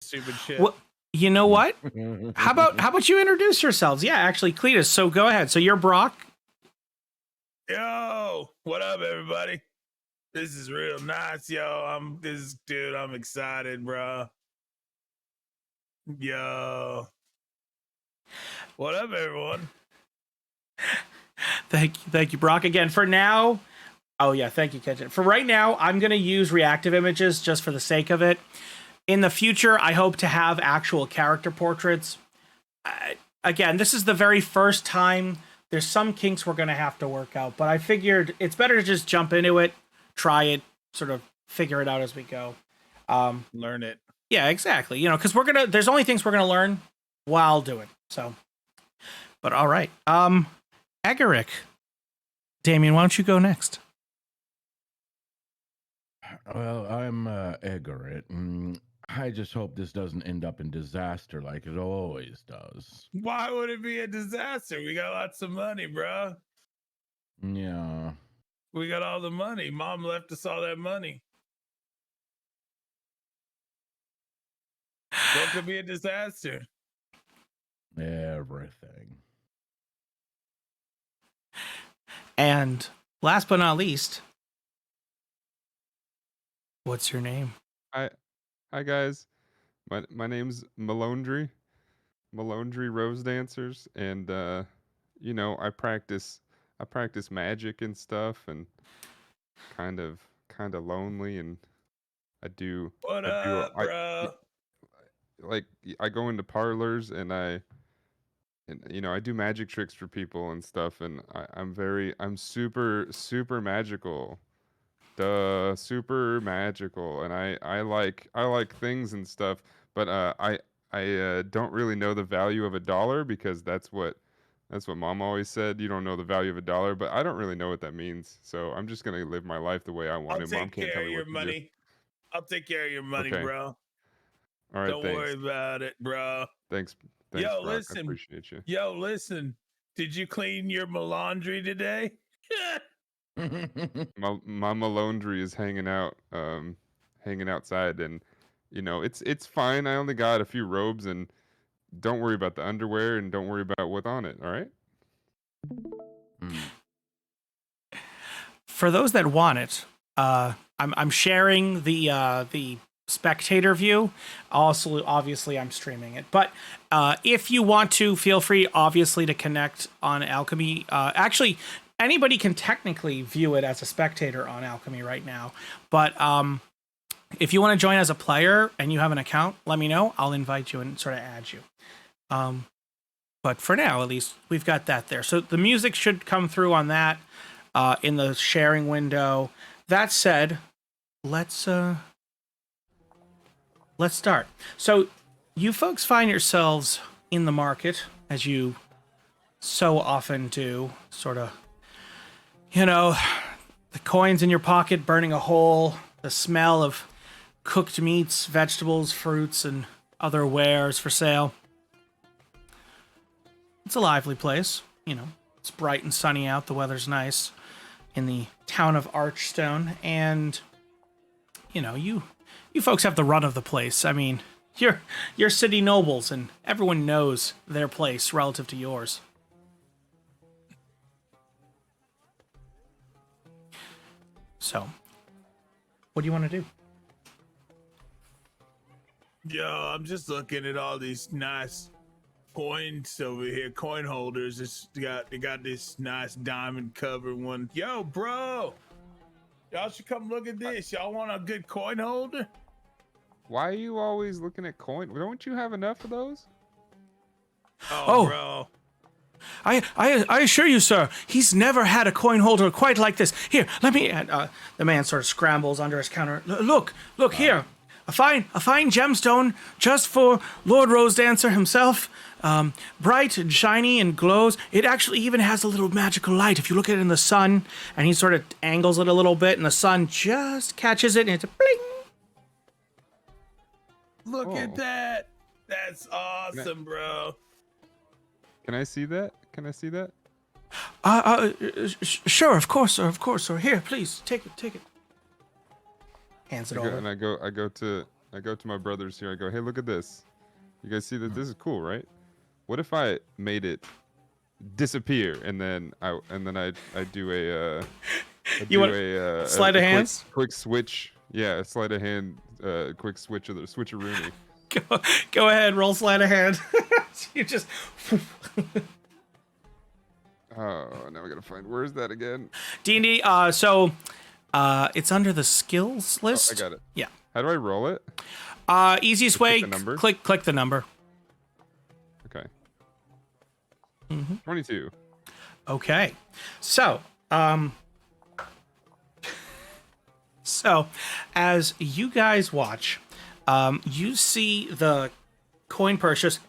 stupid shit. Well, you know what? How about you introduce yourselves? Yeah, actually, Cletus. So go ahead. So you're Brock. Yo, what up, everybody? This is real nice, yo. I'm excited, bro. Yo, what up, everyone? Thank you, Brock. Again, for now. Oh yeah, thank you, Kitchen. For right now, I'm gonna use reactive images just for the sake of it. In the future, I hope to have actual character portraits. Again, this is the very first time. There's some kinks we're gonna have to work out, but I figured it's better to just jump into it, try it, sort of figure it out as we go. Learn it. Yeah, exactly. You know, because there's only things we're gonna learn while doing. So, but all right. Egerick, Damien, why don't you go next? Well, I'm Egerick, and I just hope this doesn't end up in disaster like it always does. Why would it be a disaster? We got lots of money, bro. Yeah. We got all the money. Mom left us all that money. What could be a disaster? Everything. And last but not least, what's your name? Hi guys. My name's Milondry. Milondry Rosedancers, and you know, I practice magic and stuff, and kind of lonely, and I do bro? Like I go into parlors and you know, I do magic tricks for people and stuff, and I'm super magical. Super magical, and I like things and stuff, but I don't really know the value of $1 because that's what Mom always said. You don't know the value of $1, but I don't really know what that means. So I'm just gonna live my life the way I want it. Mom can't tell me what to do. I'll take care of your money, Okay. bro. All right, Don't worry about it, bro. Thanks, Yo, Brock. listen. I appreciate you. Yo, listen. Did you clean your Milondry today? My Milondry is hanging outside, and you know, it's fine. I only got a few robes, and don't worry about the underwear, and don't worry about what's on it. All right. For those that want it, I'm sharing the spectator view. Also, obviously, I'm streaming it. But if you want to, feel free, obviously, to connect on Alchemy. Actually, anybody can technically view it as a spectator on Alchemy right now. But if you want to join as a player and you have an account, let me know. I'll invite you and sort of add you. But for now, at least, we've got that there. So the music should come through on that in the sharing window. That said, let's start. So you folks find yourselves in the market, as you so often do, sort of, you know, the coins in your pocket burning a hole, the smell of cooked meats, vegetables, fruits, and other wares for sale. It's a lively place, you know. It's bright and sunny out. The weather's nice in the town of Archstone, and you know, you folks have the run of the place. I mean, you're city nobles, and everyone knows their place relative to yours. So, what do you want to do? Yo, I'm just looking at all these nice coins over here, coin holders. They got this nice diamond covered one. Yo, bro, y'all should come look at this. Y'all want a good coin holder? Why are you always looking at coin? Don't you have enough of those? Oh, bro. I assure you, sir, he's never had a coin holder quite like this. Here, let me. The man sort of scrambles under his counter. Look here, a fine gemstone just for Lord Rosedancer himself. Bright and shiny and glows. It actually even has a little magical light. If you look at it in the sun, and he sort of angles it a little bit, and the sun just catches it, and it's a bling. Look at that. That's awesome, bro. Can I see that? Sure, of course, sir. Here, please, take it. Hands it over. And I go to I go to my brothers here. I go, hey, look at this. You guys see that? This is cool, right? What if I made it disappear and then I do a You want sleight of hands? quick switch. Yeah, sleight of hand. Quick switch of the switcheroony. Go ahead, roll sleight of hand. You just. Oh, now I gotta find. Where's that again? D&D. It's under the skills list. Oh, I got it. Yeah. How do I roll it? Easiest way. the number? Click the number. Okay. Mm-hmm. 22. Okay. So, as you guys watch, you see the coin purse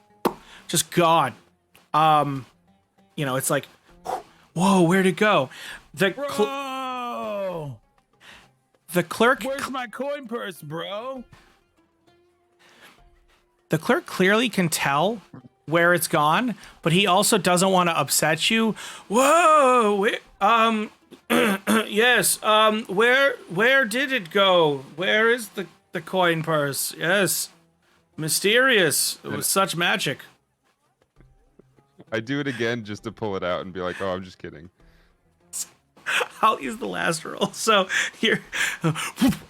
just gone. It's like, whoa, where'd it go? Bro! The clerk. Where's my coin purse, bro? The clerk clearly can tell where it's gone, but he also doesn't want to upset you. Whoa! Yes. Where did it go? Where is the coin purse? Yes. Mysterious. It was such magic. I do it again just to pull it out and be like, oh, I'm just kidding. I'll use the last roll. So here,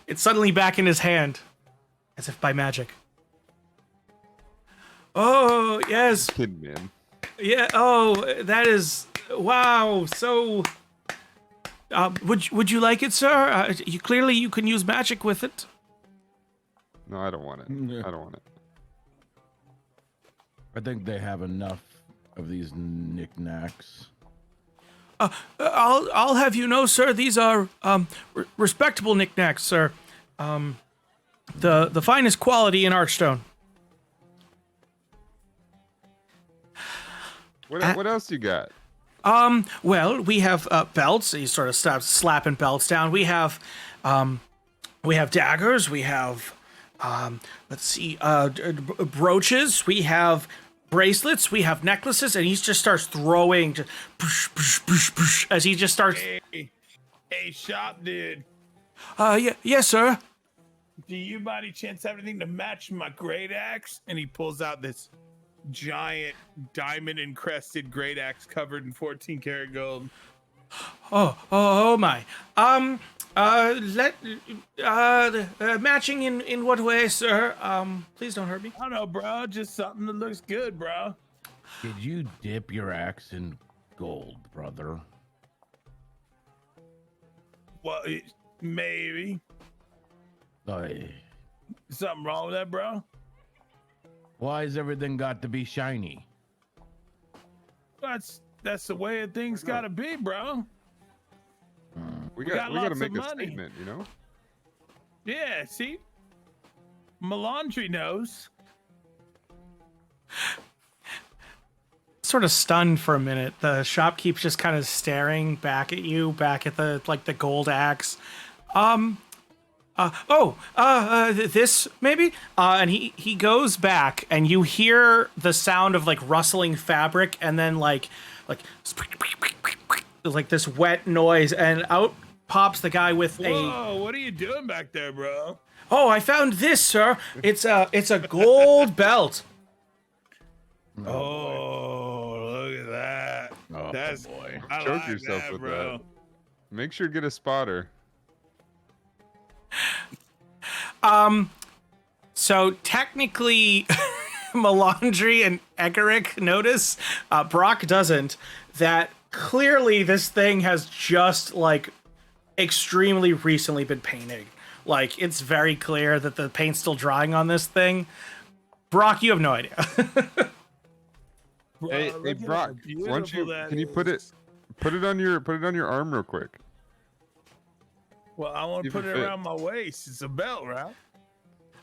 it's suddenly back in his hand, as if by magic. Oh yes. Kidding, man. Yeah. Oh, that is wow. So, would you like it, sir? You can use magic with it. No, I don't want it. I don't want it. I think they have enough of these knickknacks. I'll have you know, sir. These are respectable knickknacks, sir. The finest quality in Archstone. What else you got? Well, we have belts. He sort of stops slapping belts down. We have daggers. We have brooches. We have bracelets. We have necklaces, and he just starts throwing as he just starts. Hey, shop dude. Yes, sir. Do you by any chance have anything to match my great axe? And he pulls out this giant diamond encrusted great axe covered in 14 karat gold. Oh my. Matching in what way, sir? Please don't hurt me. I don't know, bro. Just something that looks good, bro. Did you dip your axe in gold, brother? Well, maybe. Aye. Something wrong with that, bro? Why's everything got to be shiny? That's the way things gotta be, bro. We got gotta lots make of a money. statement, you know? Yeah, see? Milondry knows. Sort of stunned for a minute. The shopkeep's just kind of staring back at you, back at the gold axe. This maybe? And he goes back, and you hear the sound of like rustling fabric, and then like this wet noise, and out pops the guy with Whoa, what are you doing back there, bro? Oh, I found this, sir. It's a gold belt. Oh, look at that. Oh, That's boy. I Choke like yourself that, with bro. that. Make sure to get a spotter. So technically, Milondry and Egerick notice. Brock doesn't. That clearly this thing has just like extremely recently been painted. Like it's very clear that the paint's still drying on this thing. Brock, you have no idea. Bro, Hey, look hey, at how Brock, why don't beautiful you? that Can you put it is. on your arm real quick? Well, I want See to if put it it fits. around my waist. It's a belt, right?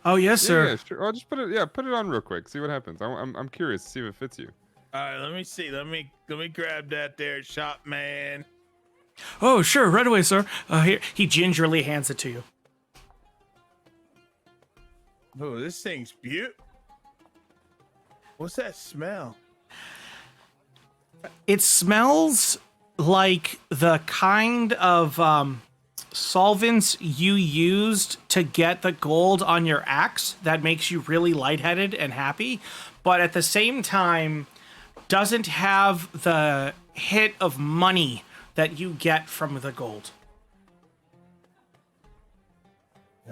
Oh yes, sir. Yeah, sure. I'll just put it. Yeah, put it on real quick. See what happens. I'm curious to see if it fits you. All right, let me see. Let me grab that there, shop man. Oh sure, right away, sir. Here, he gingerly hands it to you. Oh, this thing's beautiful. What's that smell? It smells like the kind of solvents you used to get the gold on your axe that makes you really lightheaded and happy, but at the same time doesn't have the hit of money that you get from the gold.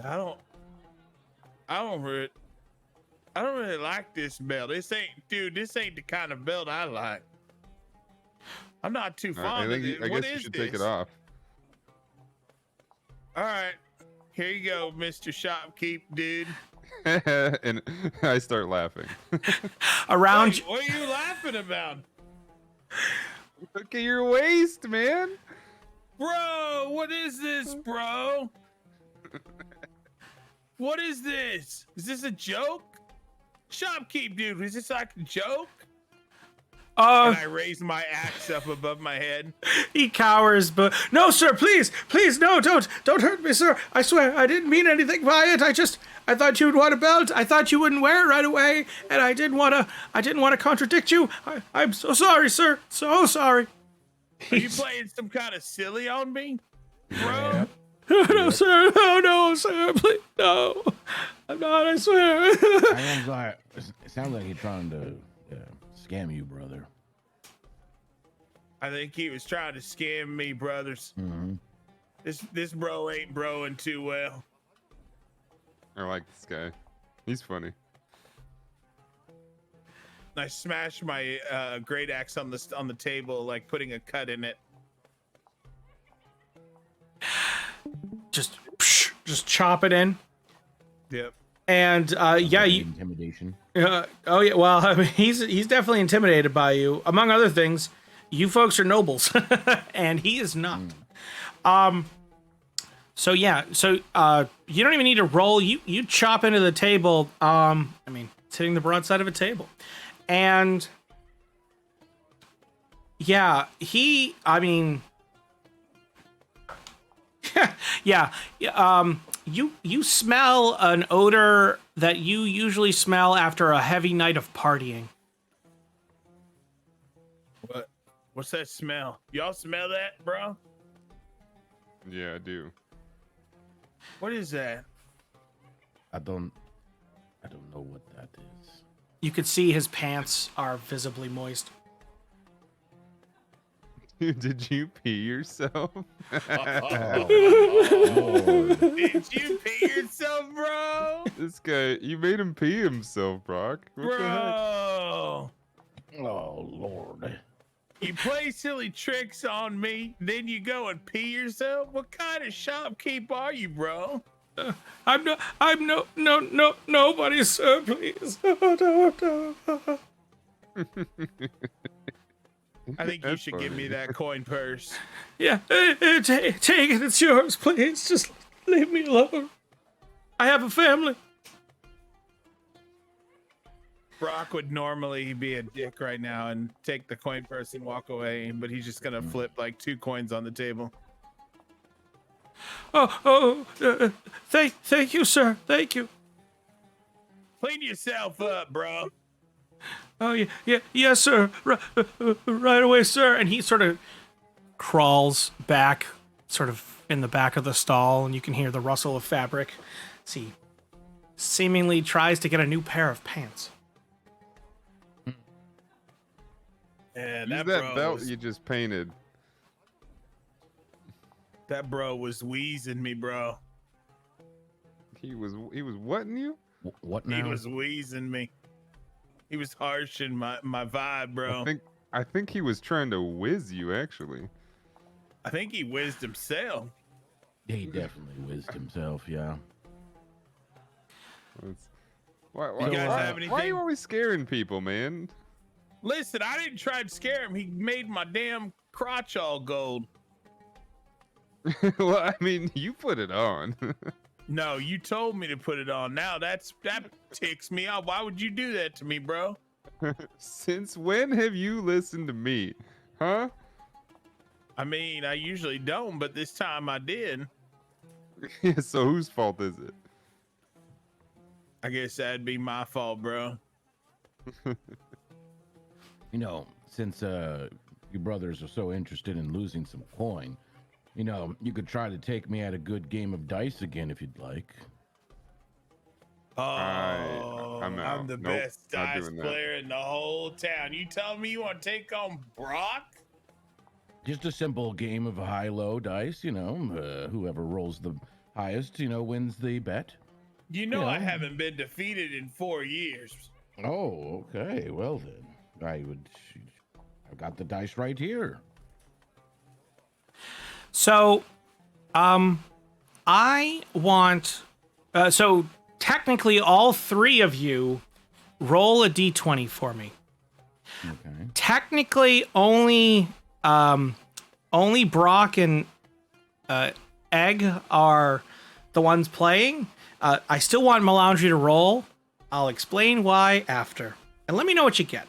I don't really like this belt. This ain't the kind of belt I like. I'm not too fond of it. I What guess you is should this? take it off. All right, here you go, Mr. Shopkeep, dude. And I start laughing. Around Wait, what are you laughing about? Look at your waist, man. Bro, what is this, bro? What is this? Is this a joke? Shopkeep, dude, is this like a joke? And I raise my axe up above my head. he cowers, but no, sir, please, no, don't hurt me, sir. I swear, I didn't mean anything by it. I thought you'd want a belt. I thought you wouldn't wear it right away, and I didn't want to contradict you. I'm so sorry, sir. So sorry. Are you playing some kind of silly on me, bro? No, sir. No, sir. Please, no. I'm not. I swear. It sounds like he's trying to scam you, brother. I think he was trying to scam me, brothers. Mm-hmm. This bro ain't broing too well. I like this guy. He's funny. I smashed my great axe on the table, like putting a cut in it. Just chop it in. Yep. And yeah, you. Intimidation. Oh yeah. Well, I mean, he's definitely intimidated by you. Among other things, you folks are nobles, and he is not. So yeah. So you don't even need to roll. You chop into the table. I mean, it's hitting the broadside of a table, and yeah, he. I mean. Yeah. You smell an odor that you usually smell after a heavy night of partying. What's that smell? Y'all smell that, bro? Yeah, I do. What is that? I don't know what that is. You could see his pants are visibly moist. Dude, did you pee yourself? Did you pee yourself, bro? This guy, you made him pee himself, Brock. What the heck? Bro, Oh Lord. you play silly tricks on me, then you go and pee yourself? What kind of shopkeep are you, bro? I'm nobody, sir, please. No. I think you That's should give funny. me that coin purse. Yeah, take it. It's yours, please. Just leave me alone. I have a family. Brock would normally be a dick right now and take the coin purse and walk away, but he's just gonna flip like 2 coins on the table. Thank you, sir. Thank you. Clean yourself up, bro. Oh yeah, yes, sir. Right away, sir. And he sort of crawls back, sort of in the back of the stall, and you can hear the rustle of fabric. As he seemingly tries to get a new pair of pants. Yeah, Use that that bro belt was, you just painted. that bro was wheezing me, bro. He was whatting you? What now? He was wheezing me. He was harshing my vibe, bro. I think he was trying to whiz you, actually. I think he whizzed himself. Yeah, he definitely whizzed himself. Yeah. Why have are anything? you always scaring people, man? Listen, I didn't try to scare him. He made my damn crotch all gold. Well, I mean, you put it on. No, you told me to put it on. Now that ticks me off. Why would you do that to me, bro? Since when have you listened to me? Huh? I mean, I usually don't, but this time I did. Yeah, so whose fault is it? I guess that'd be my fault, bro. You know, since you brothers are so interested in losing some coin, You know, you could try to take me at a good game of dice again if you'd like. Oh, I'm I'm out. the Nope, best not dice doing that. player in the whole town. You tell me you want to take on Brock? Just a simple game of high-low dice, you know. Whoever rolls the highest, you know, wins the bet. You know I Yeah. haven't been defeated in 4 years. Oh, okay. Well then, I've got the dice right here. So, I want. So technically, all three of you roll a d20 for me. Okay. Technically, only Brock and Egg are the ones playing. I still want Milondry to roll. I'll explain why after, and let me know what you get.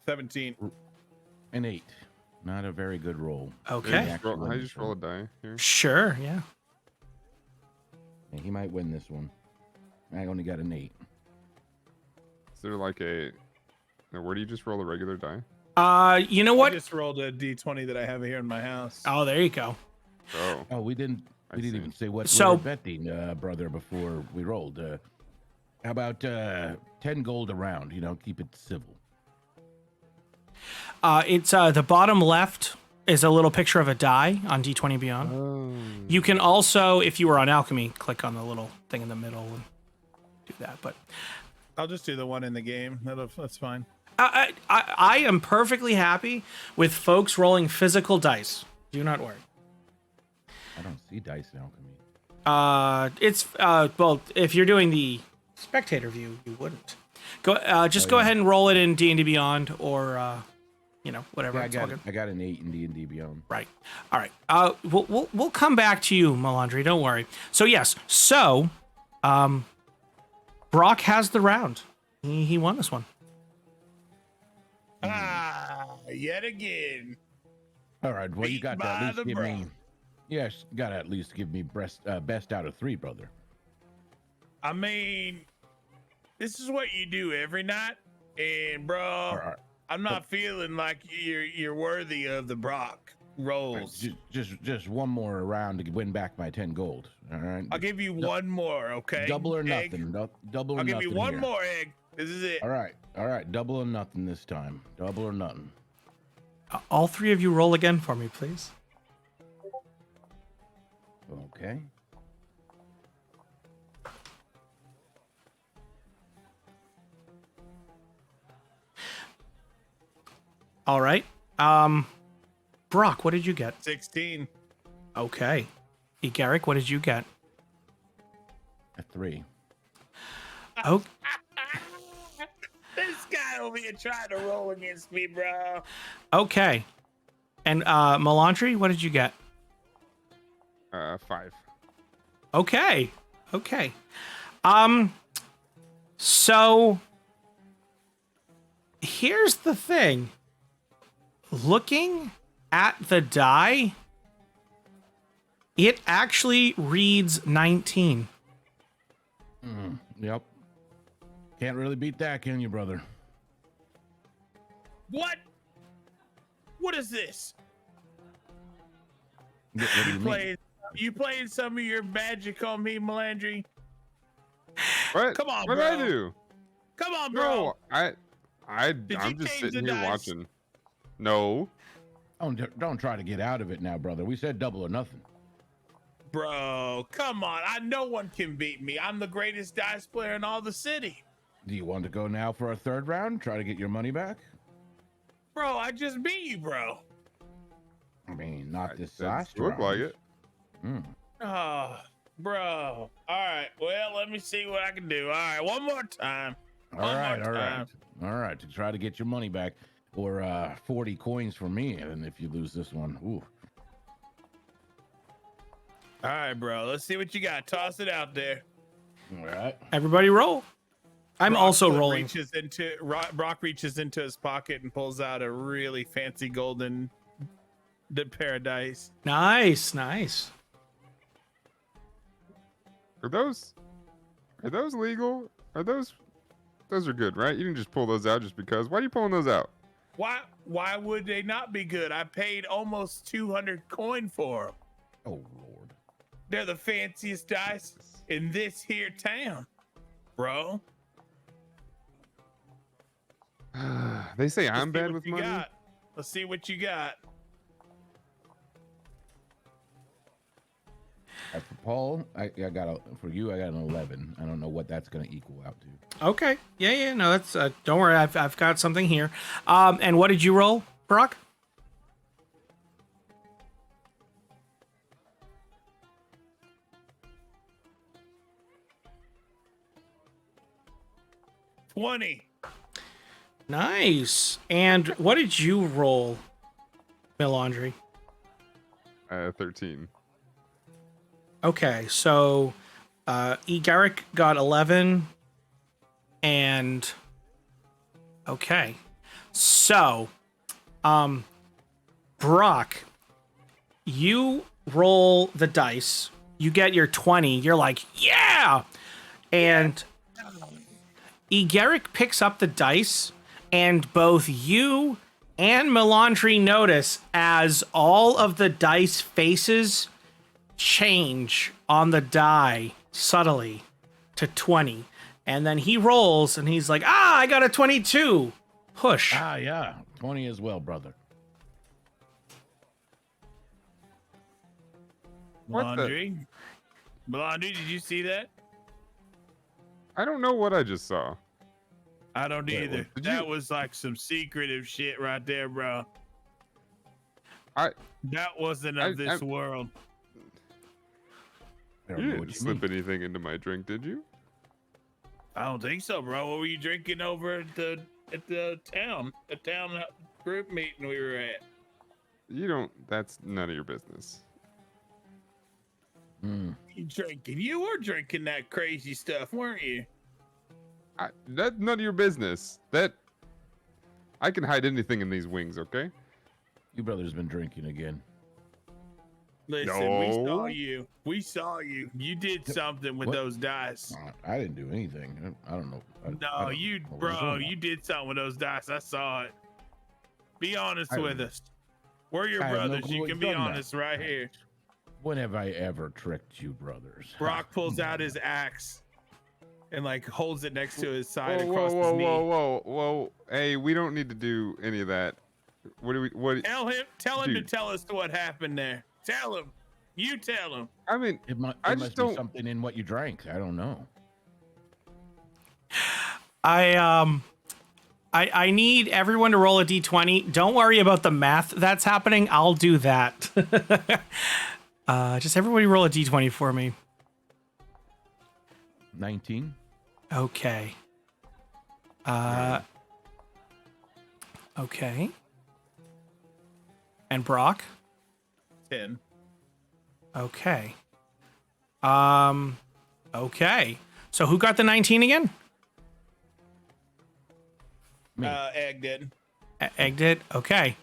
17. An 8. Not a very good roll. Okay. I just roll a die here. Sure. Yeah. Yeah, he might win this one. I only got an 8. Is there like a? Now, where do you just roll a regular die? You know I what? just rolled a d20 that I have here in my house. Oh, there you go. Oh, Oh, we didn't see. even say what So- we're betting, brother, before we rolled. How about 10 gold a round? You know, keep it civil. It's the bottom left is a little picture of a die on D20 Beyond. oh. You can also, if you were on Alchemy, click on the little thing in the middle and do that. But I'll just do the one in the game. That's fine. I am perfectly happy with folks rolling physical dice. Do not worry. I don't see dice in alchemy. It's well, if you're doing the spectator view, you wouldn't. Go go ahead and roll it in D&D Beyond or whatever. Yeah, It's all good. I got an 8 in D&D Beyond. Right. All right. We'll come back to you, Milondry. Don't worry. So yes. So, Brock has the round. He won this one. Yet again. All right. Well, you Beat got to by at least the give bro. me. Yes, got to at least give me best out of 3, brother. I mean, this is what you do every night, and bro, All right. I'm not feeling like you're worthy of the Brock rolls. Just one more round to win back my 10 gold. All right. I'll give you one more, okay? Double or Egg? nothing. Double or I'll nothing. give you one here. more, Egg. This is it. All right. Double or nothing this time. Double or nothing. All three of you roll again for me, please. Okay. All right. Brock, what did you get? 16. Okay. Egerick, what did you get? A 3. Oh, This guy over here trying to roll against me, bro. okay. And Milondry, what did you get? 5. Okay. Okay. So here's the thing. Looking at the die, it actually reads 19. Yep. Can't really beat that, can you, brother? What? What is this? What do you mean? You playing some of your magic on me, Milondry? What? Come on, what bro. did I do? Come on, bro. No, I'm you just change sitting the here dice? watching. No. Don't try to get out of it now, brother. We said double or nothing. Bro, come on. No one can beat me. I'm the greatest dice player in all the city. Do you want to go now for a 3rd round? Try to get your money back? Bro, I just beat you, bro. I mean, not this Doesn't last look round. like it. Oh, bro. All right. Well, let me see what I can do. All right. One more time. All right. To try to get your money back, or 40 coins for me, and if you lose this one, ooh. All right, bro. Let's see what you got. Toss it out there. All right. Everybody roll. I'm also rolling. Brock reaches into his pocket and pulls out a really fancy golden paradise. Nice, nice. Are those legal? Those are good, right? You didn't just pull those out just because. Why are you pulling those out? Why would they not be good? I paid almost 200 coin for them. Oh Lord. They're the fanciest dice in this here town, bro. They say Let's I'm see bad what with you money. got. Let's see what you got. For Paul, I got for you. I got an 11. I don't know what that's going to equal out to. Okay. Yeah. No, that's. Don't worry. I've got something here. And what did you roll, Brock? $20. Nice. And what did you roll, Milondry? 13. Okay, so Egerick got 11, and okay, so Brock, you roll the dice, you get your 20, you're like, yeah, and Egerick picks up the dice, and both you and Milondry notice as all of the dice faces change on the die subtly to 20, and then he rolls and he's like, I got a 22. Push. Ah, yeah, 20 as well, brother. What the- Milondry, did you see that? I don't know what I just saw. I don't Wait, either. did That you- was like some secretive shit right there, bro. I That wasn't of this world. I you don't know didn't what you slip mean. anything into my drink, did you? I don't think so, bro. What were you drinking over at the town group meeting we were at? You don't. That's none of your business. You were drinking that crazy stuff, weren't you? That's none of your business. That I can hide anything in these wings, okay? You brother's been drinking again. Listen, we saw No. you. We saw you. You did something with What? those dice. I didn't do anything. I don't know. I No, don't you, know what you're bro, talking you about. did something with those dice. I saw it. Be honest I with don't- us. We're your I have no brothers. clue You what can you're be talking about. honest right here. When have I ever tricked you, brothers? Brock pulls Come out on. his axe and like holds it next to his side Whoa, across whoa, his whoa, knee. whoa. Hey, we don't need to do any of that. What do we? What? Tell him to Dude. tell us what happened there. Tell him. You tell him. I mean, It must I be just don't- something in what you drank. I don't know. I need everyone to roll a d20. Don't worry about the math that's happening. I'll do that. Just everybody roll a d20 for me. 19. Okay. Okay. And Brock? 10. Okay. Okay. So who got the 19 again? Me. Egg did. Egg did? Okay.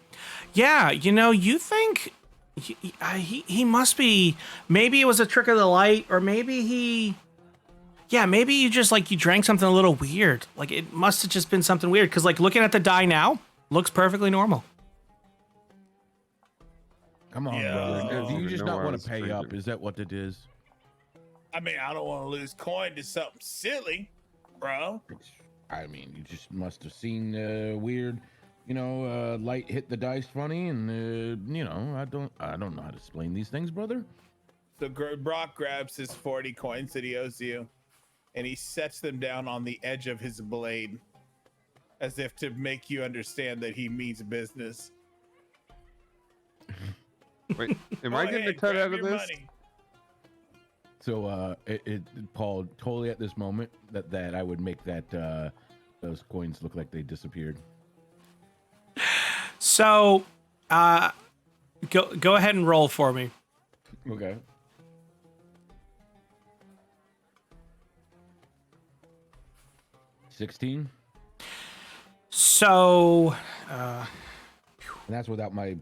Yeah, you think he must be, maybe it was a trick of the light, or maybe maybe you just you drank something a little weird. Like it must have just been something weird, because looking at the die now, looks perfectly normal. Come on, Yeah. brother. I Do don't you even just know not I want was to pay up? drinking. Is that what it is? I mean, I don't want to lose coin to something silly, bro. I mean, you just must have seen weird, light hit the dice funny, and I don't know how to explain these things, brother. So Brock grabs his 40 coins that he owes you, and he sets them down on the edge of his blade, as if to make you understand that he means business. wait, am I Go getting a ahead, cut grab out of your this? money. So, Paul, totally at this moment that I would make that those coins look like they disappeared. So, go ahead and roll for me. Okay. $16, So, and that's without my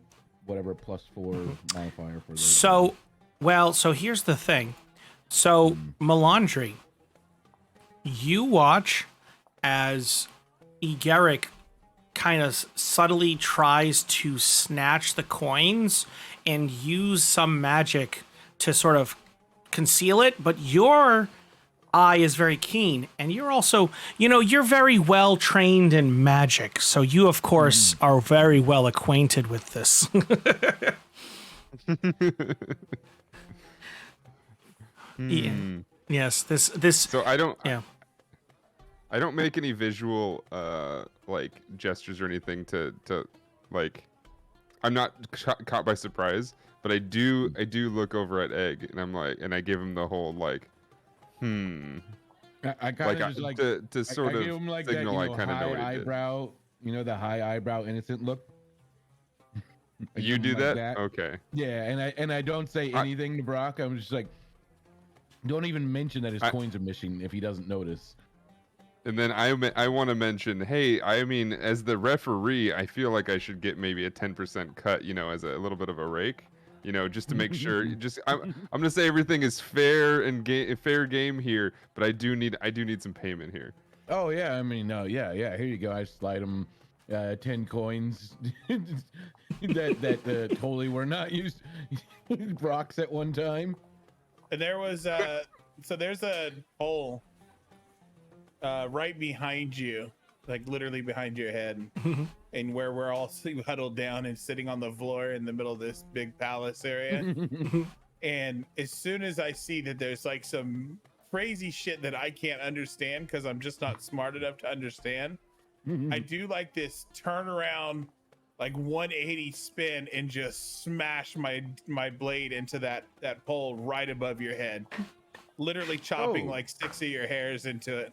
whatever +4 modifier for those. so here's the thing. So, Milondry, you watch as Egerick kind of subtly tries to snatch the coins and use some magic to sort of conceal it, but your eye is very keen, and you're also, you're very well trained in magic, so you of course are very well acquainted with this. Yeah. Yes, this. So I don't. Yeah. I don't make any visual like gestures or anything to like. I'm not caught by surprise, but I do look over at Egg, and I'm like, and I give him the whole like, I kind like of just like to sort I of give him like signal that, I kind of know what he did. eyebrow, the high eyebrow innocent look. I You give him do like that? Okay. Yeah, and I don't say anything to Brock. I'm just like, don't even mention that his coins are missing if he doesn't notice. And then I want to mention, hey, I mean, as the referee, I feel like I should get maybe a 10% cut, as a little bit of a rake, just to make sure. I'm gonna say everything is fair and fair game here, but I do need some payment here. Oh yeah, I mean, no, yeah. Here you go. I slide him 10 coins that totally were not used. Brock's at one time. And there was there's a hole right behind you, like literally behind your head, and where we're all huddled down and sitting on the floor in the middle of this big palace area. And as soon as I see that there's like some crazy shit that I can't understand because I'm just not smart enough to understand, I do like this turnaround, like 180 spin, and just smash my blade into that pole right above your head, literally chopping like 6 of your hairs into it.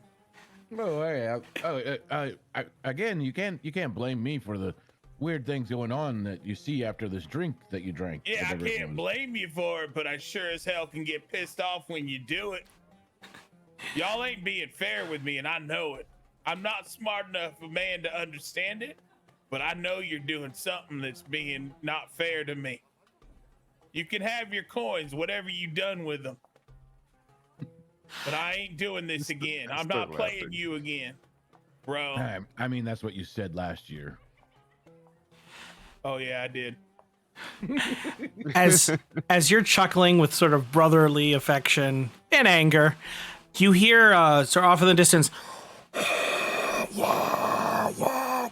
Oh, yeah. Again, you can't blame me for the weird things going on that you see after this drink that you drank. Yeah, I can't blame you for it, but I sure as hell can get pissed off when you do it. Y'all ain't being fair with me, and I know it. I'm not smart enough a man to understand it, but I know you're doing something that's being not fair to me. You can have your coins, whatever you done with them. But I ain't doing this again. I'm not playing you again, bro. I mean, that's what you said last year. Oh yeah, I did. As you're chuckling with sort of brotherly affection and anger, you hear sort of off in the distance, yeah,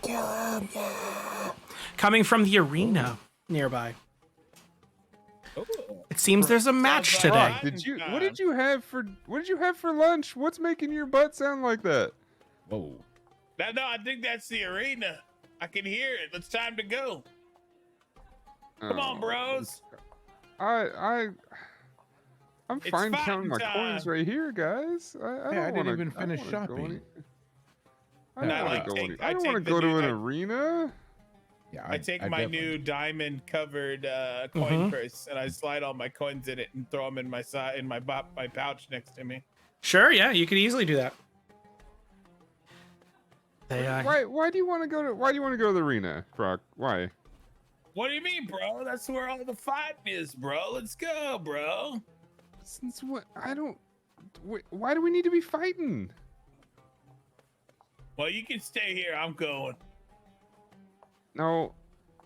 kill him, yeah, coming from the arena nearby. Oh. It seems there's a match today. What did you have for lunch? What's making your butt sound like that? Whoa. No, I think that's the arena. I can hear it. It's time to go. Come on, bros. I'm fine counting my coins right here, guys. I didn't even finish shopping. I don't want to go to an arena. Yeah, I take my new diamond covered coin purse and I slide all my coins in it and throw them in my pouch next to me. Sure, yeah, you could easily do that. Why do you want to go to the arena, Brock? Why? What do you mean, bro? That's where all the fighting is, bro. Let's go, bro. Since what? Why do we need to be fighting? Well, you can stay here. I'm going. No,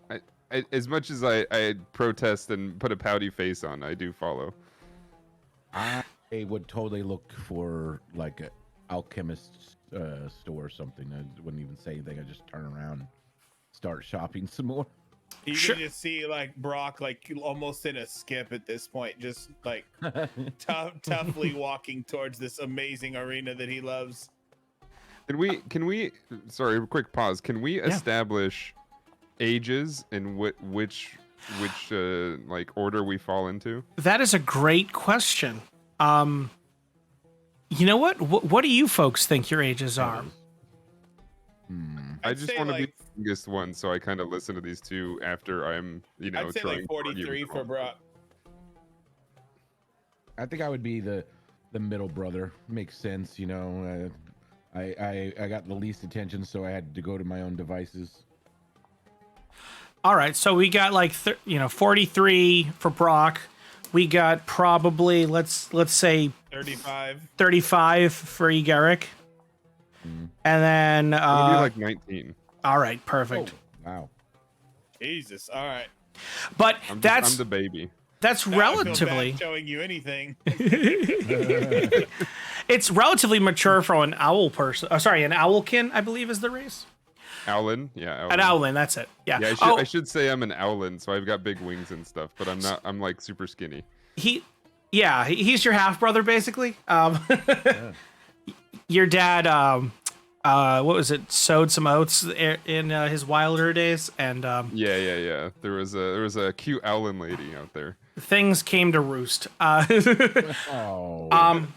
I as much as I protest and put a pouty face on, I do follow. I would totally look for like an alchemist store or something. I wouldn't even say anything. I just turn around, and start shopping some more. You can just see like Brock, like almost in a skip at this point, just like toughly walking towards this amazing arena that he loves. Can we? Sorry, quick pause. Can we establish ages and which like order we fall into? That is a great question. You know what? What do you folks think your ages are? I just want to be the youngest one, so I kind of listen to these two after I'm, I'd say trying like 43 for Brock. I think I would be the middle brother. Makes sense, I got the least attention, so I had to go to my own devices. All right, so we got like 43 for Brock. We got probably let's say 35 for Egerick. And then It'll be like 19. All right, perfect. Oh, wow. Jesus. All right. But I'm that's the baby. that's Now I feel relatively bad showing you anything. it's relatively mature for an owl person. Sorry, an owlkin, I believe is the race. Owlin, yeah. Owlin. An owlin, that's it. Yeah. Yeah, Oh, I should say I'm an owlin, so I've got big wings and stuff, but I'm not. I'm like super skinny. he's your half brother basically. Yeah. Your dad, what was it? Sowed some oats in his wilder days, and Yeah. There was a cute owlin lady out there. things came to roost. Oh.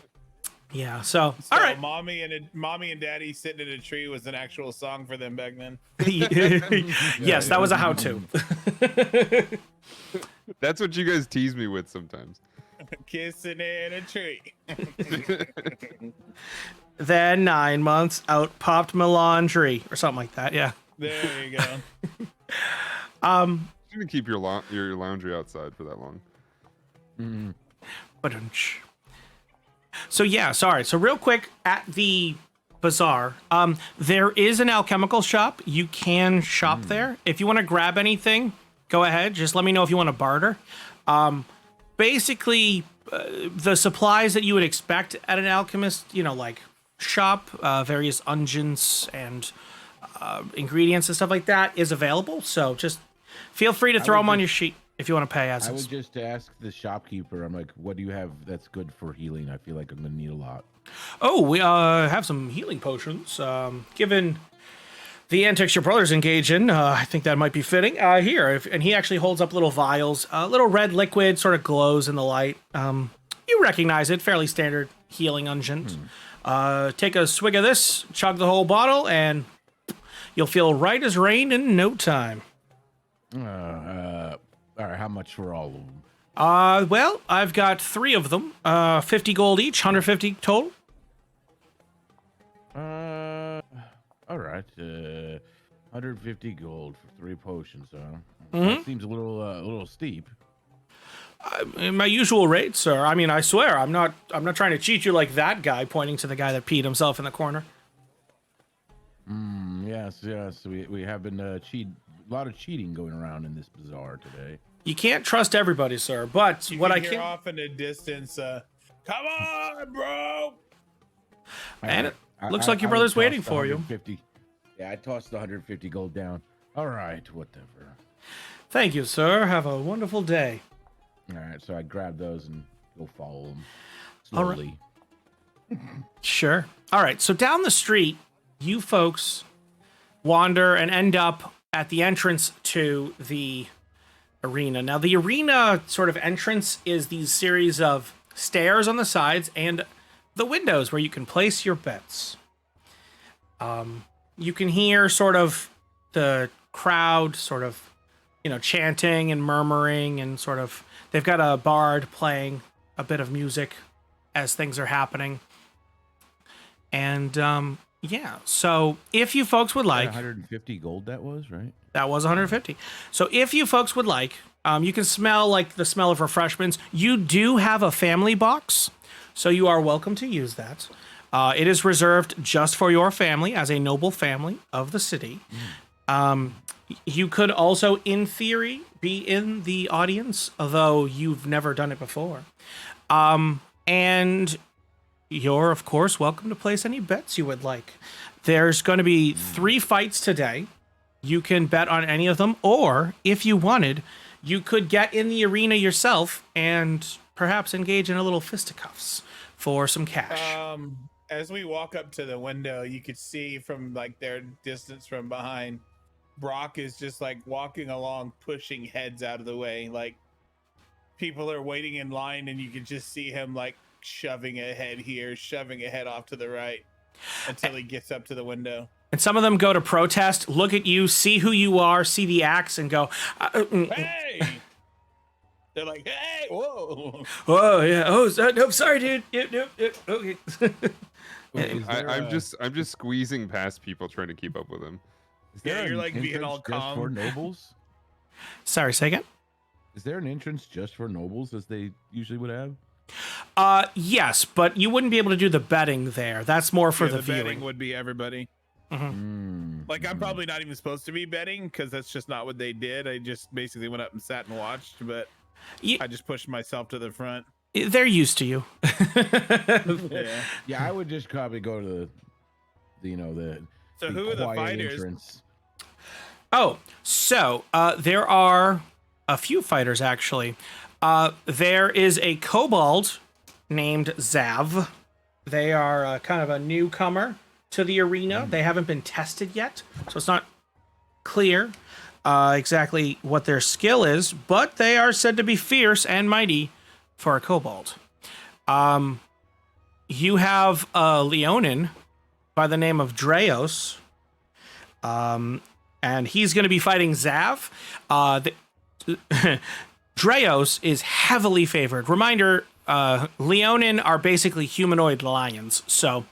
Yeah. So, So all right. mommy and daddy sitting in a tree was an actual song for them back then. Yes, that was a how-to. That's what you guys tease me with sometimes. Kissing in a tree. Then 9 months out popped Milondry or something like that. Yeah. There you go. You can keep your laundry outside for that long. Ba-dunch. So yeah, sorry. So real quick, at the bazaar, there is an alchemical shop. You can shop there. If you want to grab anything, go ahead. Just let me know if you want to barter. Basically, the supplies that you would expect at an alchemist, like shop, various unguents and ingredients and stuff like that is available. So just feel free to throw them on your sheet if you want to pay as I is. would just ask the shopkeeper. I'm like, what do you have that's good for healing? I feel like I'm gonna need a lot. Oh, we have some healing potions. Given the antics your brothers engage in, I think that might be fitting. Here, and he actually holds up little vials. Little red liquid sort of glows in the light. You recognize it, fairly standard healing unguent. Take a swig of this, chug the whole bottle, and you'll feel right as rain in no time. All right, how much for all of them? Well, I've got 3 of them. 50 gold each, 150 total. All right. 150 gold for 3 potions, huh? That seems a little steep. My usual rate, sir. I mean, I swear, I'm not trying to cheat you like that guy, pointing to the guy that peed himself in the corner. Yes. We have been a lot of cheating going around in this bazaar today. You can't trust everybody, sir. But You what can I hear can, off in the distance. Come on, bro. and it looks like your brother's waiting for you. Yeah, I tossed the 150 gold down. All right, whatever. Thank you, sir. Have a wonderful day. All right, so I grab those and go follow them All right. slowly. Sure. All right. So down the street, you folks wander and end up at the entrance to the arena. Now, the arena sort of entrance is these series of stairs on the sides and the windows where you can place your bets. You can hear sort of the crowd sort of, chanting and murmuring and sort of, they've got a bard playing a bit of music as things are happening. And, yeah, so if you folks would like... 150 gold that was, right? That was 150. So if you folks would like, you can smell like the smell of refreshments. You do have a family box, so you are welcome to use that. It is reserved just for your family as a noble family of the city. You could also, in theory, be in the audience, although you've never done it before. And you're, of course, welcome to place any bets you would like. There's going to be 3 fights today. You can bet on any of them, or if you wanted, you could get in the arena yourself and perhaps engage in a little fisticuffs for some cash. As we walk up to the window, you could see from like their distance from behind, Brock is just like walking along, pushing heads out of the way. Like people are waiting in line, and you can just see him like shoving a head here, shoving a head off to the right until he gets up to the window. And some of them go to protest, look at you, see who you are, see the axe, and go, Hey! They're like, hey, whoa. oh, yeah. Oh, no, sorry, dude. Yep, okay. I'm just squeezing past people trying to keep up with him. Is there You're an like being entrance all just calm. for nobles? Sorry, say again? Is there an entrance just for nobles as they usually would have? Yes, but you wouldn't be able to do the betting there. That's more for Yeah, the the betting viewing. would be everybody. Mm. Like, I'm probably not even supposed to be betting because that's just not what they did. I just basically went up and sat and watched, but I just pushed myself to the front. They're used to you. Yeah. Yeah, I would just probably go to the So the who are the quiet fighters? entrance. Oh, so there are a few fighters, actually. There is a kobold named Zav. They are kind of a newcomer to the arena. They haven't been tested yet, so it's not clear exactly what their skill is, but they are said to be fierce and mighty for a kobold. You have a Leonin by the name of Dreos, and he's going to be fighting Zav. Dreos is heavily favored. Reminder, Leonin are basically humanoid lions, so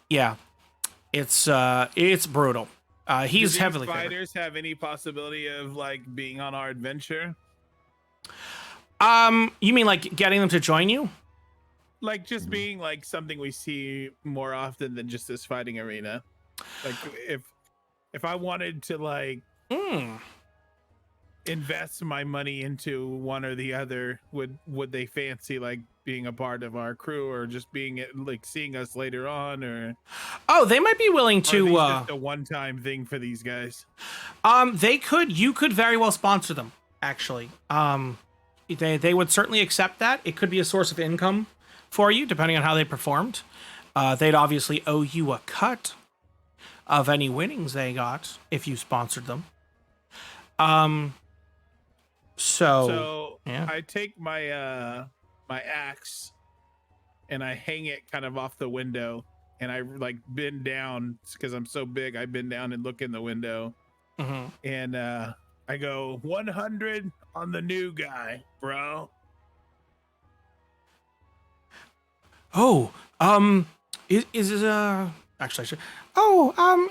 yeah, it's brutal. He's Do heavily these favored. fighters have any possibility of like being on our adventure? You mean like getting them to join you? Like just being like something we see more often than just this fighting arena. Like if I wanted to like invest my money into one or the other, would they fancy like being a part of our crew or just being like seeing us later on, or they might be willing to just a one-time thing for these guys? You could very well sponsor them, actually. They would certainly accept that. It could be a source of income for you, depending on how they performed. They'd obviously owe you a cut of any winnings they got if you sponsored them. So yeah. I take my my axe and I hang it kind of off the window, and I like bend down because I'm so big. I bend down and look in the window, and I go 100 on the new guy, bro. Oh, is actually,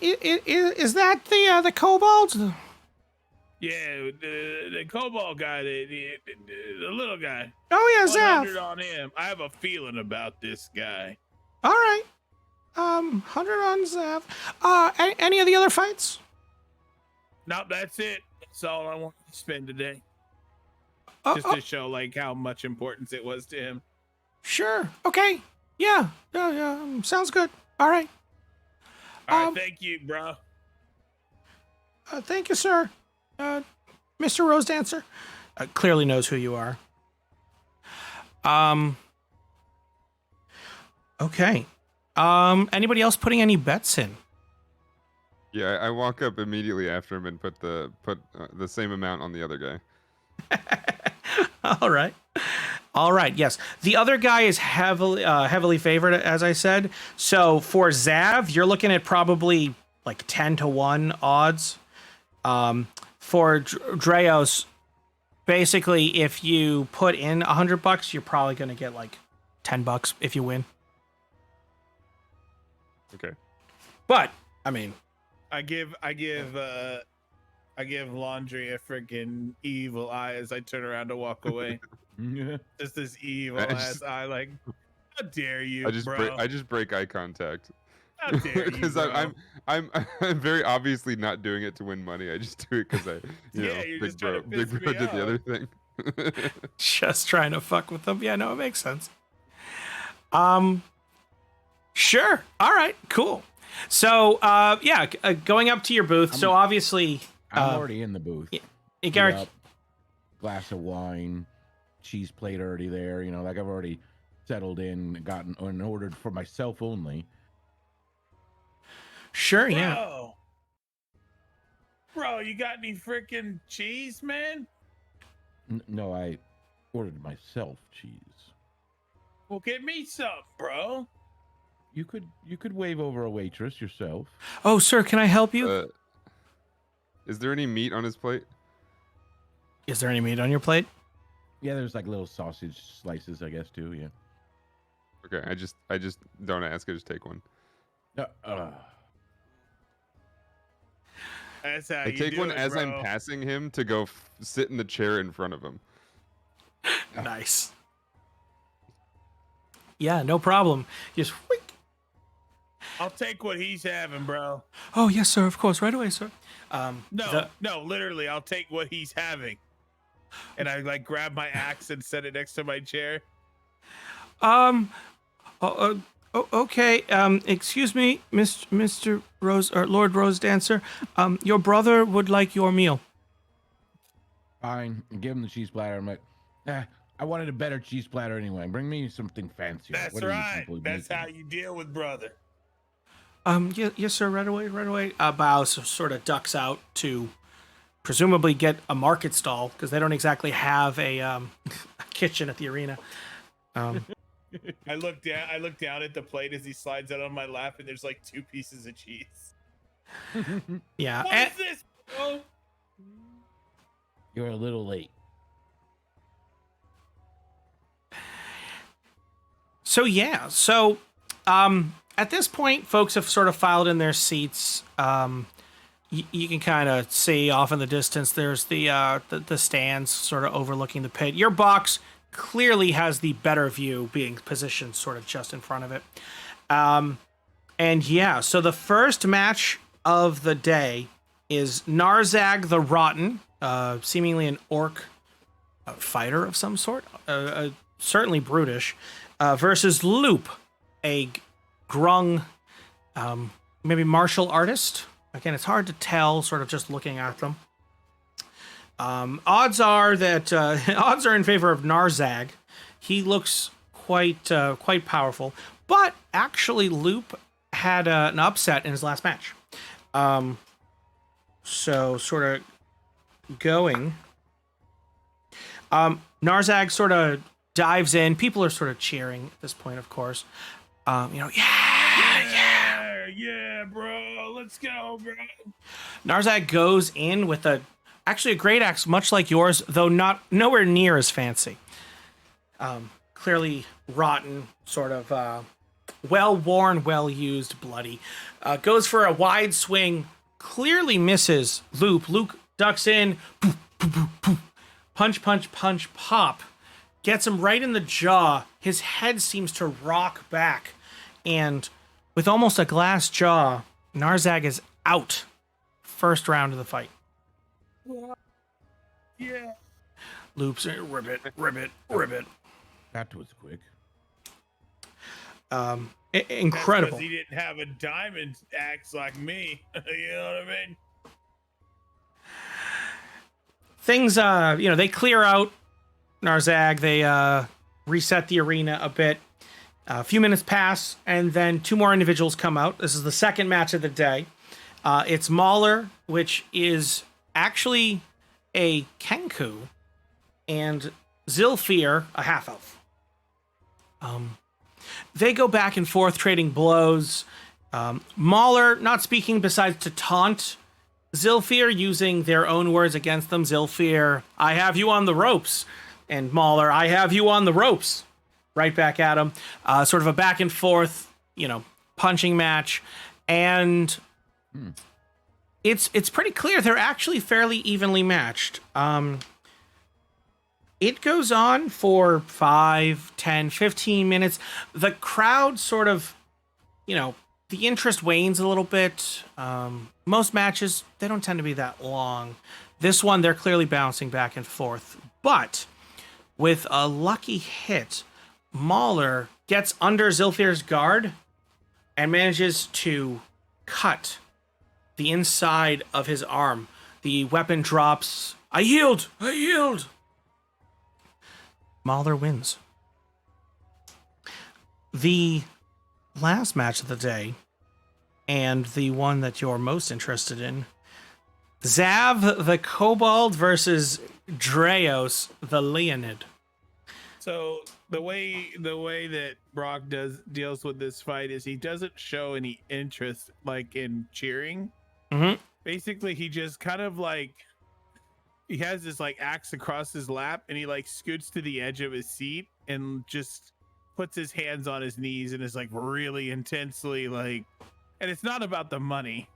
is that the kobold? Yeah, the kobold guy, the little guy. Oh yeah, 100 Zav. on him. I have a feeling about this guy. All right. 100 on Zav. Any of the other fights? Nope, that's it. That's all I want to spend today. Just to show like how much importance it was to him. Sure. Okay. Yeah. Sounds good. All right. All right, thank you, bro. Thank you, sir. Mr. Rosedancer clearly knows who you are. Okay. Anybody else putting any bets in? Yeah, I walk up immediately after him and put the same amount on the other guy. All right. Yes, the other guy is heavily favored, as I said. So for Zav, you're looking at probably like 10-1 odds. For Dreos, basically, if you put in $100, you're probably going to get like $10 if you win. Okay. But I mean, I give Milondry a freaking evil eye as I turn around to walk away. Just this evil ass eye, like, how dare you, bro? I just break eye contact. How dare you, Because bro? I'm very obviously not doing it to win money. I just do it because you're big just trying to piss bro me did the other thing. just trying to fuck with them. Yeah, no, it makes sense. Sure. All right. Cool. So, going up to your booth. So obviously, I'm already in the booth. Egerick, Glass of wine, cheese plate already there. Like I've already settled in, gotten and ordered for myself only. Sure. Yeah. Bro, you got any freaking cheese, man? No, I ordered myself cheese. Well, get me some, bro. You could wave over a waitress yourself. Oh, sir, can I help you? Is there any meat on his plate? Is there any meat on your plate? Yeah, there's like little sausage slices, I guess, too. Yeah. Okay, I just don't ask. I just take one. That's how I you take do one it, as bro. I'm passing him to go sit in the chair in front of him. Nice. Yeah, no problem. Just whoink. I'll take what he's having, bro. Oh, yes, sir. Of course. Right away, sir. No, literally, I'll take what he's having. And I like grab my axe and set it next to my chair. Okay. Excuse me, Mr. Rose or Lord Rosedancer. Your brother would like your meal. Fine. Give him the cheese platter. I'm like, I wanted a better cheese platter anyway. Bring me something fancier. That's What are you right. people That's making? how you deal with brother. Yes, sir. Right away. Bows sort of ducks out to presumably get a market stall because they don't exactly have a kitchen at the arena. I look down at the plate as he slides out on my lap, and there's like 2 pieces of cheese. Yeah. What is this, bro? You're a little late. So at this point, folks have sort of filed in their seats. You can kind of see off in the distance. There's the stands sort of overlooking the pit. Your box clearly has the better view, being positioned sort of just in front of it. So the first match of the day is Narzag the Rotten, seemingly an orc fighter of some sort, certainly brutish, versus Loop, a grung, maybe martial artist. Again, it's hard to tell, sort of just looking at them. Odds are in favor of Narzag. He looks quite powerful, but actually Loop had an upset in his last match. So sort of going. Narzag sort of dives in. People are sort of cheering at this point, of course. Yeah, bro. Let's go, bro. Narzag goes in with a great axe, much like yours, though nowhere near as fancy. Clearly rotten, sort of well-worn, well-used, bloody. Goes for a wide swing, clearly misses Loop. Luke ducks in, poof, poof, poof, poof. Punch, punch, punch, pop. Gets him right in the jaw. His head seems to rock back. And with almost a glass jaw, Narzag is out. First round of the fight. Yeah. Loops, ribbit. That was quick. Incredible. Because he didn't have a diamond axe like me. You know what I mean? Things, they clear out Narzag. They reset the arena a bit. A few minutes pass, and then 2 more individuals come out. This is the second match of the day. It's Mauler, which is actually a Kenku, and Zilfir, a half-elf. They go back and forth, trading blows. Mauler, not speaking besides to taunt Zilfir, using their own words against them. Zilfir, I have you on the ropes. And Mauler, I have you on the ropes. Right back at him. Sort of a back and forth, punching match. And it's pretty clear they're actually fairly evenly matched. It goes on for 5, 10, 15 minutes. The crowd sort of, the interest wanes a little bit. Most matches, they don't tend to be that long. This one, they're clearly bouncing back and forth. But with a lucky hit, Mauler gets under Zilfir's guard and manages to cut the inside of his arm. The weapon drops. I yield! Mauler wins. The last match of the day, and the one that you're most interested in, Zav the Kobold versus Dreos the Leonid. So the way that Brock deals with this fight is he doesn't show any interest like in cheering. Mm-hmm. Basically, he just kind of like he has this like axe across his lap, and he like scoots to the edge of his seat and just puts his hands on his knees and is like really intensely like, and it's not about the money.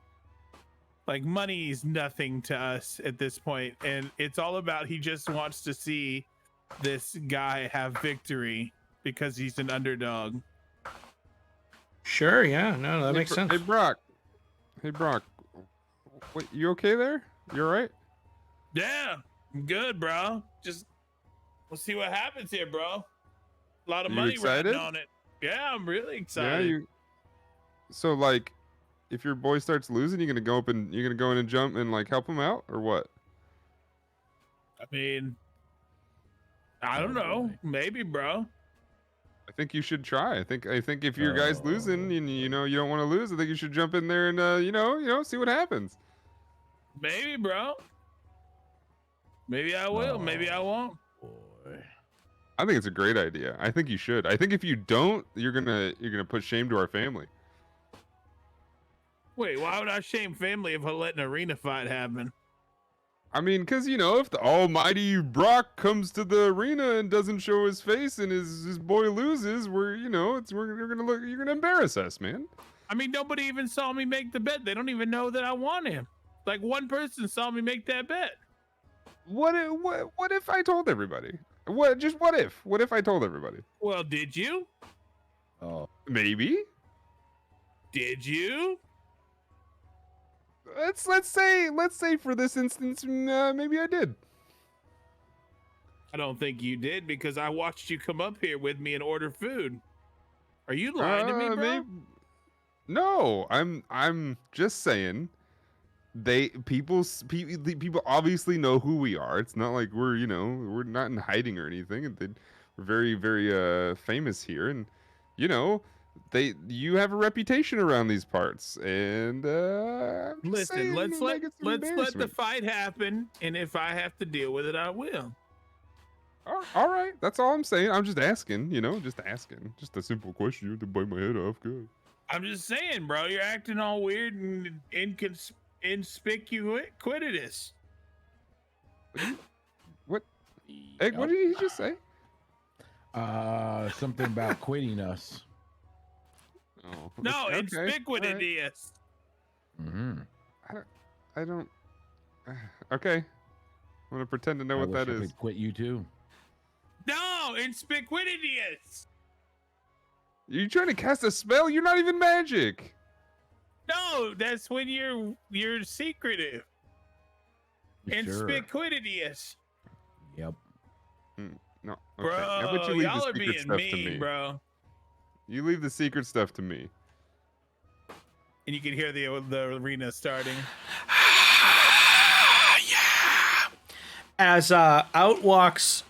Like money is nothing to us at this point, and it's all about he just wants to see this guy have victory because he's an underdog. Sure, yeah, no, that makes sense. Hey, Brock. Hey, Brock. Wait, you okay there? You all right? Yeah, I'm good, bro. Just we'll see what happens here, bro. A lot of You money excited? riding on it. Yeah, I'm really Yeah, excited. So like, if your boy starts losing, you're gonna go in and jump and like help him out, or what? I mean, I Oh, don't know. boy. Maybe, bro. I think you should try. I think if your guy's losing, and you know you don't want to lose, I think you should jump in there and see what happens. Maybe, bro. Maybe I will. Maybe I won't. Boy. I think it's a great idea. I think you should. I think if you don't, you're gonna put shame to our family. Wait, why would I shame family if I let an arena fight happen? I mean, because if the almighty Brock comes to the arena and doesn't show his face and his boy loses, you're gonna embarrass us, man. I mean, nobody even saw me make the bet. They don't even know that I won him. Like one person saw me make that bet. What if I told everybody? What if? What if I told everybody? Well, did you? Oh. Maybe. Did you? Let's say for this instance, maybe I did. I don't think you did because I watched you come up here with me and order food. Are you lying to me, bro? No, I'm just saying. People obviously know who we are. It's not like we're not in hiding or anything. And we're very very famous here, and you have a reputation around these parts. And I'm just Listen, saying, let's like, it's an let the embarrassment. fight happen, and if I have to deal with it, I will. All right, that's all I'm saying. I'm just asking, just asking, just a simple question to bite my head off. Good. I'm just saying, bro. You're acting all weird and inconspicuous. What? Egg, what did he just say? Something about quitting us. Oh, No, okay, inspicuous. Mm-hmm. I don't. Okay, I'm gonna pretend to know what that I is. could quit you too. No, inspicuous. You trying to cast a spell? You're not even magic. No, that's when you're secretive. Sure. Inspicuous. Yep. No, okay. Bro, How about you leave y'all the are secret being stuff to mean, me? bro. You leave the secret stuff to me. And you can hear the arena starting. Yeah. As out walks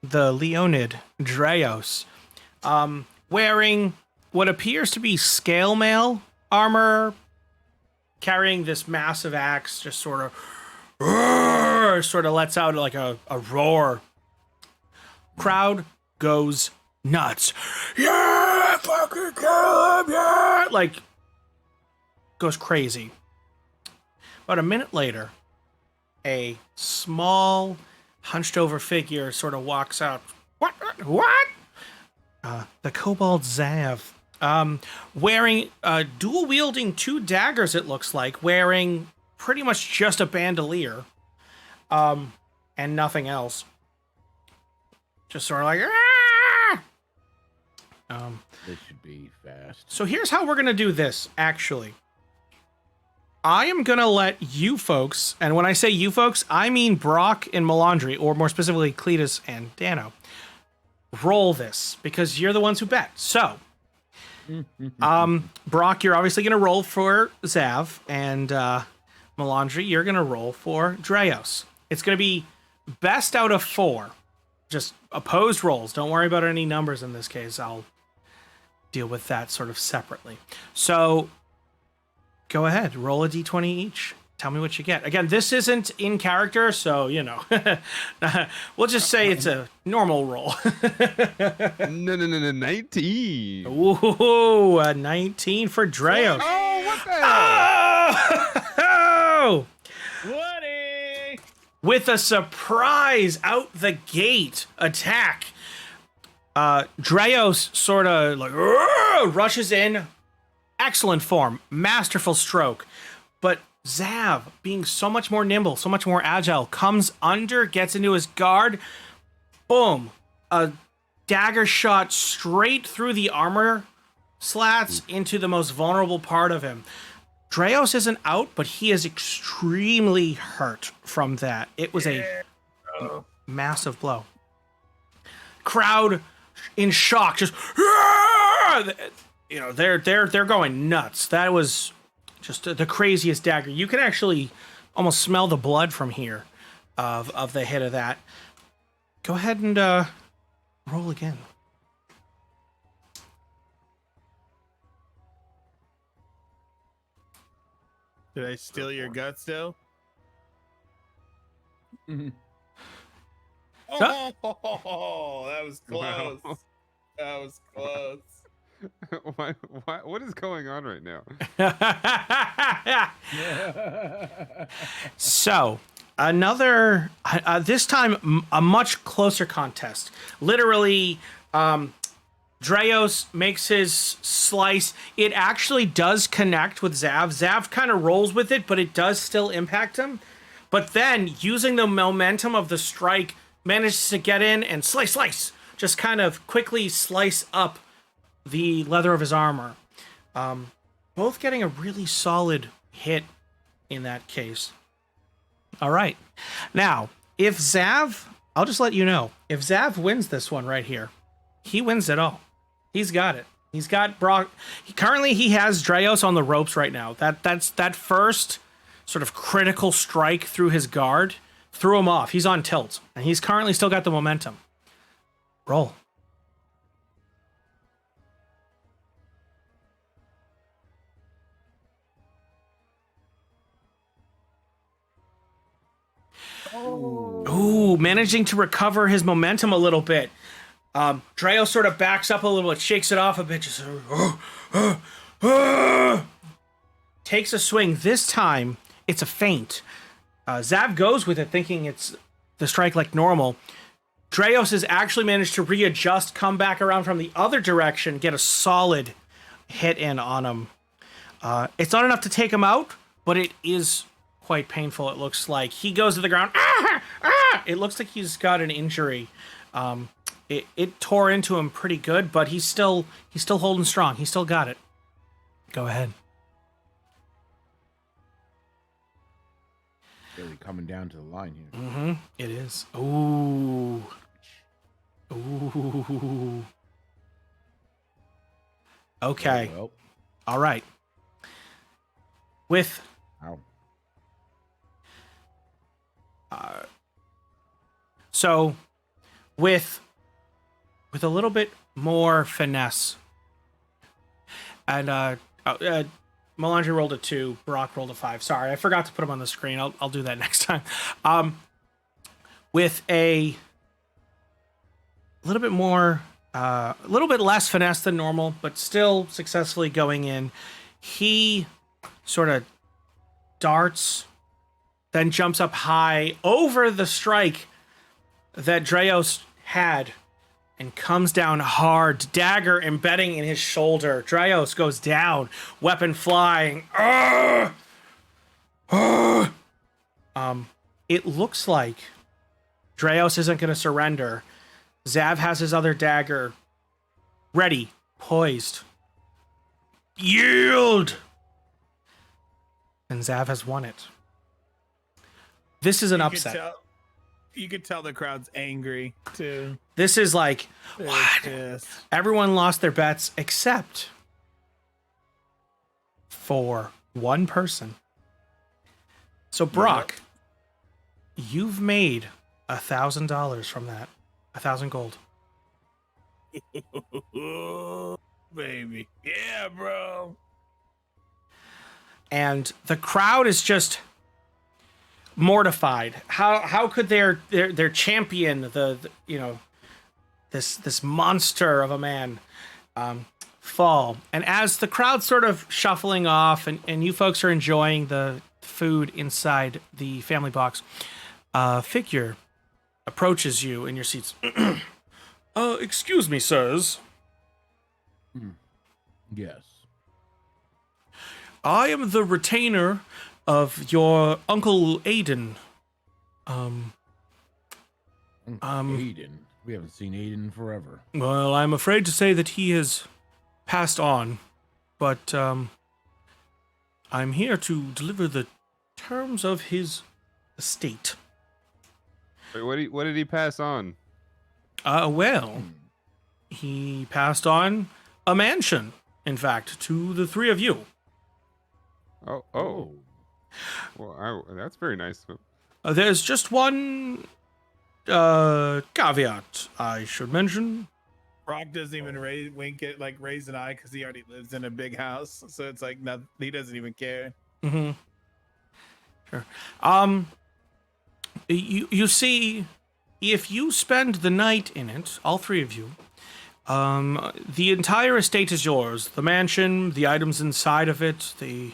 the Leonid Dreos, wearing what appears to be scale mail armor, carrying this massive axe, just sort of lets out like a roar. Crowd goes nuts. Yeah, fucking kill him, yeah! Like, goes crazy. About a minute later, a small, hunched over figure sort of walks out. What? The Kobold Zav. Wearing, dual wielding 2 daggers, it looks like, wearing pretty much just a bandolier. And nothing else. Just sort of like, ah! This should be fast. So here's how we're gonna do this, actually. I am gonna let you folks, and when I say you folks, I mean Brock and Milondry, or more specifically Cletus and Dano, roll this, because you're the ones who bet. So, Brock, you're obviously gonna roll for Zav, and Milondry, you're gonna roll for Dreos. It's gonna be best out of 4. Just opposed rolls. Don't worry about any numbers in this case. I'll deal with that sort of separately. So, go ahead. Roll a d20 each. Tell me what you get. Again, this isn't in character, so, we'll just say it's a normal roll. No, 19. Ooh, a 19 for Dreos. Oh, what the hell? Oh! Woody! With a surprise out the gate attack, Dreos sort of like rushes in. Excellent form, masterful stroke. But Zav, being so much more nimble, so much more agile, comes under, gets into his guard. Boom. A dagger shot straight through the armor, slats into the most vulnerable part of him. Dreos isn't out, but he is extremely hurt from that. It was a massive blow. Crowd in shock, just they're going nuts. That was just the craziest dagger. You can actually almost smell the blood from here of the hit of that. Go ahead and roll again. Did I steal your guts, though? Oh, that was close. Wow. That was close. What is going on right now? So, another, this time, a much closer contest. Literally, Dreos makes his slice. It actually does connect with Zav. Zav kind of rolls with it, but it does still impact him. But then, using the momentum of the strike, manages to get in and slice. Just kind of quickly slice up the leather of his armor. Both getting a really solid hit in that case. All right. Now, if Zav, I'll just let you know, if Zav wins this one right here, he wins it all. He's got it. He's got Brock. Currently, he has Dreos on the ropes right now. That's that first sort of critical strike through his guard threw him off. He's on tilt, and he's currently still got the momentum. Roll. Ooh, managing to recover his momentum a little bit. Dreo sort of backs up a little bit, shakes it off a bit, just takes a swing. This time, it's a feint. Zav goes with it, thinking it's the strike like normal. Dreos has actually managed to readjust, come back around from the other direction, get a solid hit in on him. It's not enough to take him out, but it is quite painful, it looks like. He goes to the ground. It looks like he's got an injury. It tore into him pretty good, but he's still holding strong. He still got it. Go ahead. Really coming down to the line here. Mm-hmm. It is. Ooh. Okay. Oh, well. All right. With Ow. So with a little bit more finesse, and Milondry rolled a 2, Brock rolled a 5. Sorry, I forgot to put him on the screen. I'll do that next time. With a little bit more, a little bit less finesse than normal, but still successfully going in, he sort of darts, then jumps up high over the strike that Dreos had and comes down hard, dagger embedding in his shoulder. Dreos goes down, weapon flying. It looks like Dreos isn't going to surrender. Zav has his other dagger ready, poised. Yield! And Zav has won it. This is an upset. You could tell the crowd's angry too. This is like, They're what? pissed. Everyone lost their bets except for one person. So Brock, you've made $1,000 from that. 1,000 gold. Baby. Yeah, bro. And the crowd is just mortified. How could their champion, the this monster of a man, fall? And as the crowd's sort of shuffling off, and you folks are enjoying the food inside the family box, a figure approaches you in your seats. Excuse me, sirs. Yes. I am the retainer of your Uncle Aiden. Aiden. We haven't seen Aiden in forever. Well, I'm afraid to say that he has passed on, but I'm here to deliver the terms of his estate. Wait, what did he pass on? Well, he passed on a mansion, in fact, to the three of you. Oh. Well, that's very nice. There's just one caveat I should mention. Brock doesn't even raise an eye because he already lives in a big house, so it's like he doesn't even care. Mm-hmm. Sure. You see, if you spend the night in it, all three of you, the entire estate is yours. The mansion, the items inside of it, the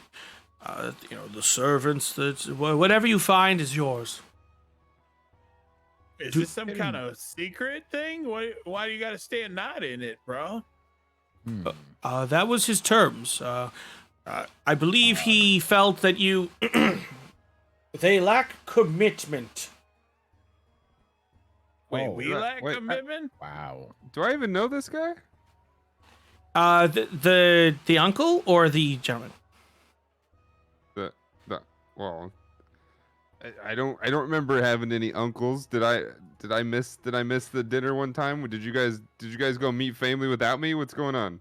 servants, whatever you find is yours. Is this some kind of secret thing? Why do you got to stay a night in it, bro? That was his terms. I believe he felt that you... they lack commitment. Wait, we lack wait, commitment? Wow. Do I even know this guy? The uncle or the gentleman? Well, I don't remember having any uncles. Did I miss the dinner one time? Did you guys go meet family without me? What's going on?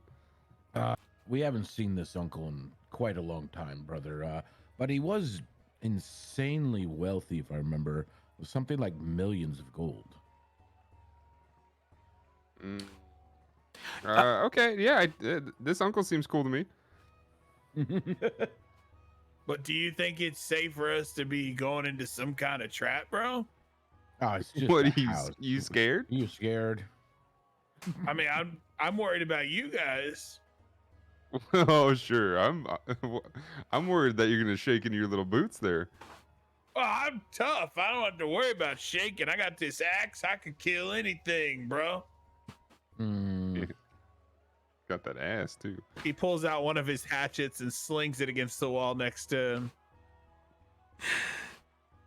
We haven't seen this uncle in quite a long time, brother. But he was insanely wealthy, if I remember. It was something like millions of gold. Okay, yeah. This uncle seems cool to me. But do you think it's safe for us to be going into some kind of trap, bro? Oh, it's just What? a house. You scared? You scared? I mean, I'm worried about you guys. Oh, sure. I'm worried that you're gonna shake in your little boots there. Oh, I'm tough. I don't have to worry about shaking. I got this axe. I could kill anything, bro. Got that ass too. He pulls out one of his hatchets and slings it against the wall next to him.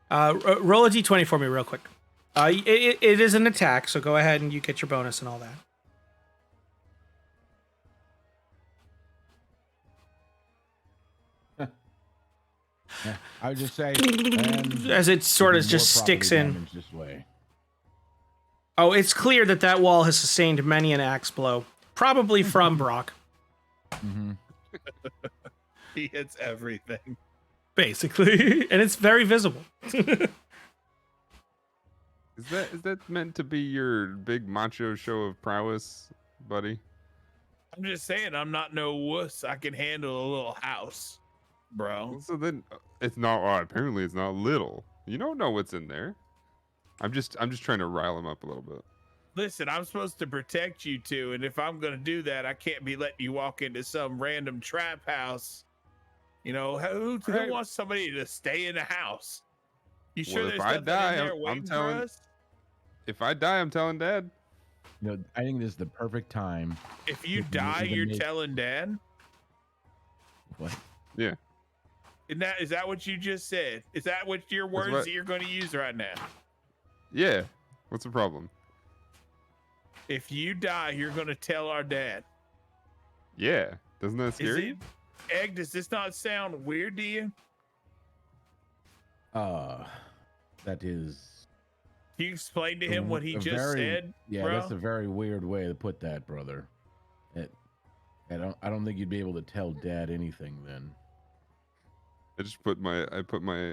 Roll a d20 for me real quick. It is an attack, so go ahead and you get your bonus and all that. Yeah, I would just say, as it sort of just sticks in. This way. Oh, it's clear that wall has sustained many an axe blow, probably from Brock. Mm-hmm. He hits everything. Basically, and it's very visible. Is that meant to be your big macho show of prowess, buddy? I'm just saying, I'm not no wuss. I can handle a little house, bro. So then it's not. Well, apparently, it's not little. You don't know what's in there. I'm just trying to rile him up a little bit. Listen, I'm supposed to protect you two, and if I'm gonna do that, I can't be letting you walk into some random trap house. You know, who wants somebody to stay in a house? You sure Well, there's if I nothing die, in there I'm waiting for telling- us? If I die, I'm telling Dad. You know, I think this is the perfect time. If you If die, even you're make- telling Dad? What? Yeah. Is that what you just said? Is that what your words what- that you're going to use right now? Yeah. What's the problem? If you die, you're going to tell our dad. Yeah. Doesn't that Is scare it, you? Egg, does this not sound weird to you? That is. Can you explain to him what he a just very- said, Yeah, bro? that's a very weird way to put that, brother. I don't think you'd be able to tell Dad anything then. I just put my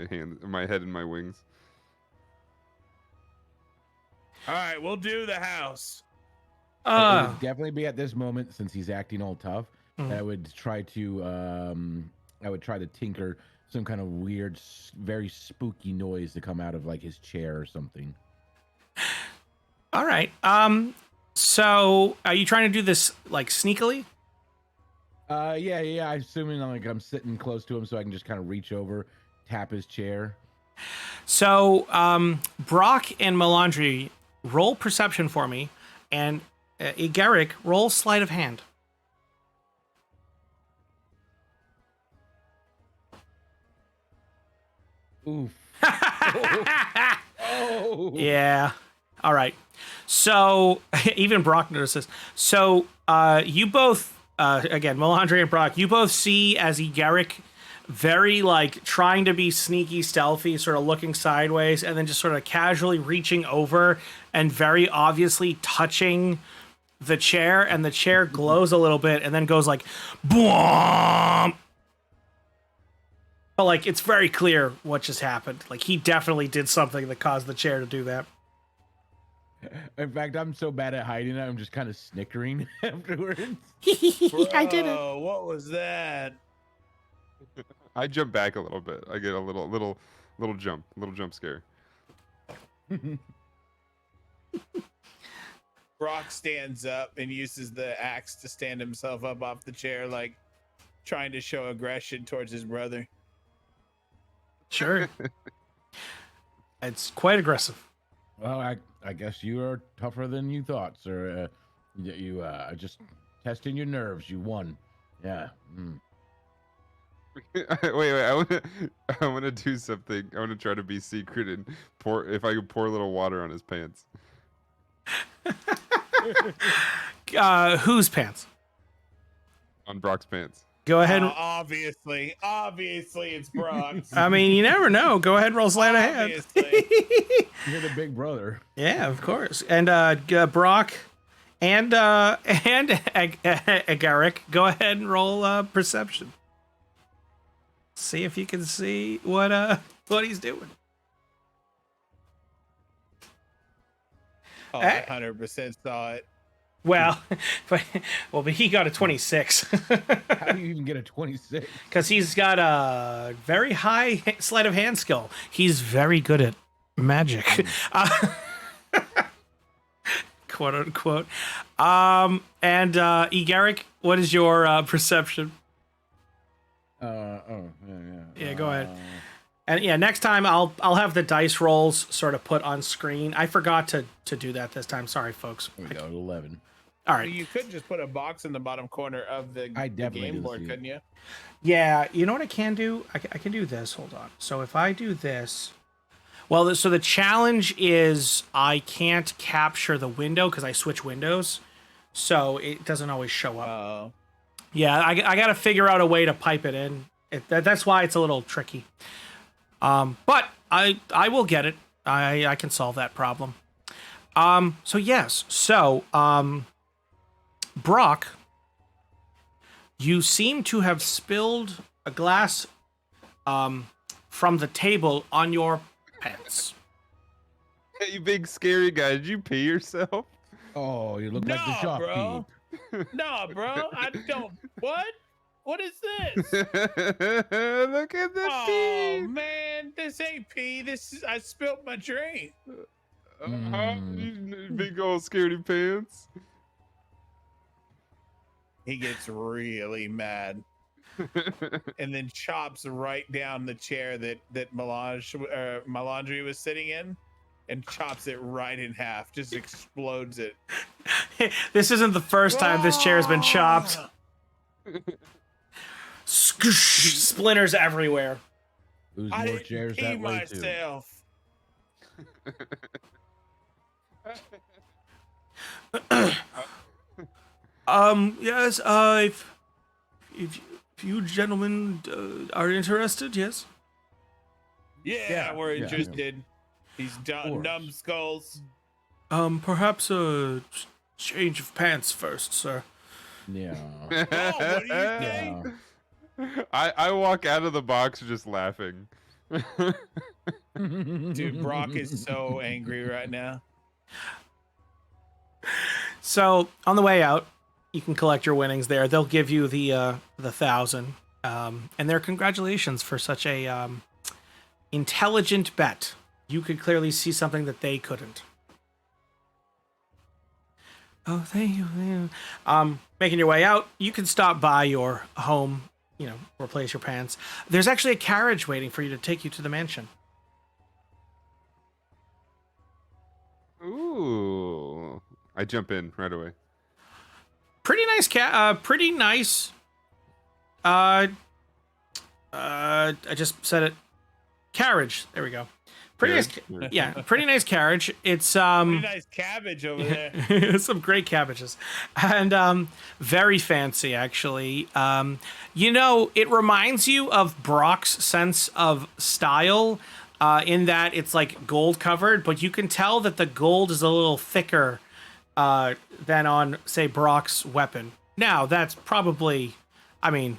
head in my wings. All right, we'll do the house. It would definitely be at this moment, since he's acting all tough. I would try to tinker some kind of weird, very spooky noise to come out of like his chair or something. All right. So are you trying to do this like sneakily? Yeah. I'm assuming I'm sitting close to him, so I can just kind of reach over, tap his chair. So Brock and Milondry, roll perception for me, and Egerick, roll sleight of hand. Oof. Yeah. All right. So even Brock notices. So you both again, Milondry and Brock, you both see as Egerick very like trying to be sneaky, stealthy, sort of looking sideways, and then just sort of casually reaching over and very obviously touching the chair, and the chair glows a little bit and then goes like boom. But like it's very clear what just happened. Like he definitely did something that caused the chair to do that. In fact, I'm so bad at hiding it, I'm just kind of snickering afterwards. I did it. Oh, what was that? I jump back a little bit. I get a little jump scare. Brock stands up and uses the axe to stand himself up off the chair, like trying to show aggression towards his brother. Sure. It's quite aggressive. Well, I guess you are tougher than you thought, sir. You just testing your nerves. You won. Yeah. Mm. Wait. I want to do something. I want to try to be secret and pour. If I could pour a little water on his pants. Whose pants? On Brock's pants. Go ahead. Obviously, it's Brock's. I mean, you never know. Go ahead and roll sleight of hand. You're the big brother. Yeah, of course. And Brock and Egerick, go ahead and roll perception. See if you can see what he's doing. Oh, I 100% saw it. Well, but he got a 26. How do you even get a 26? Because he's got a very high sleight of hand skill. He's very good at magic. Quote unquote. And Egerick, what is your perception? Yeah, go ahead. And yeah, next time I'll have the dice rolls sort of put on screen. I forgot to do that this time. Sorry, folks. There we go, 11. All right. You could just put a box in the bottom corner of the game board, couldn't you? Yeah, you know what I can do? I can do this. Hold on. So if I do this, well, so the challenge is I can't capture the window because I switch windows, so it doesn't always show up. Yeah, I got to figure out a way to pipe it in. That's why it's a little tricky. But I will get it. I can solve that problem. So yes. So Brock, you seem to have spilled a glass from the table on your pants. Hey, you big scary guy! Did you pee yourself? Oh, you look like the shop bro. No, bro. I don't. What? What is this? Look at the pee. Oh man, this ain't pee. I spilled my drink. You big old scaredy pants. He gets really mad, and then chops right down the chair that Milondry was sitting in, and chops it right in half. Just explodes it. This isn't the first time this chair has been chopped. Splinters everywhere. Who's more chairs that way too? Yes, if you gentlemen are interested, yes. Yeah, we're interested. These numbskulls. Perhaps a change of pants first, sir. Yeah. Oh, what do you think? I walk out of the box just laughing. Dude, Brock is so angry right now. So on the way out, you can collect your winnings there. They'll give you the 1,000, and their congratulations for such a intelligent bet. You could clearly see something that they couldn't. Oh, thank you. Making your way out, you can stop by your home, replace your pants. There's actually a carriage waiting for you to take you to the mansion. Ooh. I jump in right away. Pretty nice pretty nice. I just said it. Carriage. There we go. Pretty Good. nice, Good. yeah, pretty nice carriage. It's Pretty nice cabbage over there. some great cabbages, and very fancy actually. It reminds you of Brock's sense of style, in that it's like gold covered, but you can tell that the gold is a little thicker than on, say, Brock's weapon. Now that's probably, I mean,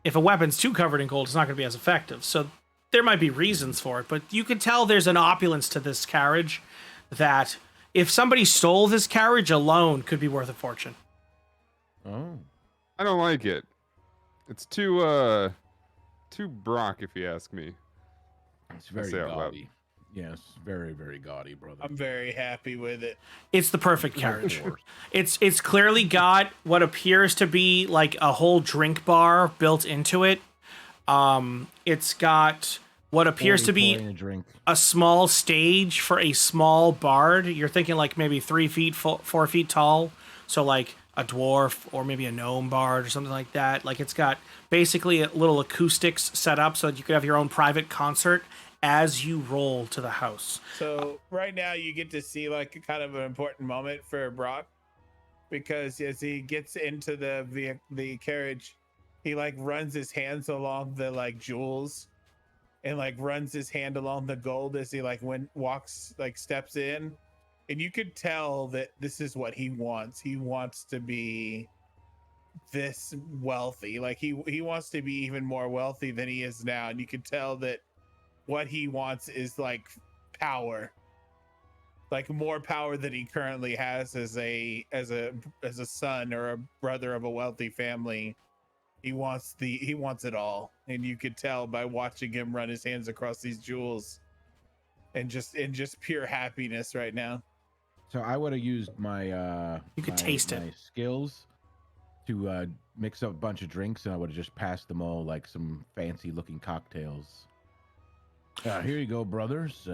if a weapon's too covered in gold, it's not going to be as effective. So there might be reasons for it, but you can tell there's an opulence to this carriage that if somebody stole this carriage alone could be worth a fortune. Oh. I don't like it. It's too Brock, if you ask me. It's very say out loud. gaudy. Yes, very, very gaudy, brother. I'm very happy with it. It's the perfect carriage. It's clearly got what appears to be like a whole drink bar built into it. It's got what appears to be a drink. a small stage for a small bard. You're thinking like maybe 3 feet, 4 feet tall. So like a dwarf or maybe a gnome bard or something like that. Like it's got basically little acoustics set up so that you could have your own private concert as you roll to the house. So right now you get to see like a kind of an important moment for Brock, because as he gets into the carriage, he like runs his hands along the like jewels and like runs his hand along the gold as he like walks, like steps in, and you could tell that this is what he wants. He wants to be this wealthy. Like he wants to be even more wealthy than he is now, and you could tell that what he wants is like power, like more power than he currently has as a son or a brother of a wealthy family. He wants it all, and you could tell by watching him run his hands across these jewels, and just pure happiness right now. So I would have used my You could taste it. my skills to mix up a bunch of drinks, and I would have just passed them all like some fancy looking cocktails. Here you go, brothers.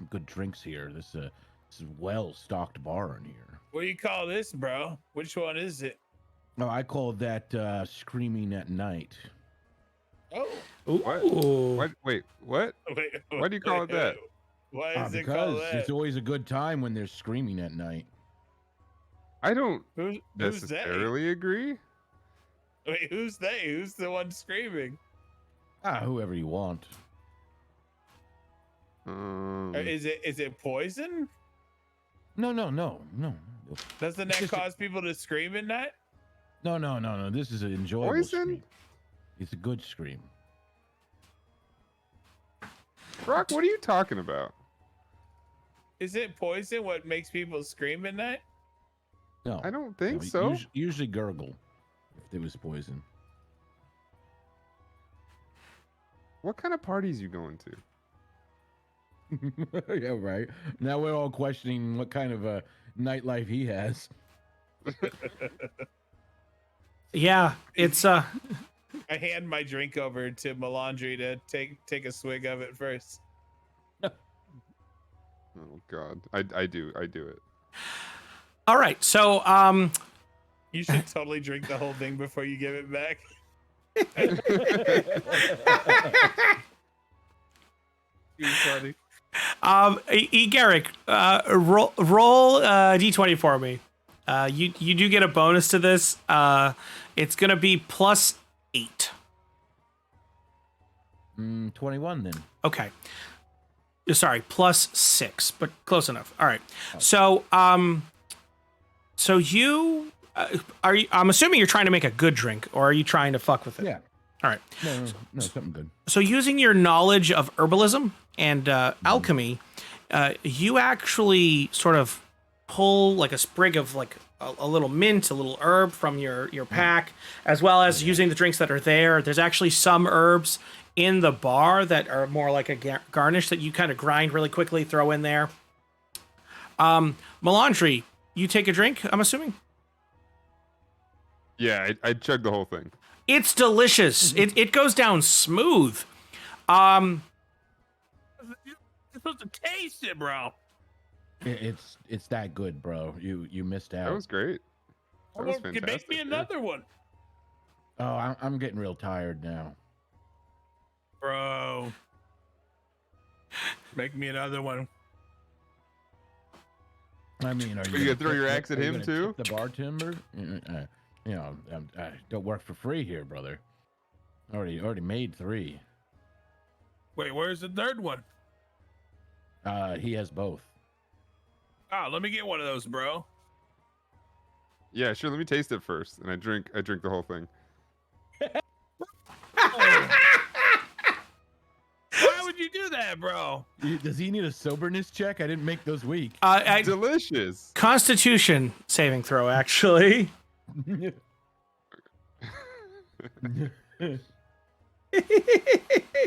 Good drinks here. This is well stocked bar in here. What do you call this, bro? Which one is it? Oh, I call that screaming at night. Oh, What? Wait, what? wait, Why do you call it that? Why is it Because called that? it's always a good time when they're screaming at night. I don't Who's they? necessarily agree. Wait, who's they? Who's the one screaming? Whoever you want. Or is it poison? No. Doesn't that cause people to scream at night? No. This is an enjoyable Poison? scream. It's a good scream. Brock, what are you talking about? Is it poison what makes people scream at night? No, I don't think no, so. Usually gurgle if it was poison. What kind of parties you going to? Yeah, right. Now we're all questioning what kind of a nightlife he has. Yeah, it's I hand my drink over to Milondry to take a swig of it first. Oh God, I do it. all right. So You should totally drink the whole thing before you give it back. Too funny. Egerick, roll d20 for me. You do get a bonus to this. It's gonna be +8. 21 then. Okay. Sorry, +6, but close enough. All right. So so you are you? I'm assuming you're trying to make a good drink, or are you trying to fuck with it? Yeah. All right. No, something good. So using your knowledge of herbalism and alchemy, you actually sort of pull like a sprig of like a little mint, a little herb from your pack, as well as using the drinks that are there. There's actually some herbs in the bar that are more like a garnish that you kind of grind really quickly, throw in there. Milondry, you take a drink, I'm assuming? Yeah, I chugged the whole thing. It's delicious. It goes down smooth. You're supposed to taste it, bro. It's that good, bro. You missed out. That was great. That was Make fantastic. me yeah. another one, Oh, I'm getting real tired now. bro. Make me another one. I mean, are you gonna throw your tip- axe at are you him gonna too? tip the bartender? I don't work for free here, brother. Already made 3. Wait, where's the third one? He has both. Oh, let me get one of those, bro. Yeah, sure. Let me taste it first, and I drink the whole thing. Why would you do that, bro? Does he need a soberness check? I didn't make those weak. Delicious. Constitution saving throw, actually. I'm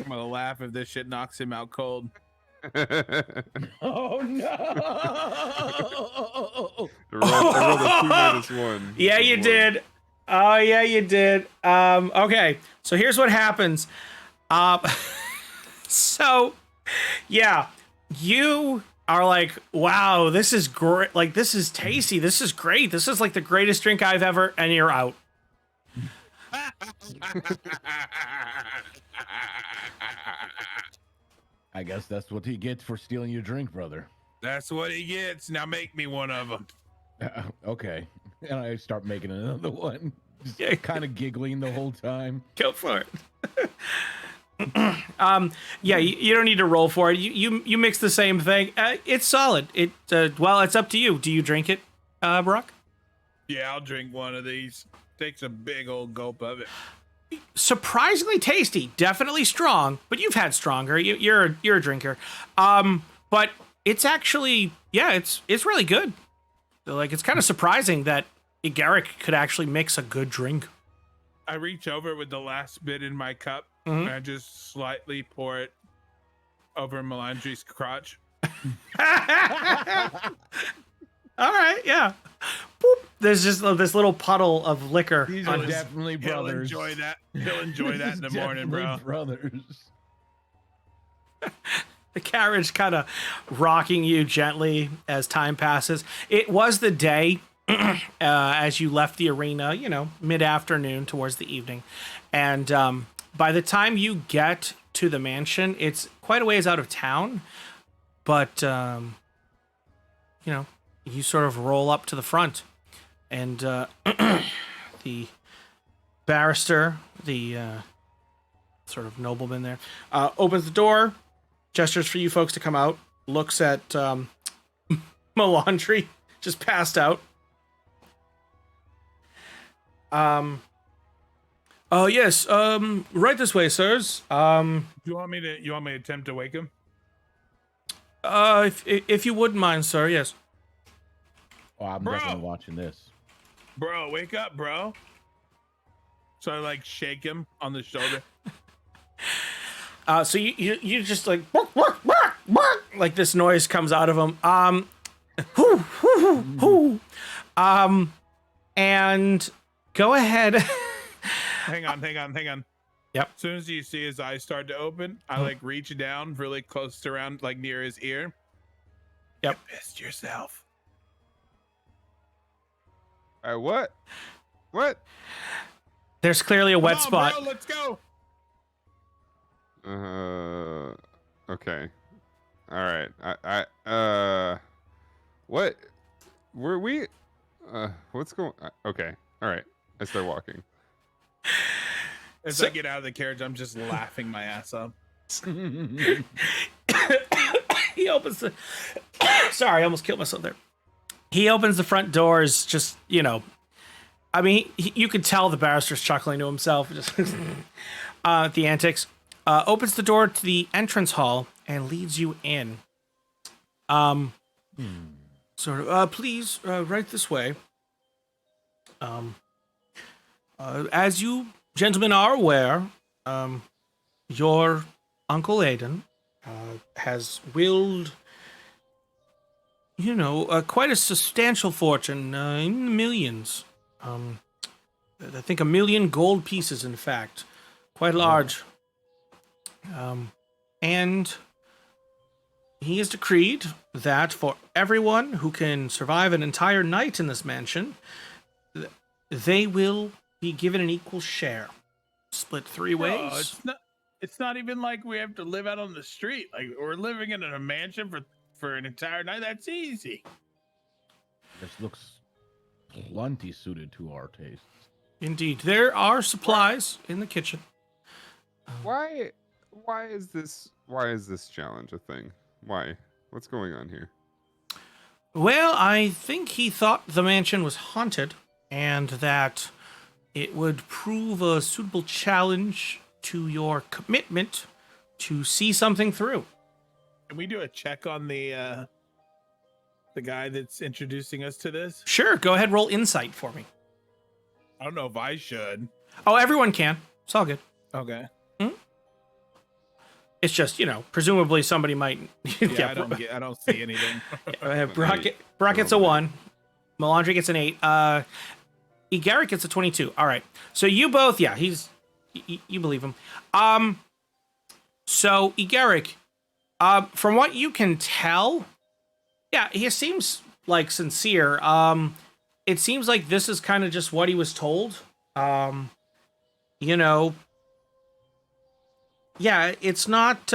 gonna laugh if this shit knocks him out cold. Oh no! I rolled a 2-1. Yeah, you did. Oh, yeah, you did. Okay, so here's what happens. So, yeah, you are like, wow, this is great. Like, this is tasty. This is great. This is like the greatest drink I've ever, and you're out. I guess that's what he gets for stealing your drink, brother. That's what he gets. Now make me one of them. Okay. And I start making another one. Yeah. Kind of giggling the whole time. Go for it. Yeah, you don't need to roll for it. You mix the same thing. It's solid. Well, it's up to you. Do you drink it, Brock? Yeah, I'll drink one of these. Takes a big old gulp of it. Surprisingly tasty. Definitely strong, but you've had stronger. You're a drinker. But it's actually, yeah, it's really good. Like, it's kind of surprising that Egerick could actually mix a good drink. I reach over with the last bit in my cup Mhm. and I just slightly pour it over Milondry's crotch. All right, yeah. Boop. There's just this little puddle of liquor. These on are his- definitely brothers. He'll enjoy that. He'll enjoy that in the morning, bro. Definitely brothers. The carriage kind of rocking you gently as time passes. It was the day as you left the arena, mid-afternoon towards the evening. And by the time you get to the mansion, it's quite a ways out of town. But, you sort of roll up to the front. And the barrister, the sort of nobleman there, opens the door, gestures for you folks to come out, looks at Milondry, just passed out. Yes, right this way, sirs. You want me to attempt to wake him? If you wouldn't mind, sir, yes. Oh, I'm Bro. definitely watching this. Bro, wake up, bro. So I shake him on the shoulder. So you just like bark, bark, bark, bark, like this noise comes out of him. And go ahead. Hang on. Yep. As soon as you see his eyes start to open, I reach down really close to around near his ear. Yep. You pissed yourself. What? What? There's clearly a wet Come on, spot. bro, let's go. Okay. All right. What? Were we? What's going? Okay. All right. I start walking. As I get out of the carriage, I'm just laughing my ass off. He opens the. Sorry, I almost killed myself there. He opens the front doors, just, I mean, you could tell the barrister's chuckling to himself, just at the antics. Opens the door to the entrance hall and leads you in. Sort of, please, right this way. As you gentlemen are aware, your Uncle Aiden has willed, quite a substantial fortune, in the millions. I think 1 million gold pieces, in fact. Quite large. And he has decreed that for everyone who can survive an entire night in this mansion, they will be given an equal share. Split 3 ways. Bro, It's not even like we have to live out on the street. Like we're living in a mansion for an entire night. That's easy. This looks plenty suited to our tastes. Indeed, there are supplies in the kitchen. Why is this challenge a thing? Why? What's going on here? Well, I think he thought the mansion was haunted, and that it would prove a suitable challenge to your commitment to see something through. Can we do a check on the guy that's introducing us to this? Sure, go ahead, roll insight for me. I don't know if I should. Oh, everyone can. It's all good. Okay. It's just, presumably somebody might. Yeah, I don't see anything. Brock gets a 1. Milondry gets an 8. Egerick gets a 22. All right. So you both, you believe him. So Egerick, from what you can tell, he seems like sincere. It seems like this is kind of just what he was told. It's not.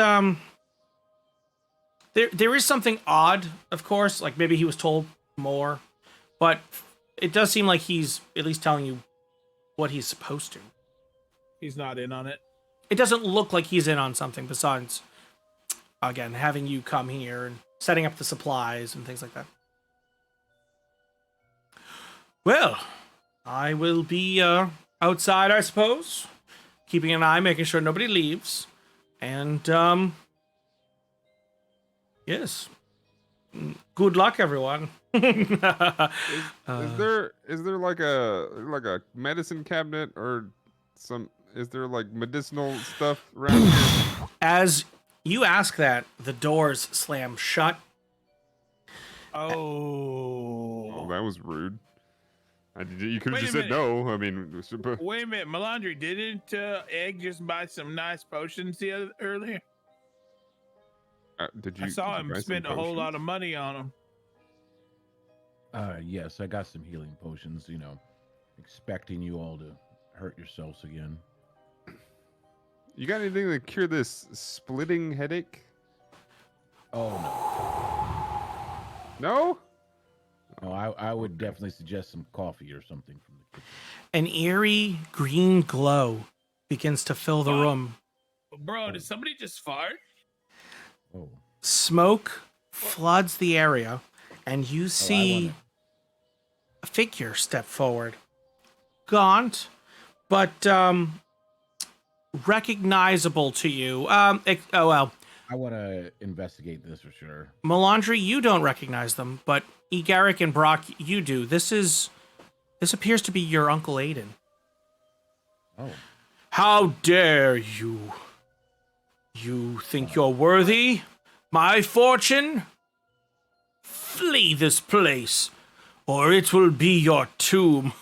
There is something odd, of course. Like maybe he was told more, but it does seem like he's at least telling you what he's supposed to. He's not in on it. It doesn't look like he's in on something besides, again, having you come here and setting up the supplies and things like that. Well, I will be outside, I suppose, keeping an eye, making sure nobody leaves. And, yes. Good luck, everyone. Is there like a medicine cabinet or is there like medicinal stuff around here? As you ask that, the doors slam shut. Oh, that was rude. You could have Wait just a said minute. no. I mean, wait a minute, Milondry, didn't Egg just buy some nice potions earlier? did you? I saw did you him buy some spend a whole potions? lot of money on them. Yes, I got some healing potions, expecting you all to hurt yourselves again. You got anything to cure this splitting headache? Oh, No. no. I would definitely suggest some coffee or something from the kitchen. An eerie green glow begins to fill the What? room. Bro, did somebody just fart? Oh. Smoke floods the area, and you see a figure step forward. Gaunt, but recognizable to you. I want to investigate this for sure. Milondry, you don't recognize them, but Egerick and Brock, you do. This appears to be your Uncle Aiden. Oh. How dare you? You think you're worthy? My fortune? Flee this place, or it will be your tomb.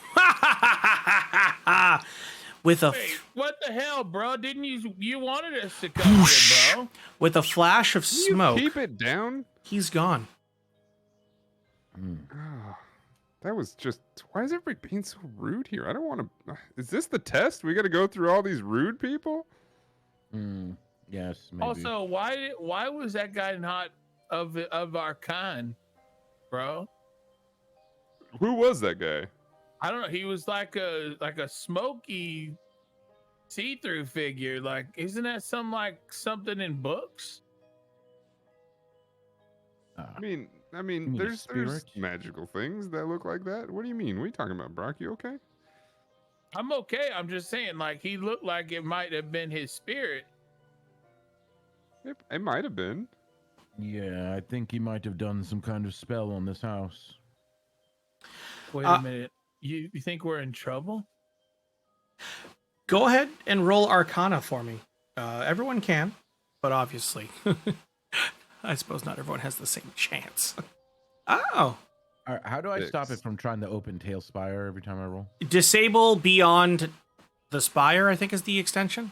With a Wait, what the hell, bro? Didn't you wanted us to come here, bro? with a flash of Can smoke, you keep it down. he's gone. Ah, that was just. Why is everybody being so rude here? I don't want to. Is this the test? We got to go through all these rude people. Yes, maybe. Also, why was that guy not of our kind, bro? Who was that guy? I don't know. He was like a smoky, see-through figure. Like, isn't that something in books? I mean, mean a there's spirit? magical things that look like that. What do you mean? What are you talking about, Brock? You okay? I'm okay. I'm just saying, like, he looked like it might have been his spirit. It might have been. Yeah, I think he might have done some kind of spell on this house. Wait a minute. You think we're in trouble? Go ahead and roll Arcana for me. Everyone can, but obviously, I suppose not everyone has the same chance. Oh. All right, how do I stop it 6. from trying to open Talespire every time I roll? Disable beyond the spire, I think is the extension.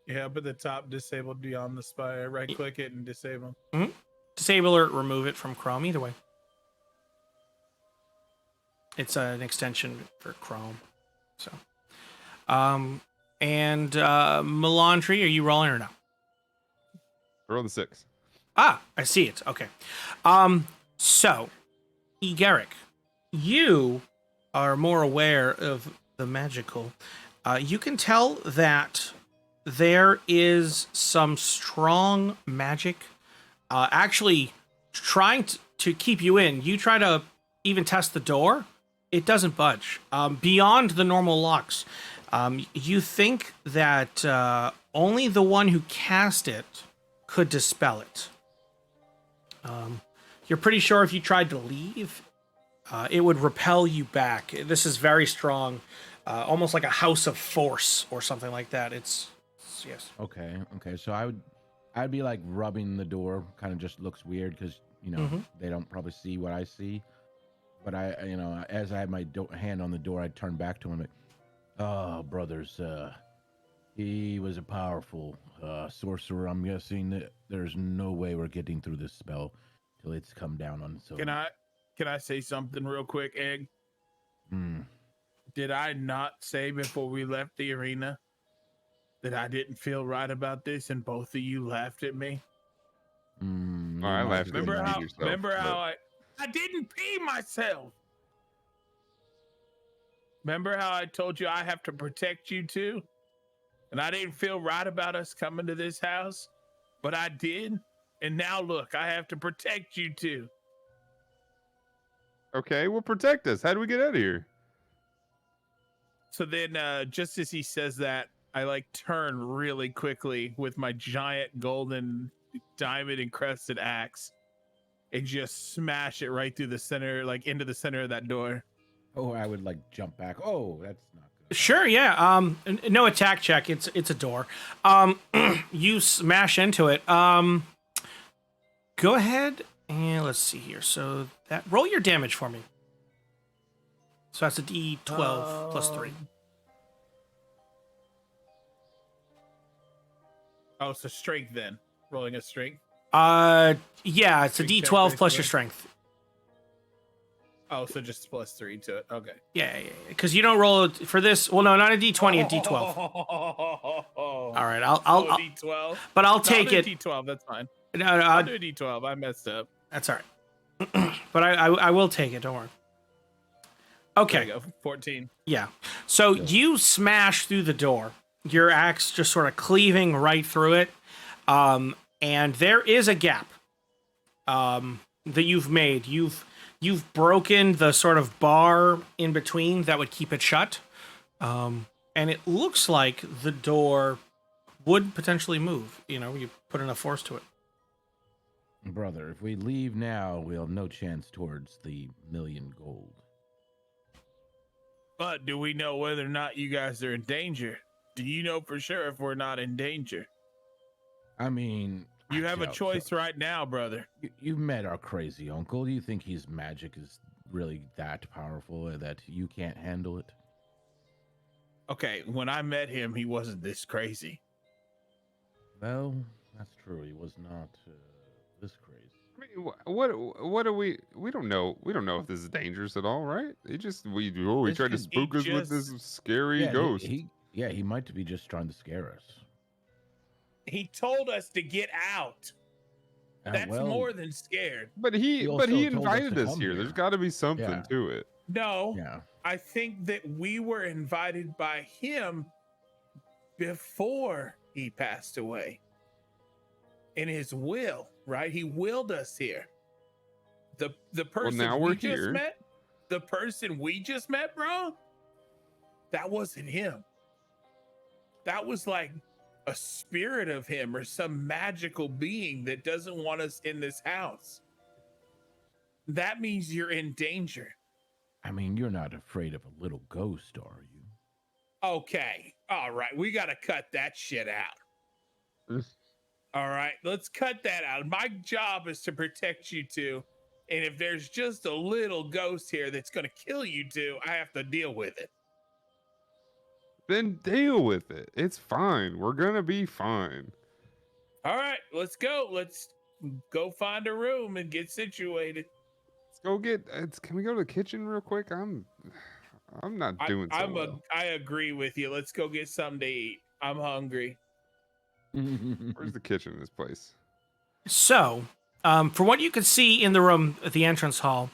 Yeah, up at the top, disabled beyond the spire. Right click it and disable. Disable or remove it from Chrome, either way. It's an extension for Chrome. So, And Milondry, are you rolling or no? Roll the 6. Ah, I see it. Okay. So, Egerick, you are more aware of the magical. You can tell that there is some strong magic actually trying to keep you in. You try to even test the door, it doesn't budge. Beyond the normal locks, you think that only the one who cast it could dispel it. You're pretty sure if you tried to leave, it would repel you back. This is very strong, almost like a house of force or something like that. It's yes. Okay. So I'd be like rubbing the door. Kind of just looks weird because they don't probably see what I see. But as I had my hand on the door, I'd turn back to him. Like, oh, brothers, he was a powerful sorcerer. I'm guessing that there's no way we're getting through this spell till it's come down on its own. Can I say something real quick, Egg? Did I not say before we left the arena that I didn't feel right about this, and both of you laughed at me? I laughed. Remember how I didn't pee myself. Remember how I told you I have to protect you too? And I didn't feel right about us coming to this house, but I did. And now look, I have to protect you too. Okay, well, protect us. How do we get out of here? So then, just as he says that, I turn really quickly with my giant golden diamond encrusted axe and just smash it right through the center, into the center of that door. Oh, I would jump back. Oh, that's not good. Sure, yeah. No attack check. It's a door. You smash into it. Go ahead and let's see here. So that roll your damage for me. So that's a D12 plus 3. Oh, so strength then. Rolling a strength. Yeah, it's a Strength D12 check, plus your basically. strength. Oh, so just +3 to it. Okay. Yeah. Because you don't roll it for this. Well, no, not a D20, a D12. All right, I'll D12. But I'll No, take I'll it. do D12. That's fine. No, I'll do a D12. I messed up. that's all right. But I will take it. Don't worry. Okay. There you go. 14. Yeah. So you smash through the door, your axe just sort of cleaving right through it. And there is a gap that you've made. You've broken the sort of bar in between that would keep it shut. And it looks like the door would potentially move. You put enough force to it. Brother, if we leave now, we'll have no chance towards the 1,000,000 gold. But do we know whether or not you guys are in danger? Do you know for sure if we're not in danger? I mean, You have a choice right now, brother. You've met our crazy uncle. Do you think his magic is really that powerful that you can't handle it? Okay, when I met him, he wasn't this crazy. Well, that's true. He was not this crazy. I mean, what are we don't know. We don't know if this is dangerous at all, right? He tried to spook us with this scary ghost. He might be just trying to scare us. He told us to get out. That's more than scared. But he invited us here. There's got to be something Yeah. to it. No, Yeah. I think that we were invited by him before he passed away. In his will, right? He willed us here. The person now we we're just here. met, the person we just met, bro, that wasn't him. That was like a spirit of him or some magical being that doesn't want us in this house. That means you're in danger. I mean, you're not afraid of a little ghost, are you? Okay. All right. We got to cut that shit out. All right. Let's cut that out. My job is to protect you two. And if there's just a little ghost here that's going to kill you two, I have to deal with it. Then deal with it. It's fine. We're gonna be fine. All right. Let's go. Let's go find a room and get situated. Let's go get. Can we go to the kitchen real quick? I'm I'm not doing so well. I agree with you. Let's go get something to eat. I'm hungry. Where's the kitchen in this place? So, from what you can see in the room at the entrance hall,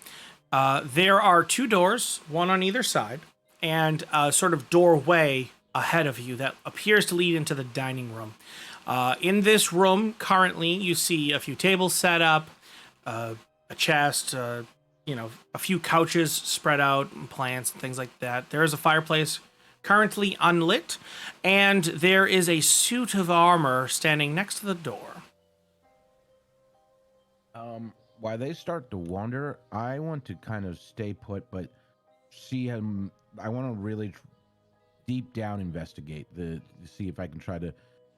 there are 2 doors, one on either side, and a sort of doorway ahead of you that appears to lead into the dining room. In this room, currently, you see a few tables set up, a chest, a few couches spread out, and plants and things like that. There is a fireplace currently unlit, and there is a suit of armor standing next to the door. While they start to wander, I want to kind of stay put, but see him. I want to really deep down investigate see if I can try to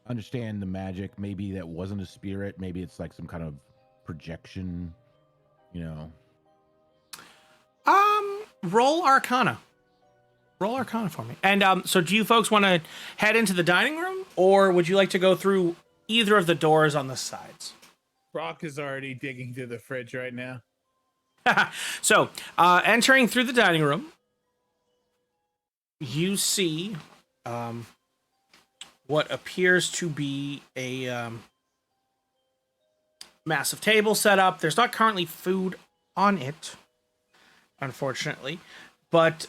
understand the magic. Maybe that wasn't a spirit. Maybe it's like some kind of projection. Roll Arcana. Roll Arcana for me. And so do you folks want to head into the dining room, or would you like to go through either of the doors on the sides? Brock is already digging through the fridge right now. So, entering through the dining room, you see what appears to be a massive table set up. There's not currently food on it, unfortunately, but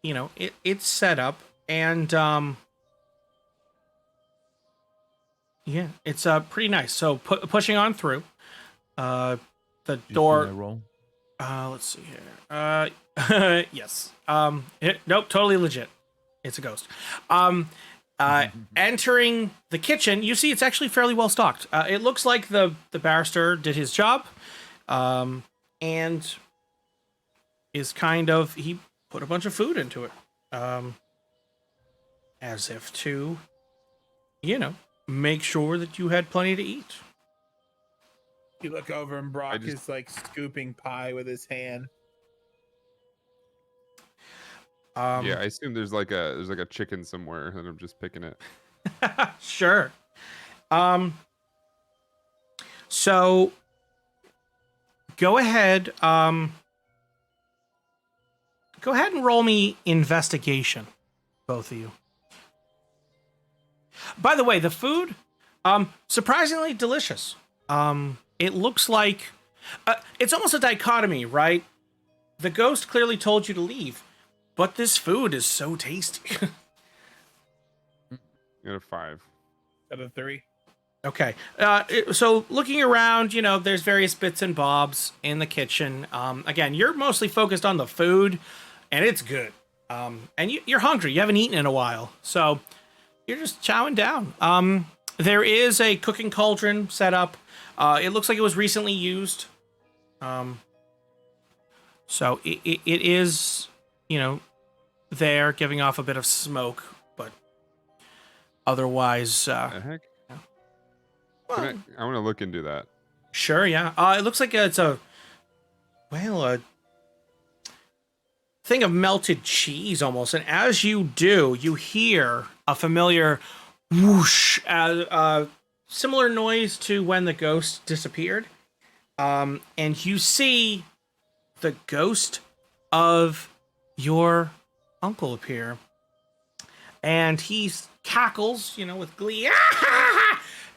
it's set up, and yeah, it's pretty nice. So pushing on through, the door. Roll? Let's see here. Yes. Nope, totally legit. It's a ghost. Entering the kitchen, you see it's actually fairly well stocked. It looks like the barrister did his job, and is he put a bunch of food into it, as if to, make sure that you had plenty to eat. You look over and Brock is like scooping pie with his hand. Yeah, I assume there's like a chicken somewhere, and I'm just picking it. Sure. So go ahead. Go ahead and roll me investigation, both of you. By the way, the food, surprisingly delicious. It looks like it's almost a dichotomy, right? The ghost clearly told you to leave, but this food is so tasty. Got a 5. Out of 3. Okay. So looking around, there's various bits and bobs in the kitchen. Again, you're mostly focused on the food, and it's good. And you're hungry. You haven't eaten in a while, so you're just chowing down. There is a cooking cauldron set up. It looks like it was recently used. So it is, there giving off a bit of smoke, but otherwise, The heck? yeah. I want to look into that. Sure, yeah. It looks like it's a thing of melted cheese almost. And as you do, you hear a familiar whoosh, similar noise to when the ghost disappeared. And you see the ghost of your uncle appear. And he cackles, with glee,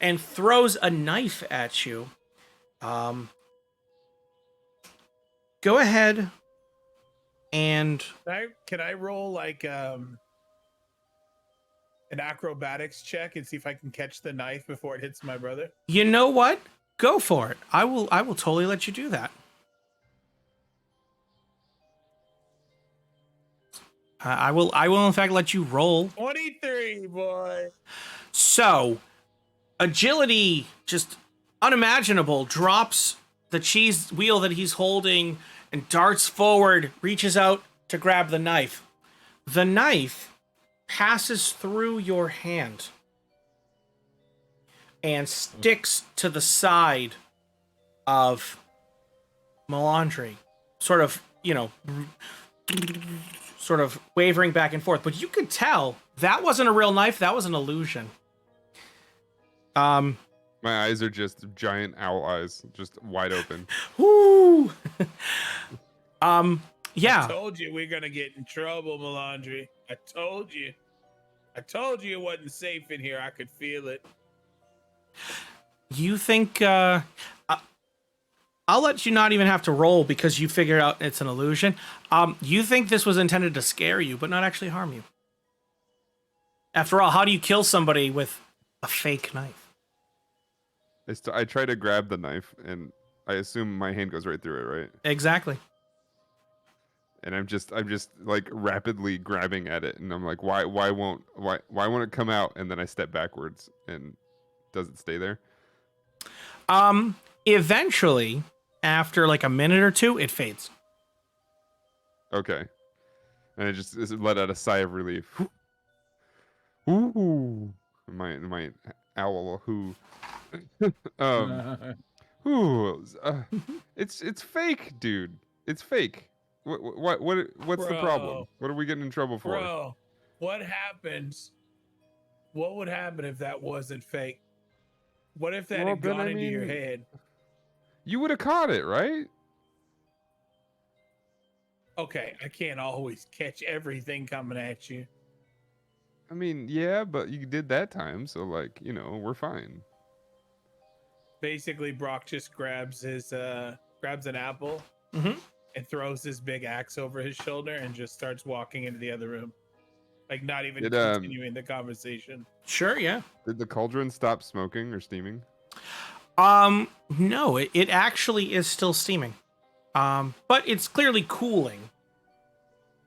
and throws a knife at you. Go ahead and... Can I roll like an acrobatics check and see if I can catch the knife before it hits my brother? You know what? Go for it. I will totally let you do that. I will in fact let you roll. 23, boy. So, agility, just unimaginable, drops the cheese wheel that he's holding and darts forward, reaches out to grab the knife. The knife passes through your hand and sticks to the side of Milondry, sort of wavering back and forth. But you could tell that wasn't a real knife, that was an illusion. My eyes are just giant owl eyes, just wide open. Woo! Yeah. I told you we're gonna get in trouble, Milondry. I told you. I told you it wasn't safe in here. I could feel it. You think I'll let you not even have to roll because you figure out it's an illusion. You think this was intended to scare you, but not actually harm you. After all, how do you kill somebody with a fake knife? I try to grab the knife, and I assume my hand goes right through it, right? Exactly. And I'm just like rapidly grabbing at it, and I'm like, why won't it come out? And then I step backwards, and does it stay there? Eventually, after like a minute or two, it fades. Okay. And I just let out a sigh of relief. Ooh, my owl who, ooh, it's fake, dude. It's fake. What's the problem? Bro. What are we getting in trouble for? Bro, what happens? What would happen if that wasn't fake? What if that Well, had then, gone I into your mean, head? You would have caught it, right? Okay, I can't always catch everything coming at you. I mean, yeah, but you did that time, so like, we're fine. Basically, Brock just grabs an apple Mm-hmm. and throws his big axe over his shoulder and just starts walking into the other room. Like not even Did continuing the conversation. Sure, yeah. Did the cauldron stop smoking or steaming? No, it actually is still steaming. But it's clearly cooling.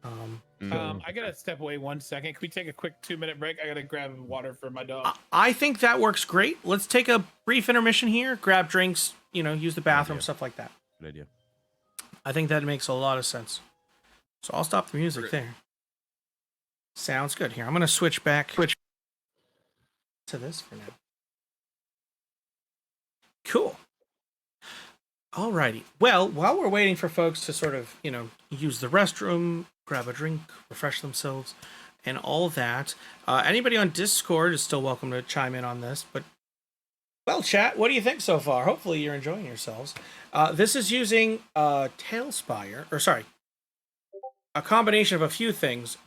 I gotta step away 1 second. Can we take a quick 2-minute break? I gotta grab water for my dog. I think that works great. Let's take a brief intermission here, grab drinks, use the bathroom, stuff like that. Good idea. I think that makes a lot of sense. So I'll stop the music there. Sounds good. Here, I'm going to switch back to this for now. Cool. Alrighty. Well, while we're waiting for folks to sort of, use the restroom, grab a drink, refresh themselves, and all that, anybody on Discord is still welcome to chime in on this. But, well, chat, what do you think so far? Hopefully you're enjoying yourselves. This is using Talespire, a combination of a few things.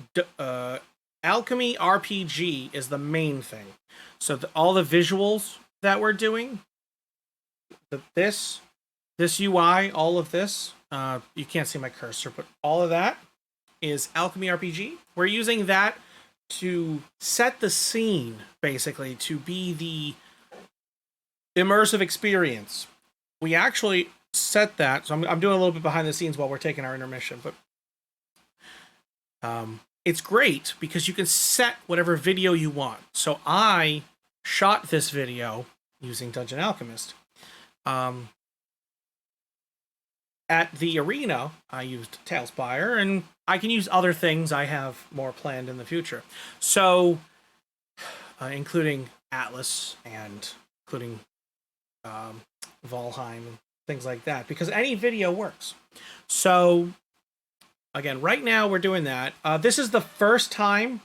AlchemyRPG is the main thing. So all the visuals that we're doing, this UI, all of this, you can't see my cursor, but all of that is AlchemyRPG. We're using that to set the scene, basically, to be the immersive experience. We actually set that, so I'm doing a little bit behind the scenes while we're taking our intermission, but it's great because you can set whatever video you want. So I shot this video using Dungeon Alchemist. At the arena, I used Talespire, and I can use other things. I have more planned in the future. So, including Atlas and including Valheim, things like that, because any video works. So, again, right now we're doing that. This is the first time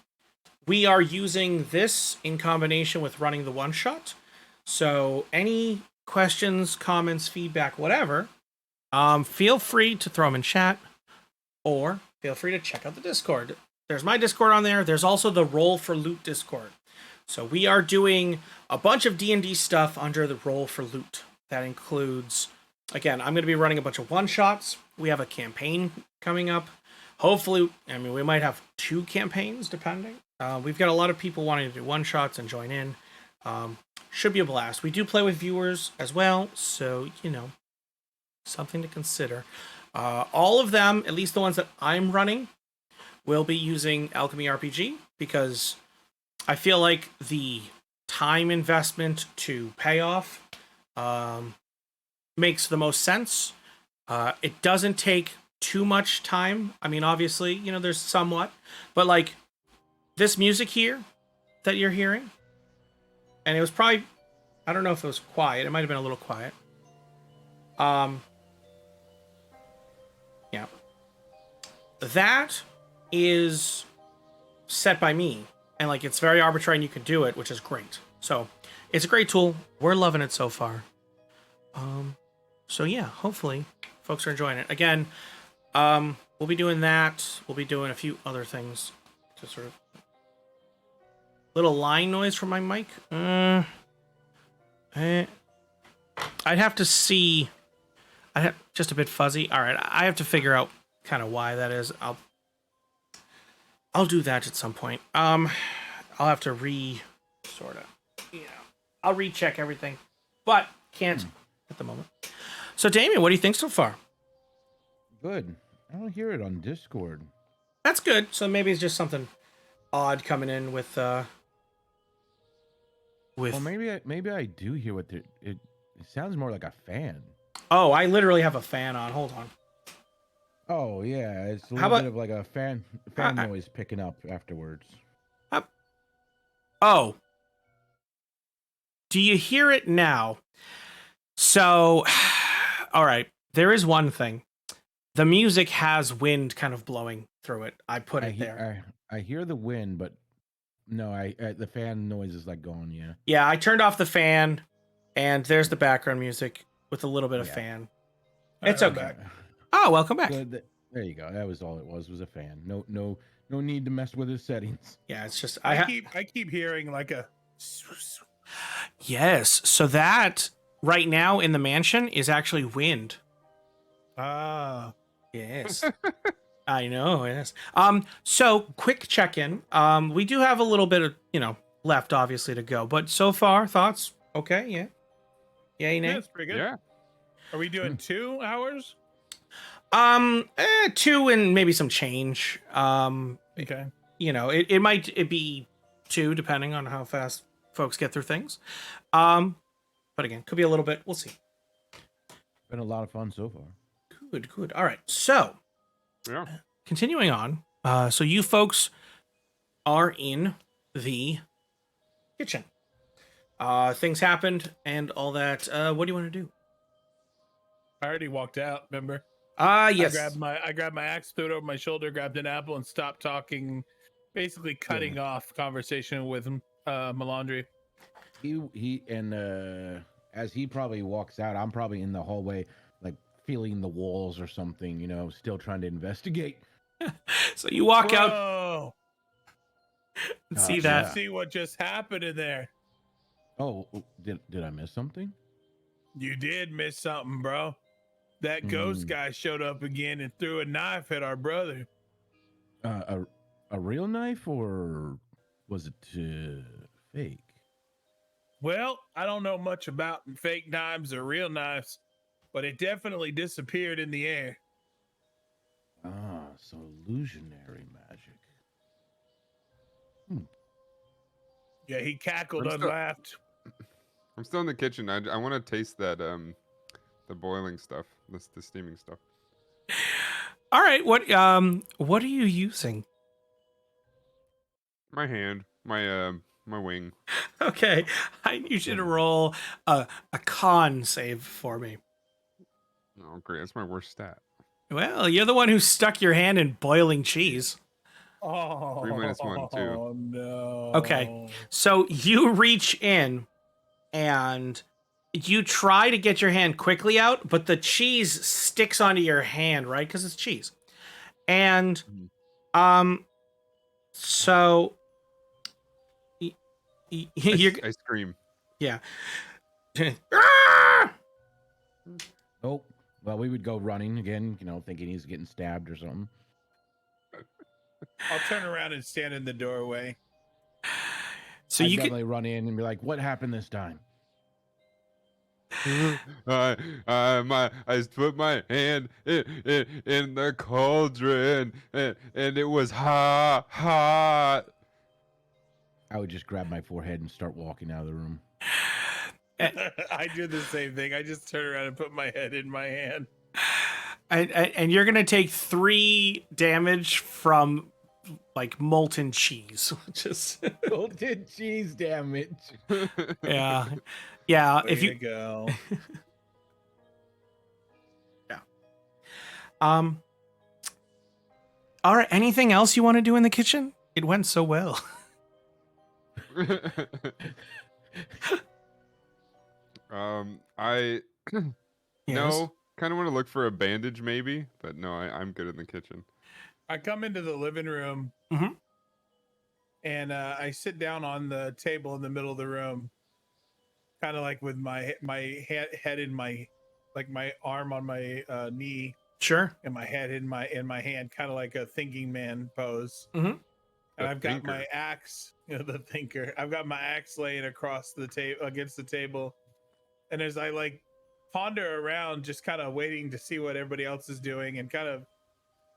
we are using this in combination with running the one-shot. So any questions, comments, feedback, whatever, feel free to throw them in chat, or feel free to check out the Discord. There's my Discord on there. There's also the RollForLoot Discord. So we are doing a bunch of D&D stuff under the RollForLoot. That includes, again, I'm going to be running a bunch of one-shots. We have a campaign coming up. Hopefully, we might have 2 campaigns, depending. We've got a lot of people wanting to do one-shots and join in. Should be a blast. We do play with viewers as well, so, something to consider. All of them, at least the ones that I'm running, will be using AlchemyRPG, because I feel like the time investment to pay off makes the most sense. It doesn't take too much time. Obviously, there's somewhat, but like this music here that you're hearing, and it was probably, I don't know if it was quiet. It might have been a little quiet. Yeah. That is set by me, and like it's very arbitrary and you can do it, which is great. So it's a great tool. We're loving it so far. So yeah, hopefully folks are enjoying it. Again, we'll be doing that. We'll be doing a few other things to sort of little line noise from my mic. I'd have to see. Just a bit fuzzy. All right, I have to figure out kind of why that is. I'll do that at some point. I'll have to I'll recheck everything, but can't at the moment. So, Damien, what do you think so far? Good. I don't hear it on Discord. That's good. So maybe it's just something odd coming in with. Well, maybe I do hear what it sounds more like a fan. Oh, I literally have a fan on. Hold on. Oh yeah, it's a How little about- bit of like a fan noise picking up afterwards. Oh. Do you hear it now? So, all right. There is one thing. The music has wind kind of blowing through it. I put it there. I hear the wind, but no, the fan noise is like gone. Yeah. Yeah, I turned off the fan, and there's the background music with a little bit of Yeah. fan. It's I'm okay. back. Oh, welcome back. Good. There you go. That was all it was a fan. No need to mess with his settings. Yeah, it's just I keep hearing like a. Yes. So that right now in the mansion is actually wind. Ah. Yes. I know, yes. So quick check-in. We do have a little bit of, left obviously to go, but so far thoughts okay, yeah. Yeah, Yeah, Nate? that's pretty good. Yeah. Are we doing 2 hours? 2 and maybe some change. Okay. It might be 2 depending on how fast folks get through things. But again, could be a little bit. We'll see. Been a lot of fun so far. Good. All right. So, Yeah. continuing on. So you folks are in the kitchen. Things happened and all that. What do you want to do? I already walked out. Remember? Yes. I grabbed my axe, threw it over my shoulder, grabbed an apple, and stopped talking. Basically, cutting off conversation with Milondry. He and as he probably walks out, I'm probably in the hallway, like feeling the walls or something. Still trying to investigate. So you walk out Whoa. and see Yeah. that. See what just happened in there. Oh, did I miss something? You did miss something, bro. That ghost guy showed up again and threw a knife at our brother. A real knife, or was it fake? Well, I don't know much about fake knives or real knives, but it definitely disappeared in the air. Ah, so illusionary magic. Yeah, he cackled I'm and still- laughed. I'm still in the kitchen. I want to taste that the boiling stuff, the steaming stuff. All right. What are you using? My hand, my wing. Okay. I need you to roll a con save for me. Oh, great! That's my worst stat. Well, you're the one who stuck your hand in boiling cheese. Oh, 3 minus 1, 2. Oh no. Okay. So you reach in and you try to get your hand quickly out, but the cheese sticks onto your hand, right? Because it's cheese. And so you're I scream. yeah. Oh, well, we would go running again, thinking he's getting stabbed or something. I'll turn around and stand in the doorway. So I'd you could definitely run in and be like, "What happened this time?" I put my hand in the cauldron and it was hot. I would just grab my forehead and start walking out of the room. I do the same thing. I just turn around and put my head in my hand. and you're gonna take 3 damage from like molten cheese. Just Molten cheese damage. yeah. Yeah. Way If to you go. all right, anything else you want to do in the kitchen? It went so well. I Yes. no, kind of want to look for a bandage, maybe, but no, I'm good in the kitchen. I come into the living room, Mhm. and I sit down on the table in the middle of the room, kind of like with my head in my, like my arm on my knee, Sure. and my head in my hand, kind of like a thinking man pose. Mhm. And The I've got thinker. my axe, the thinker. I've got my axe laying across the table, against the table, and as I like ponder around, just kind of waiting to see what everybody else is doing, and kind of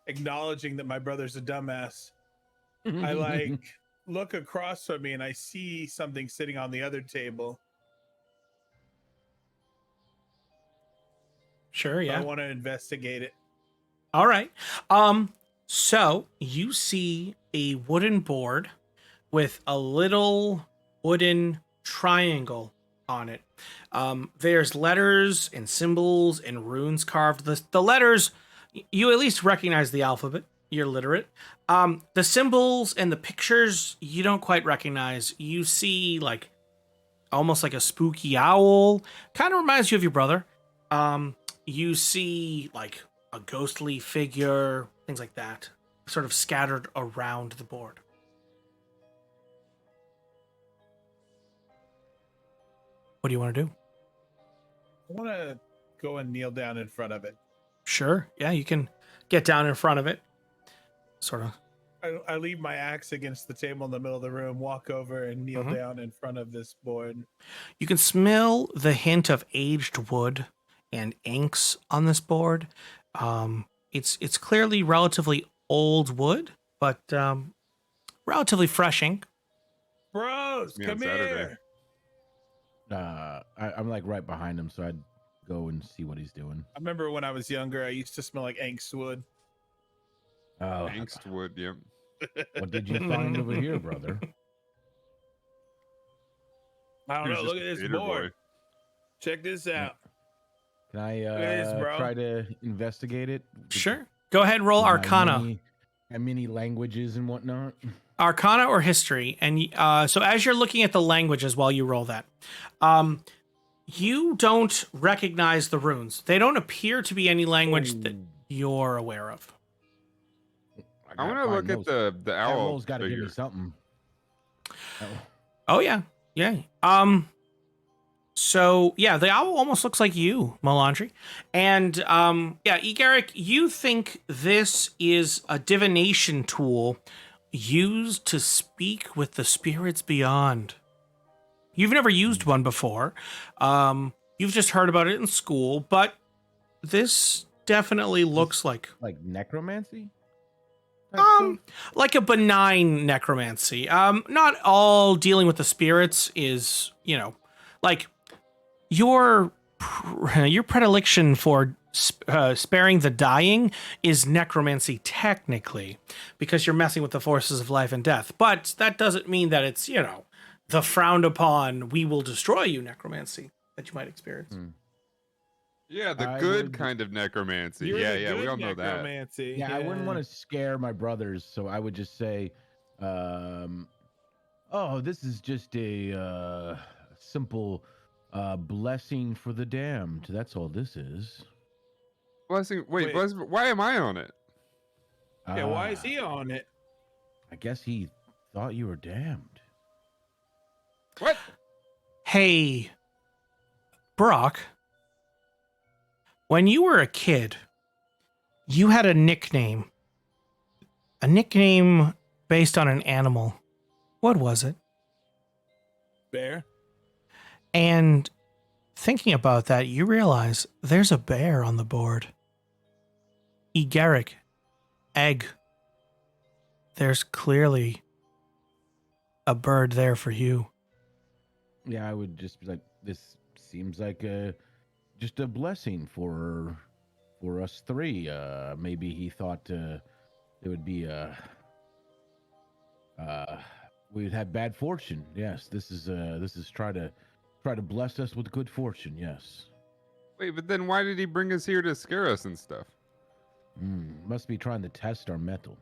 acknowledging that my brother's a dumbass, I like look across from me and I see something sitting on the other table. Sure, I yeah. want to investigate it. All right. So you see a wooden board with a little wooden triangle on it. There's letters and symbols and runes carved. The letters, you at least recognize the alphabet. You're literate. The symbols and the pictures, you don't quite recognize. You see like almost like a spooky owl. Kind of reminds you of your brother. You see like a ghostly figure, things like that, sort of scattered around the board. What do you want to do? I want to go and kneel down in front of it. Sure. Yeah, you can get down in front of it. Sort of. I leave my axe against the table in the middle of the room, walk over and kneel down in front of this board. You can smell the hint of aged wood and inks on this board. It's clearly relatively old wood, but relatively fresh ink. Bros, Me on come Saturday. here. I'm like right behind him, so I'd go and see what he's doing. I remember when I was younger, I used to smell like angst wood. Oh, Angstwood, yep. what did you find over here, brother? I don't He was know. just Look a at this theater board. boy. Check this out. Can I at this, bro. try to investigate it? Sure. Go ahead and roll With my Arcana. many languages and whatnot. Arcana or history. And so as you're looking at the languages while you roll that, you don't recognize the runes. They don't appear to be any language that you're aware of. I want to look at the That owl roll's got to give me figure. something. Oh yeah. Yeah. So yeah, the owl almost looks like you, Milondry. And yeah, Egerick, you think this is a divination tool used to speak with the spirits beyond. You've never used one before. You've just heard about it in school, but this definitely looks like necromancy. Type stuff? like a benign necromancy. Not all dealing with the spirits is, like your predilection for sparing the dying is necromancy technically, because you're messing with the forces of life and death. But that doesn't mean that it's, the frowned upon, we will destroy you necromancy that you might experience. Yeah, the I good would- kind of necromancy. You're the Yeah, we good all know that. necromancy. Yeah, I wouldn't want to scare my brothers, so I would just say, "Oh, this is just a simple blessing for the damned. That's all this is." Blessing. Wait, Wait. bless, why am I on it? Yeah, why is Ah, he on it? I guess he thought you were damned. What? Hey, Brock, when you were a kid, you had a nickname based on an animal. What was it? Bear? And thinking about that, you realize there's a bear on the board. Egerick, egg. There's clearly a bird there for you. Yeah, I would just be like, "This seems like just a blessing for us three." Maybe he thought it would be we'd have bad fortune. Yes, this is try to bless us with good fortune. Yes. Wait, but then why did he bring us here to scare us and stuff? Must be trying to test our metal.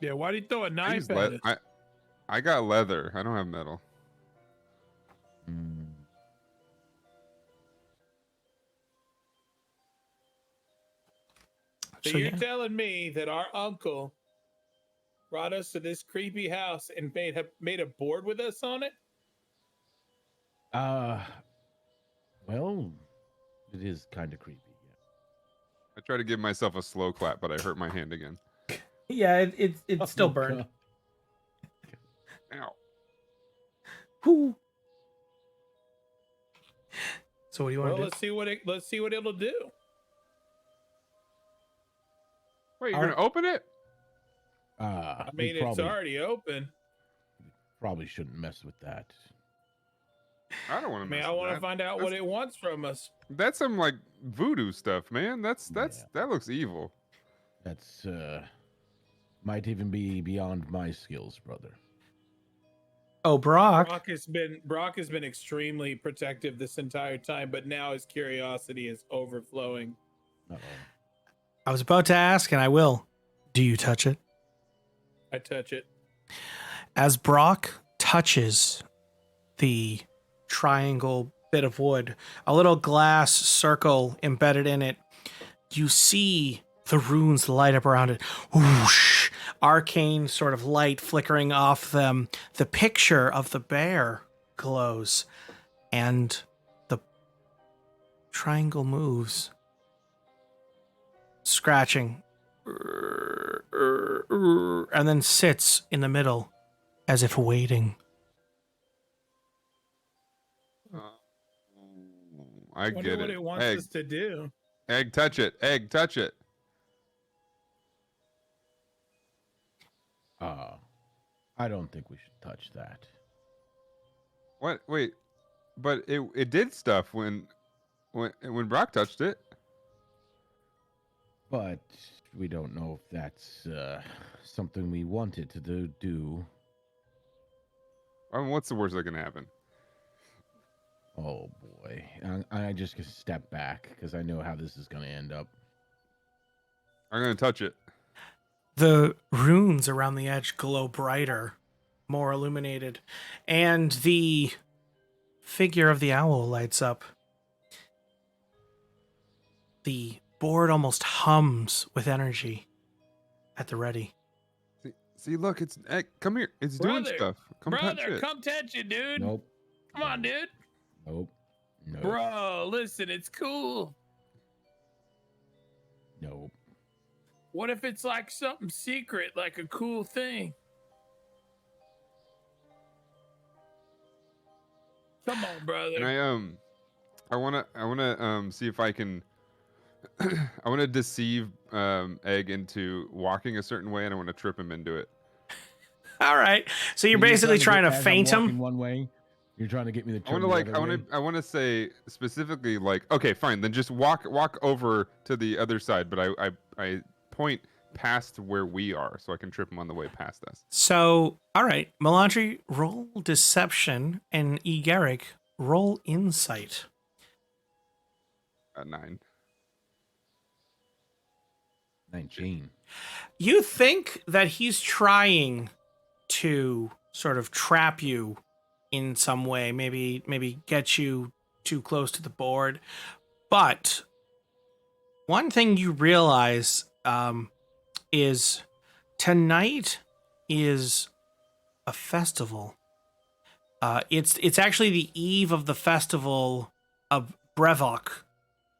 Yeah, why did he throw a I, knife use at le- us? I got leather. I don't have metal. So you're telling me that our uncle brought us to this creepy house and made a board with us on it? Well, it is kind of creepy. Yeah. I try to give myself a slow clap, but I hurt my hand again. Yeah, it's still burned. God. Ow. Whoo. So what do you want to do? Let's see what it'll do. Wait, you're gonna open it? I mean, it's already open. Probably shouldn't mess with that. I don't want to. I want to find out what it wants from us. That's some like voodoo stuff, man. That looks evil. That's might even be beyond my skills, brother. Oh, Brock. Brock has been extremely protective this entire time, but now his curiosity is overflowing. Uh-oh. I was about to ask, and I will. Do you touch it? I touch it. As Brock touches the triangle bit of wood, a little glass circle embedded in it, you see the runes light up around it. Whoosh! Arcane sort of light flickering off them. The picture of the bear glows, and the triangle moves, scratching, and then sits in the middle as if waiting. I get it. What it wants us to do. Egg, touch it. Egg, touch it. I don't think we should touch that. What? Wait, but it did stuff when Brock touched it. But we don't know if that's something we wanted to do. I mean, what's the worst that can happen? Oh boy, I just gonna step back because I know how this is gonna end up. I'm gonna touch it. The runes around the edge glow brighter, more illuminated, and the figure of the owl lights up. The board almost hums with energy at the ready. See, look, it's egg. Come here. It's doing stuff. Come touch it. Come touch it, dude. Nope. Come on, dude. Nope. No. Bro, listen, it's cool. Nope. What if it's like something secret, like a cool thing? Come on, brother. And I wanna see if I can. I want to deceive Egg into walking a certain way, and I want to trip him into it. All right. So you're basically trying to feint him. One way. You're trying to get me to turn. I want to say specifically like, okay, fine, then just walk over to the other side, but I point past where we are so I can trip him on the way past us. So, all right, Milondry, roll deception, and Egerick, roll insight. 9. 19. You think that he's trying to sort of trap you in some way, maybe get you too close to the board. But one thing you realize is tonight is a festival. It's actually the eve of the festival of Brevok,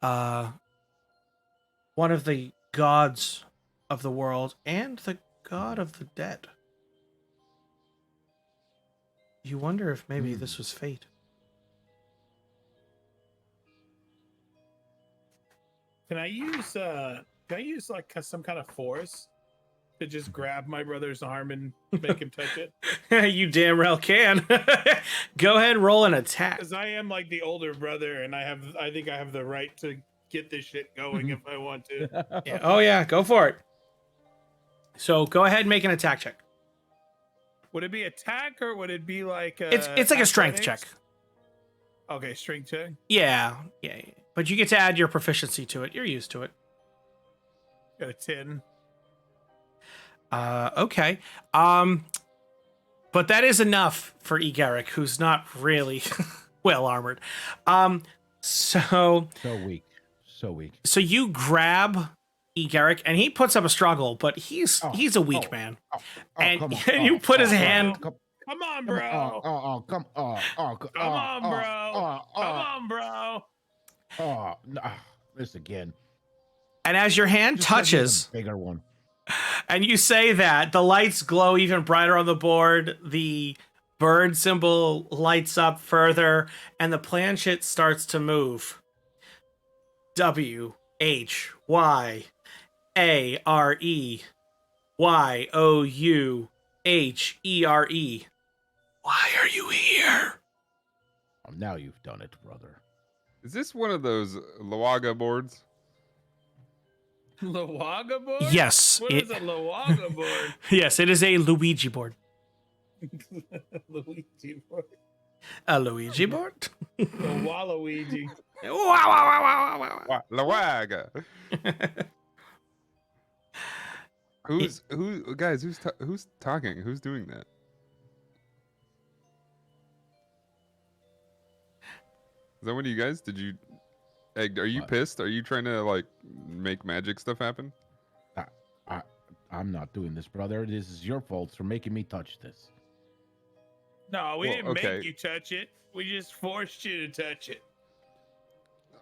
one of the gods of the world and the god of the dead. You wonder if maybe this was fate. Can I use like some kind of force to just grab my brother's arm and make him touch it? You damn well can. Go ahead, roll an attack. Because I am like the older brother, and I think I have the right to get this shit going if I want to. Yeah. Oh yeah, go for it. So go ahead and make an attack check. Would it be attack or would it be like it's like a strength check. Okay, strength check. Yeah. But you get to add your proficiency to it. You're used to it. Got a 10. Okay. But that is enough for Egerick, who's not really well armored. So weak. So weak. So you grab Egerick, and he puts up a struggle, but he's a weak man. And come on. you put his hand. Come on, bro. Come on, bro. Come on, bro. This again. And as your hand Just touches, a bigger one. and you say that, the lights glow even brighter on the board. The bird symbol lights up further, and the planchette starts to move. WHYAREYOUHERE. Why are you here? Now you've done it, brother. Is this one of those Lawaga boards? Lawaga board? Yes. What is a Lawaga board? Yes, it is a Luigi board. Luigi board. A Luigi board? A Waluigi. Wow. Lawaga. Who's talking? Who's doing that? Is that one of you guys? Did you, Egg? Are you pissed? Are you trying to like make magic stuff happen? I'm not doing this, brother. This is your fault for making me touch this. No, we didn't make you touch it. We just forced you to touch it.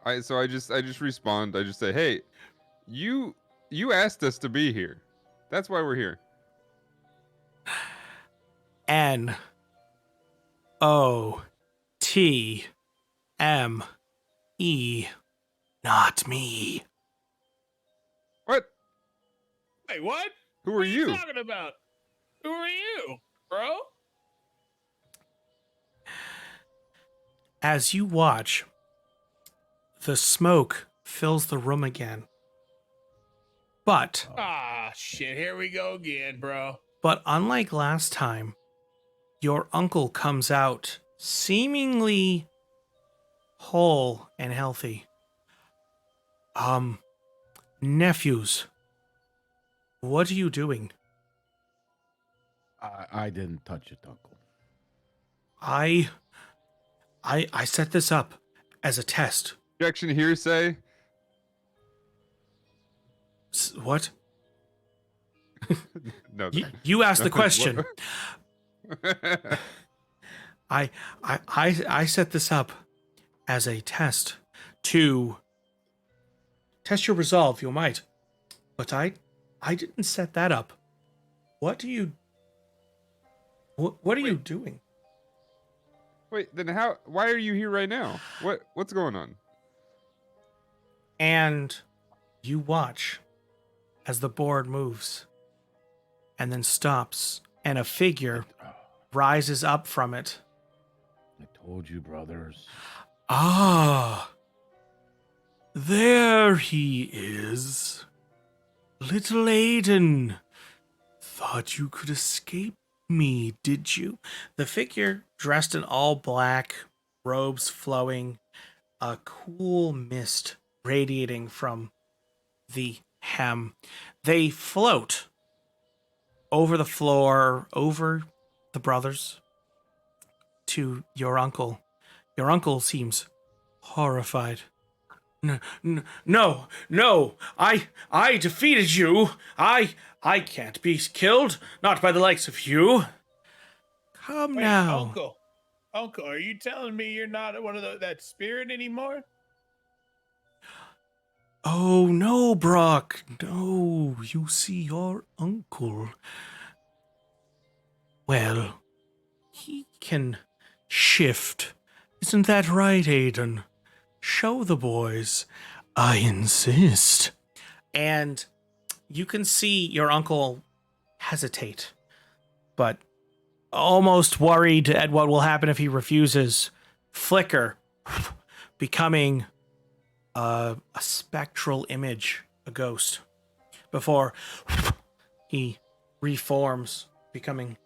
I just respond. I just say, hey, you asked us to be here. That's why we're here. NOTME, not me. What? Wait, what? Who are you? What are you talking about? Who are you, bro? As you watch, the smoke fills the room again. But shit, here we go again, bro. But unlike last time, your uncle comes out seemingly whole and healthy. Nephews, what are you doing? I didn't touch it, Uncle. I set this up as a test. Objection, hearsay. What? No. You asked the question. I set this up as a test to test your resolve, you might. But I didn't set that up. What are you doing? Wait, then why are you here right now? What's going on? And you watch as the board moves and then stops, and a figure rises up from it. I told you, brothers. Ah, there he is. Little Aiden. Thought you could escape me, did you? The figure, dressed in all black, robes flowing, a cool mist radiating from the hem. They float over the floor, over the brothers, to your uncle. Your uncle seems horrified. No, I defeated you. I can't be killed, not by the likes of you. Come Wait, now. Uncle, are you telling me you're not one of that spirit anymore? Oh, no, Brock. No, you see your uncle. Well, he can shift. Isn't that right, Aiden? Show the boys. I insist. And you can see your uncle hesitate, but almost worried at what will happen if he refuses. Flicker, becoming a spectral image, a ghost, before he reforms, becoming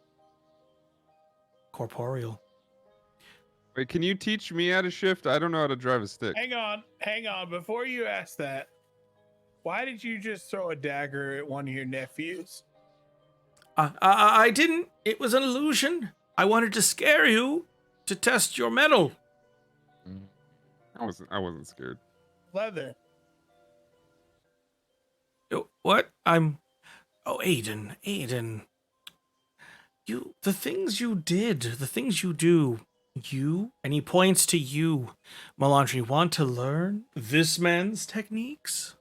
corporeal. Wait, can you teach me how to shift? I don't know how to drive a stick. Hang on. Before you ask that, why did you just throw a dagger at one of your nephews? I didn't. It was an illusion. I wanted to scare you to test your mettle. I wasn't scared. Leather. What? Oh, Aiden. The things you did, the things you do, and he points to you, Milondry, want to learn this man's techniques?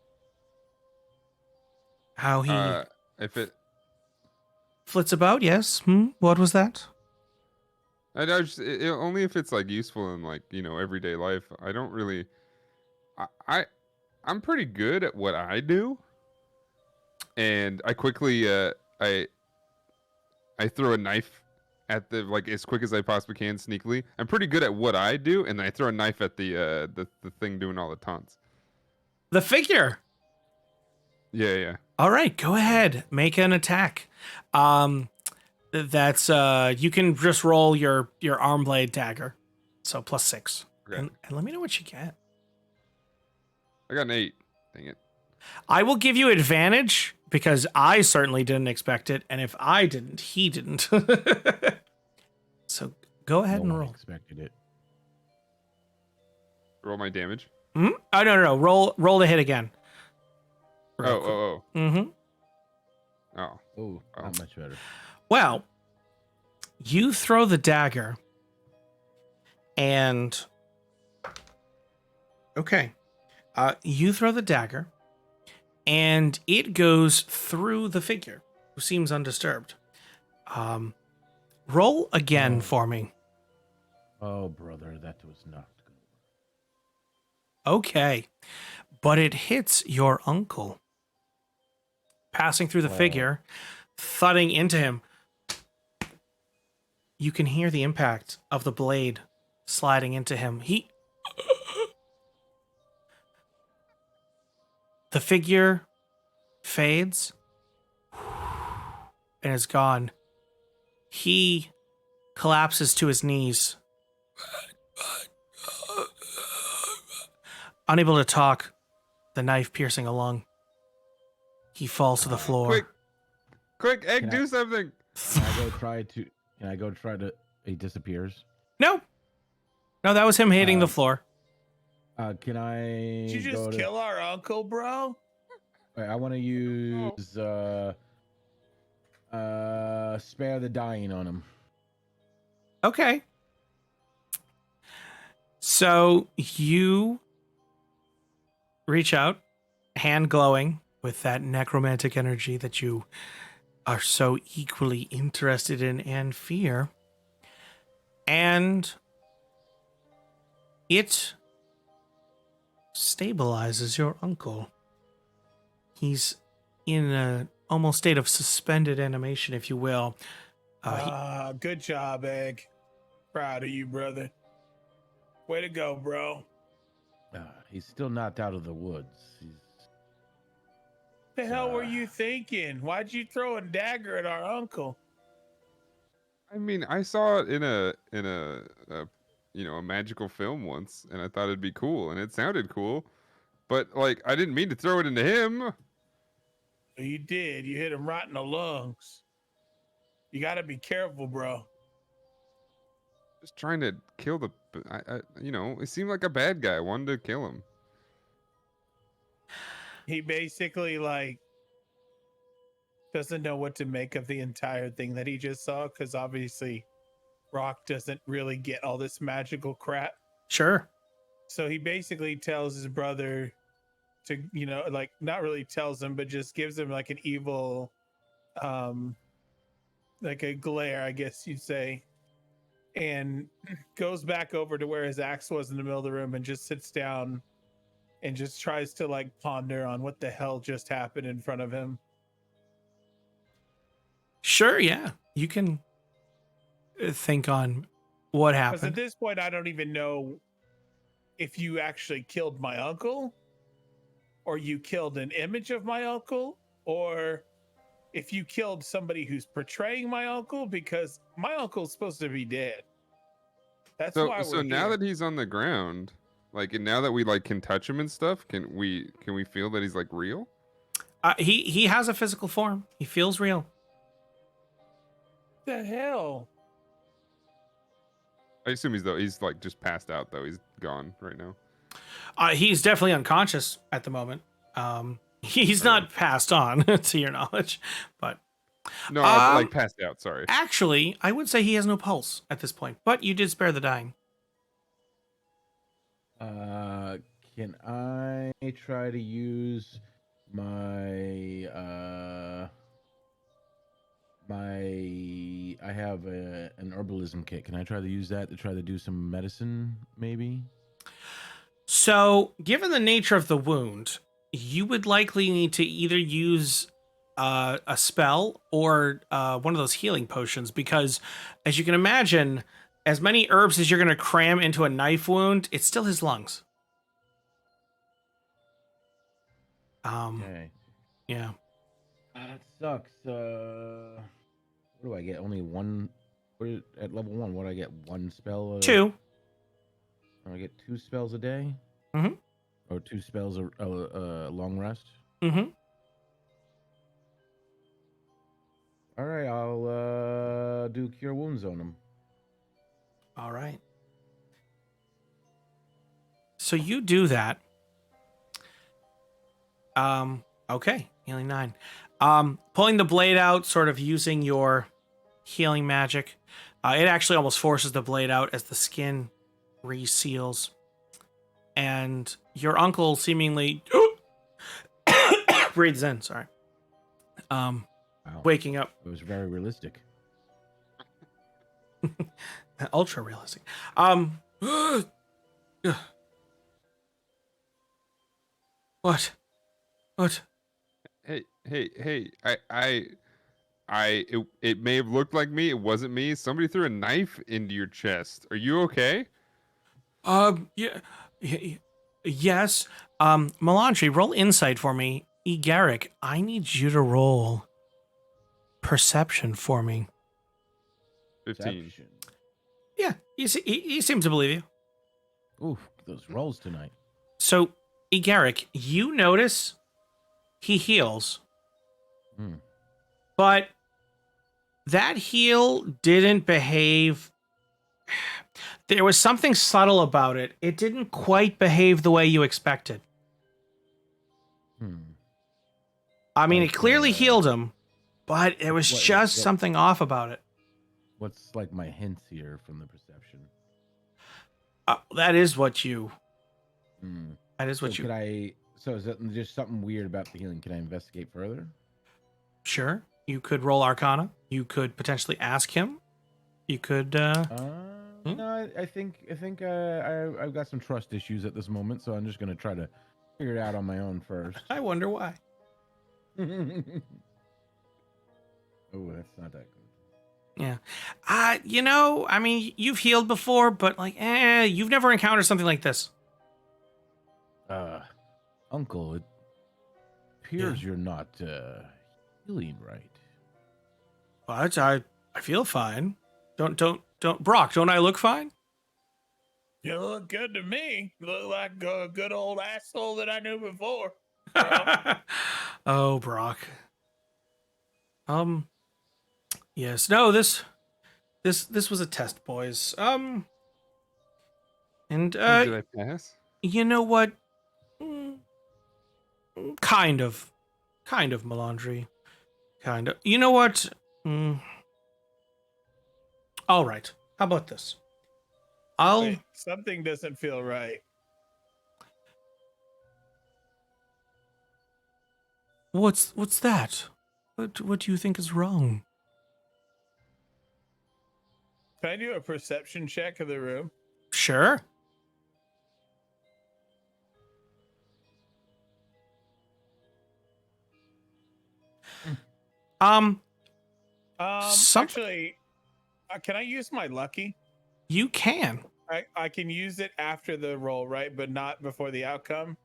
How he If it, flits about, yes. What was that? I know, only if it's like useful in like everyday life. I don't really. I'm pretty good at what I do, and I quickly I throw a knife at the like as quick as I possibly can sneakily. I'm pretty good at what I do, and then I throw a knife at the thing doing all the taunts. The figure. Yeah. All right, go ahead. Make an attack. That's you can just roll your arm blade dagger. So +6. Okay. And let me know what you get. I got an 8. Dang it. I will give you advantage because I certainly didn't expect it, and if I didn't, he didn't. So go ahead and No one roll. expected it. Roll my damage. Oh no. Roll the hit again. Oh. Mm-hmm. Oh. Oh, not much better. Well, you throw the dagger, and you throw the dagger, and it goes through the figure, who seems undisturbed. Roll again for me. Oh, brother, that was not good. Okay, but it hits your uncle, passing through the figure, thudding into him. You can hear the impact of the blade sliding into him. The figure fades and is gone. He collapses to his knees, unable to talk, the knife piercing a lung. He falls to the floor. Quick, Egg, do something. Can I go try to? He disappears. No, that was him hitting the floor. Can I? Did you just kill our uncle, bro? Wait, I want to use spare the dying on him. Okay. So you reach out, hand glowing with that necromantic energy that you are so equally interested in and fear. And it stabilizes your uncle. He's in a almost state of suspended animation, if you will. Good job, Egg. Proud of you, brother. Way to go, bro. He's still knocked out of the woods. The hell were you thinking? Why'd you throw a dagger at our uncle? I mean, I saw it in a a magical film once, and I thought it'd be cool, and it sounded cool, but like I didn't mean to throw it into him. You did. You hit him right in the lungs. You got to be careful, bro. Just trying to kill the. It seemed like a bad guy. I wanted to kill him. He basically doesn't know what to make of the entire thing that he just saw, because obviously Rock doesn't really get all this magical crap. Sure. So he basically tells his brother to, not really tells him, but just gives him like an evil, like a glare, I guess you'd say, and goes back over to where his axe was in the middle of the room and just sits down and just tries to ponder on what the hell just happened in front of him. Sure, yeah. You can think on what happened. Because at this point, I don't even know if you actually killed my uncle, or you killed an image of my uncle, or if you killed somebody who's portraying my uncle, because my uncle's supposed to be dead. That's why we're so now here. that he's on the ground, and now that we can touch him and stuff, can we feel that he's real? He has a physical form. He feels real. The hell? I assume he's just passed out though. He's gone right now. He's definitely unconscious at the moment. He's not passed on to your knowledge, but No, like passed out. Sorry. actually, I would say he has no pulse at this point. But you did spare the dying. Can I try to use my I have an herbalism kit. Can I try to use that to try to do some medicine, maybe? So, given the nature of the wound, you would likely need to either use a spell or one of those healing potions, because, as you can imagine, as many herbs as you're going to cram into a knife wound, it's still his lungs. Okay. Yeah. That sucks. What do I get? Only one. At level 1, what do I get? One spell? 2. I get 2 spells a day? Mhm. Or 2 spells a long rest? Mm-hmm. All right, I'll do Cure Wounds on him. All right. So you do that. Okay, healing 9. Pulling the blade out, sort of using your healing magic. It actually almost forces the blade out as the skin reseals. And your uncle seemingly breathes in, sorry. Wow. Waking up. It was very realistic. Ultra realistic. What? Hey. It may have looked like me. It wasn't me. Somebody threw a knife into your chest. Are you okay? Yeah. Yes. Milondry, roll insight for me. Egerick, I need you to roll perception for me. 15. Perception. Yeah, he seems to believe you. Oof, those rolls tonight. So, Egerick, you notice he heals, but that heal didn't behave. There was something subtle about it. It didn't quite behave the way you expected. I mean, it clearly healed him, but there was just something off about it. What's like my hints here from the perception? That is what you. That is So what you. could I? So is that just something weird about the healing? Can I investigate further? Sure. You could roll Arcana. You could potentially ask him. You could. No, I think I've got some trust issues at this moment, so I'm just gonna try to figure it out on my own first. I wonder why. Oh, that's not that good. Yeah. I mean, you've healed before, but like, you've never encountered something like this. Uncle, it appears you're not healing right. But I feel fine. Don't, Brock, don't I look fine? You look good to me. You look like a good old asshole that I knew before. Oh, Brock. Yes. No, this was a test, boys. And Did I pass? you know what? Kind of, Milondry. Kind of. You know what? All right. How about this? Wait, something doesn't feel right. What's that? What do you think is wrong? Can I do a perception check of the room? Sure. Actually, can I use my lucky? You can. I can use it after the roll, right? But not before the outcome.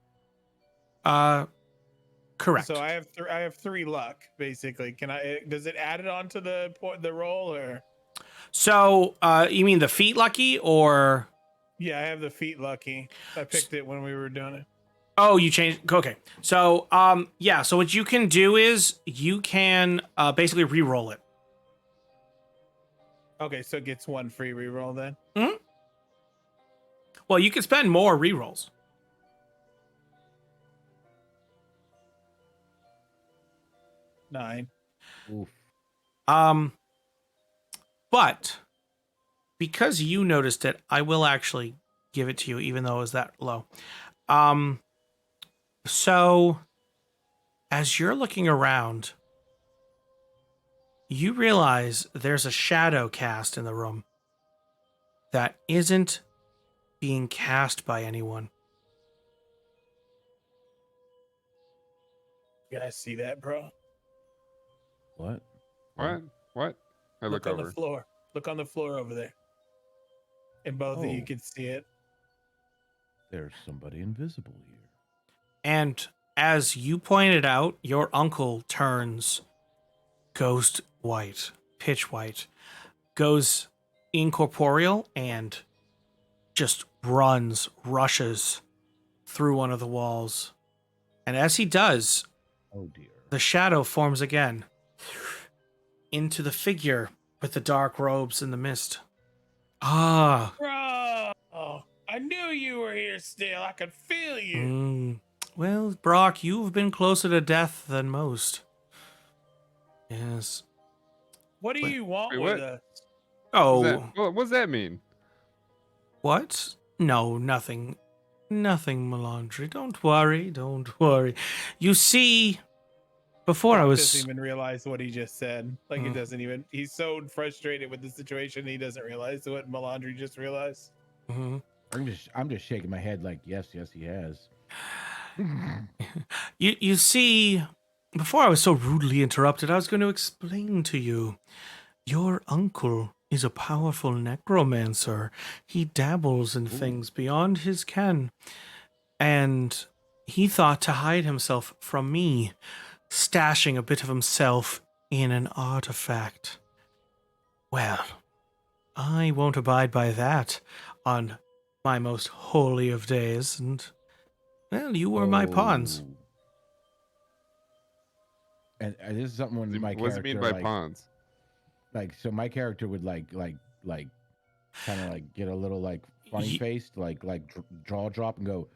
Correct. So I have 3 luck basically. Can I? Does it add it onto the roll or? So, you mean the feet lucky or? Yeah, I have the feet lucky. I picked it when we were doing it. Oh, you changed. Okay. So, yeah. So what you can do is you can basically re-roll it. Okay, so it gets 1 free reroll then. Well, you can spend more re-rolls. 9. Oof. But because you noticed it, I will actually give it to you, even though it was that low. So as you're looking around, you realize there's a shadow cast in the room that isn't being cast by anyone. You guys see that, bro? What? What? I look on over. the floor. Look on the floor over there. And both of you Oh. can see it. There's somebody invisible here. And as you pointed out, your uncle turns ghost white, pitch white, goes incorporeal, and just rushes through one of the walls. And as he does, Oh dear. the shadow forms again into the figure with the dark robes and the mist. Ah. Bro! I knew you were here still. I could feel you. Well, Brock, you've been closer to death than most. Yes. What do you want Wait, with what? us? Oh, What's that mean? what? No, nothing. Nothing, Milondry. Don't worry. You see, before I Brock was... doesn't even realize what he just said. Like, it doesn't even... He's so frustrated with the situation, he doesn't realize what Milondry just realized. Mhm. I'm just shaking my head like, yes, he has. You see, before I was so rudely interrupted, I was going to explain to you. Your uncle is a powerful necromancer. He dabbles in things beyond his ken. And he thought to hide himself from me, stashing a bit of himself in an artifact. Well, I won't abide by that on my most holy of days, and, well, you were my pawns. Oh. And this is something when my What does it mean character by pawns? so my character would like kind of like get a little like funny faced, like jaw drop and go,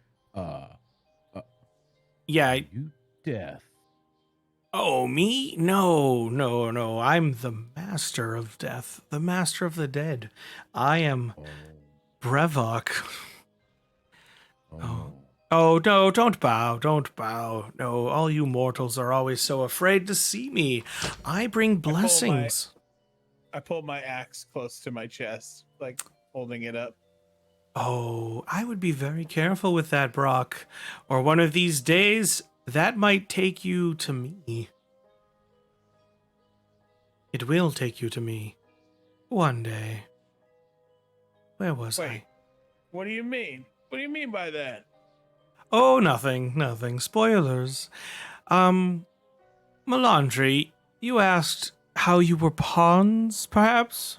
Yeah. you death. Oh, me? No. I'm the master of death, the master of the dead. I am Brevok. Oh. Oh, no, don't bow. No, all you mortals are always so afraid to see me. I bring blessings. I pulled my axe close to my chest, like holding it up. Oh, I would be very careful with that, Brock. Or one of these days, that might take you to me. It will take you to me. One day. Where was I? What do you mean? What do you mean by that? Oh, nothing. Spoilers. Milondry, you asked how you were pawns, perhaps?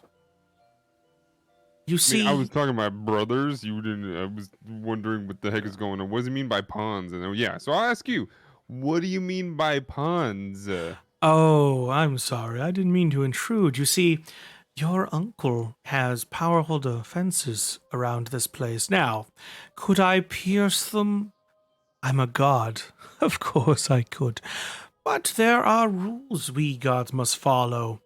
You see... I was talking about brothers. You didn't. I was wondering what the heck is going on. What does he mean by pawns? And yeah, so I'll ask you, what do you mean by pawns? Oh, I'm sorry. I didn't mean to intrude. You see, your uncle has powerful defenses around this place. Now, could I pierce them? I'm a god. Of course I could. But there are rules we gods must follow.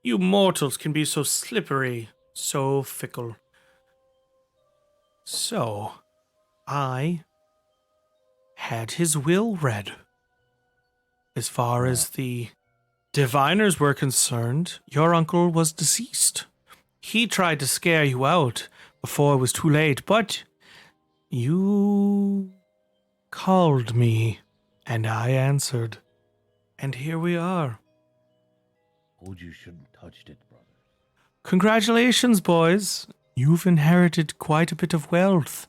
You mortals can be so slippery, so fickle. So, I had his will read. As far as the diviners were concerned, your uncle was deceased. He tried to scare you out before it was too late, but you called me, and I answered. And here we are. Told you shouldn't touched it, brother. Congratulations, boys. You've inherited quite a bit of wealth.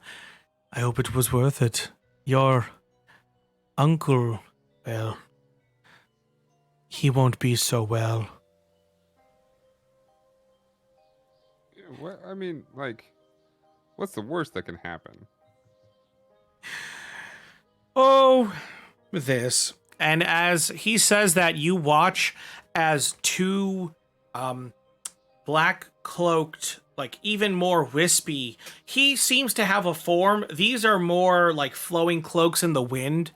I hope it was worth it. Your uncle, well, he won't be so well. What? I mean, like, what's the worst that can happen? Oh, this. And as he says that, you watch as two black cloaked, like even more wispy. He seems to have a form. These are more like flowing cloaks in the wind,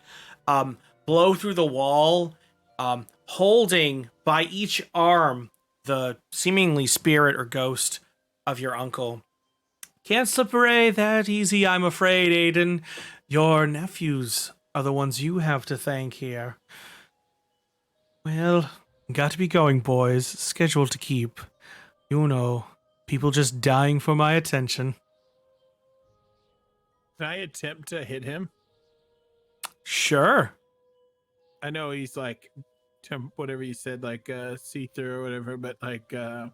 blow through the wall holding by each arm the seemingly spirit or ghost of your uncle. Can't slip away that easy, I'm afraid, Aiden. Your nephews are the ones you have to thank here. Well, got to be going, boys. Schedule to keep. You know, people just dying for my attention. Can I attempt to hit him? Sure. I know he's like, whatever you said, like see-through or whatever, but like, I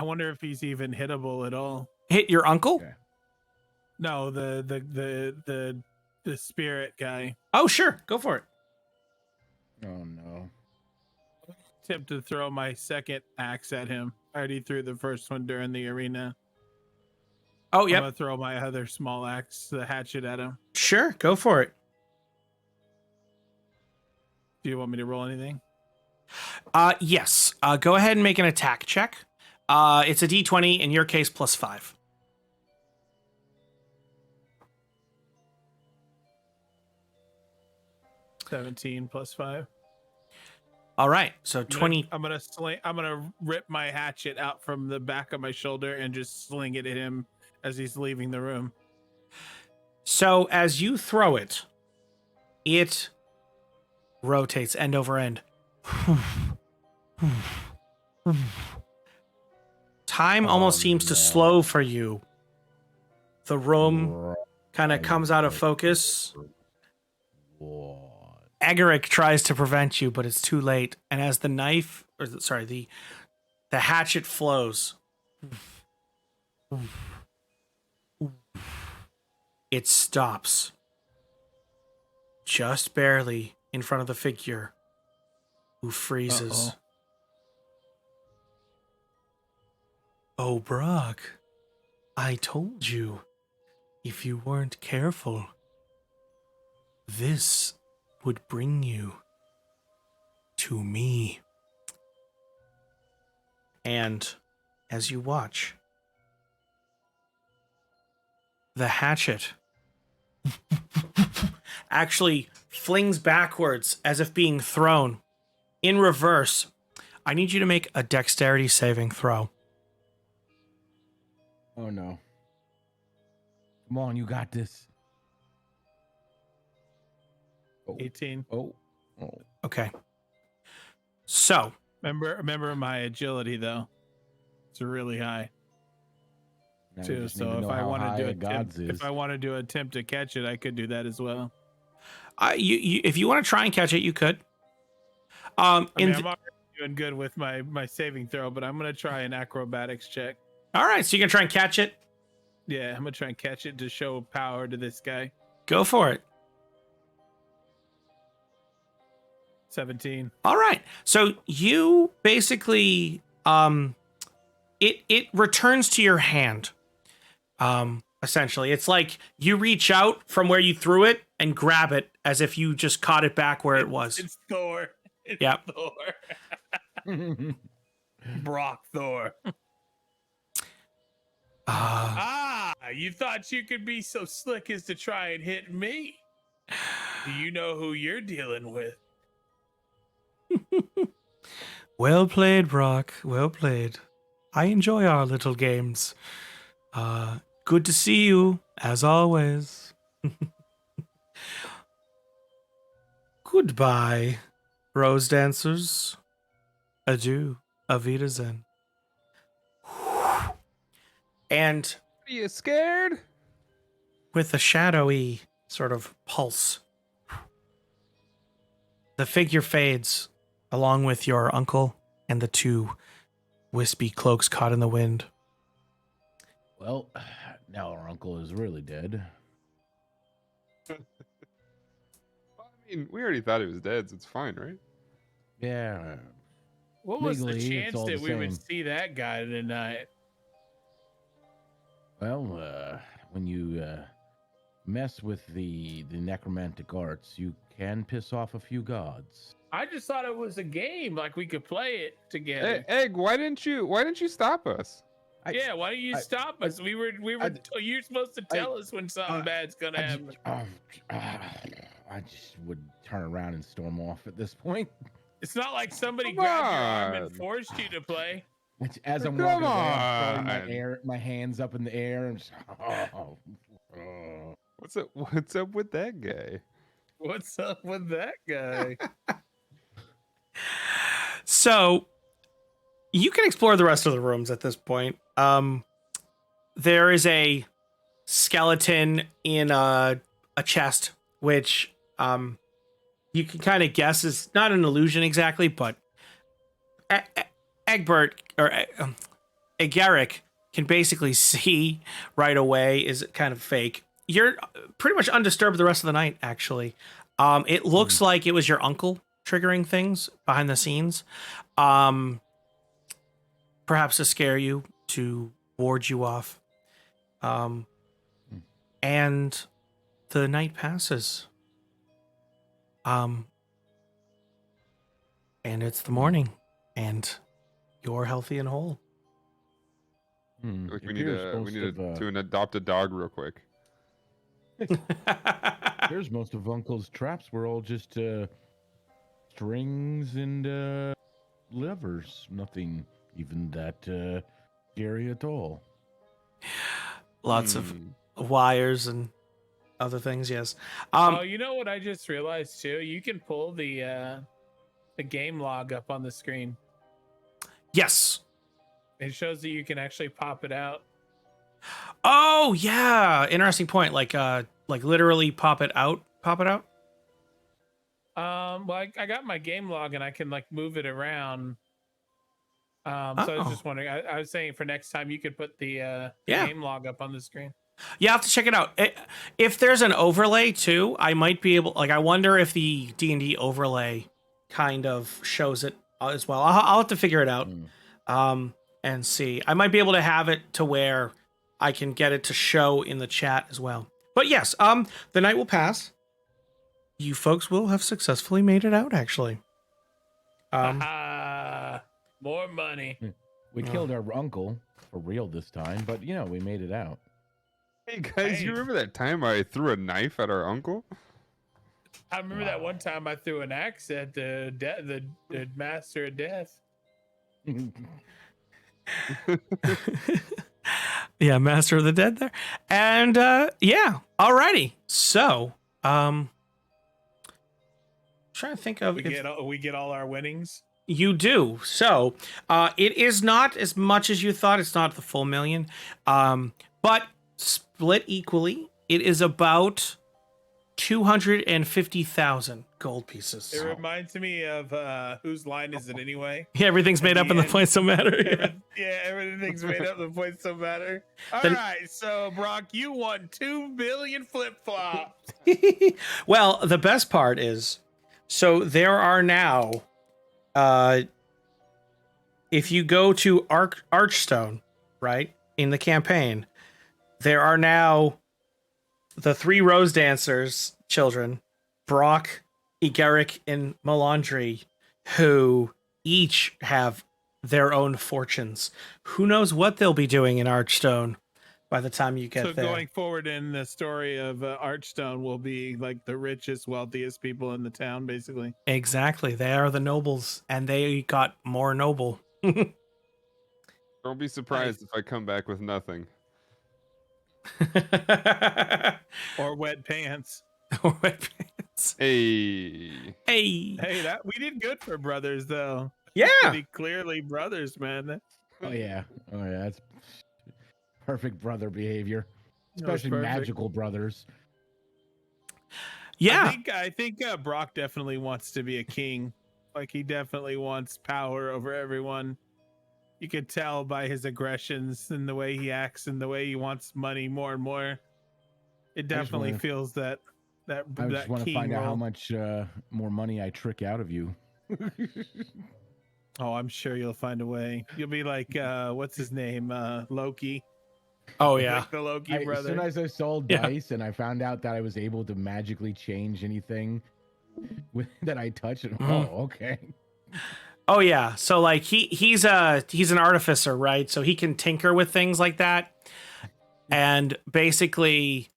wonder if he's even hittable at all. Hit your uncle? Okay. No, the spirit guy. Oh, sure. Go for it. Oh no. Attempt to throw my second axe at him. I already threw the first one during the arena. Oh, I'm yep. gonna throw my other small axe, the hatchet, at him. Sure. Go for it. Do you want me to roll anything? Yes. Go ahead and make an attack check. It's a d20, in your case, +5. $17 + 5. All right. So 20. I'm gonna rip my hatchet out from the back of my shoulder and just sling it at him as he's leaving the room. So as you throw it, it rotates end over end. Time almost seems to slow for you. The room kind of comes out of focus. What? Egerick tries to prevent you, but it's too late. And as the knife, or sorry, the hatchet flows, it stops just barely in front of the figure, who freezes. Uh-oh. Oh, Brock, I told you, if you weren't careful, this would bring you to me. And as you watch, the hatchet actually flings backwards as if being thrown in reverse. I need you to make a dexterity saving throw. Oh no. Come on, you got this. Oh. 18. Oh. Okay. So, Remember my agility though. It's really high Now you too. just need So to if know I how wanted high to a God's attempt, is. if I wanted to attempt to catch it, I could do that as well. if you want to try and catch it, you could. I'm already doing good with my saving throw, but I'm gonna try an acrobatics check. All right, so you can try and catch it. Yeah, I'm gonna try and catch it to show power to this guy. Go for it. 17. All right. So you basically it returns to your hand. Essentially. It's like you reach out from where you threw it and grab it as if you just caught it back where it was. It's Thor. It's Yep. Thor. Brock Thor. You thought you could be so slick as to try and hit me. Do you know who you're dealing with? Well played, Brock. Well played. I enjoy our little games. Good to see you, as always. Goodbye, Rosedancers. Adieu, Auf Wiedersehen. And Are you scared? with a shadowy sort of pulse, the figure fades along with your uncle and the two wispy cloaks caught in the wind. Well, now our uncle is really dead. I mean, we already thought he was dead, so it's fine, right? Yeah. What was Legally, the it's chance all that the we would same. see that guy tonight? Well, when you mess with the necromantic arts, you can piss off a few gods. I just thought it was a game, like we could play it together. Hey, Egg, why didn't you stop us? Yeah, why don't you stop us? You're supposed to tell us when something bad's gonna happen. I just would turn around and storm off at this point. It's not like somebody Come grabbed your arm on. and forced you to play. As I'm Come walking away, I'm on. throwing my hands up in the air and just, What's up with that guy? What's up with that guy? So you can explore the rest of the rooms at this point. There is a skeleton in a chest, which you can kind of guess is not an illusion exactly, but Egbert or Egerick can basically see right away is kind of fake. You're pretty much undisturbed the rest of the night, actually. It looks like it was your uncle triggering things behind the scenes. Perhaps to scare you, to ward you off. And the night passes. And it's the morning, and you're healthy and whole. Like we need to adopt a dog real quick. Here's most of Uncle's traps were all just strings and levers. Nothing even that scary at all. Lots of wires and other things, yes. Oh, you know what I just realized too? You can pull the game log up on the screen. Yes. It shows that you can actually pop it out. Oh yeah, interesting point. Like literally pop it out. Well, I got my game log and I can like move it around. So I was just wondering. I was saying for next time you could put the game log up on the screen. You have to check it out. If there's an overlay too, I might be able. Like, I wonder if the D&D overlay kind of shows it as well. I'll have to figure it out. And see. I might be able to have it to where I can get it to show in the chat as well. But yes, the night will pass. You folks will have successfully made it out, actually. More money. We killed our uncle for real this time, but you know, we made it out. Hey guys, you remember that time I threw a knife at our uncle? I remember that one time I threw an axe at the master of death. Yeah, Master of the Dead there. And yeah, alrighty. So, trying to think of we get all our winnings. You do. So, it is not as much as you thought. It's not the full million. But split equally, it is about 250,000 gold pieces. It reminds me of whose line is it anyway? Yeah, everything's made up and the points don't matter. Yeah, everything's made up. The points don't matter. All right, so Brock, you won 2 billion flip flops. Well, the best part is, so there are now, if you go to Archstone, right, in the campaign, there are now the 3 Rosedancers children, Brock, Egerick, and Milondry, who each have their own fortunes. Who knows what they'll be doing in Archstone by the time you get there. So going forward in the story of Archstone will be like the richest, wealthiest people in the town, basically. Exactly. They are the nobles, and they got more noble. Don't be surprised if I come back with nothing. Or wet pants. Or wet pants. Hey, that we did good for brothers, though. Yeah, pretty clearly brothers, man. Oh yeah, that's perfect brother behavior, especially magical brothers. Yeah, I think Brock definitely wants to be a king. Like, he definitely wants power over everyone. You could tell by his aggressions and the way he acts and the way he wants money more and more. It definitely feels that I just want to find out how much more money I trick out of you. Oh, I'm sure you'll find a way. You'll be like, what's his name? Loki. Oh yeah, like the Loki brother. As soon as I sold dice and I found out that I was able to magically change anything that I touched, oh, okay. Oh yeah, so like he's an artificer, right? So he can tinker with things like that, and basically,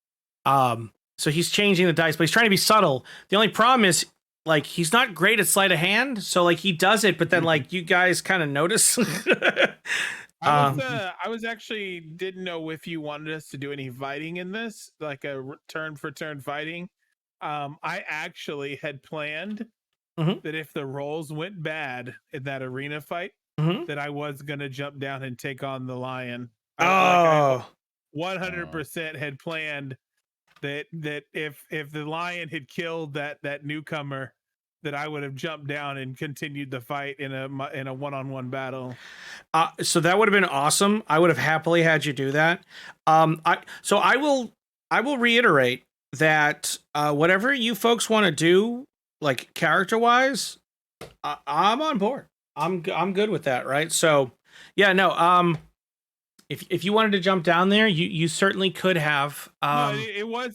So he's changing the dice, but he's trying to be subtle. The only problem is, like, he's not great at sleight of hand. So, like, he does it, but then, like, you guys kind of notice. I was actually didn't know if you wanted us to do any fighting in this, like a turn for turn fighting. I actually had planned that if the rolls went bad in that arena fight, that I was gonna jump down and take on the lion. I 100% had planned that if the lion had killed that newcomer, that I would have jumped down and continued the fight in a one-on-one battle. So that would have been awesome. I would have happily had you do that. I will reiterate that whatever you folks want to do, like character wise, I'm on board. I'm good with that, right? So yeah, no. If you wanted to jump down there, you certainly could have. No,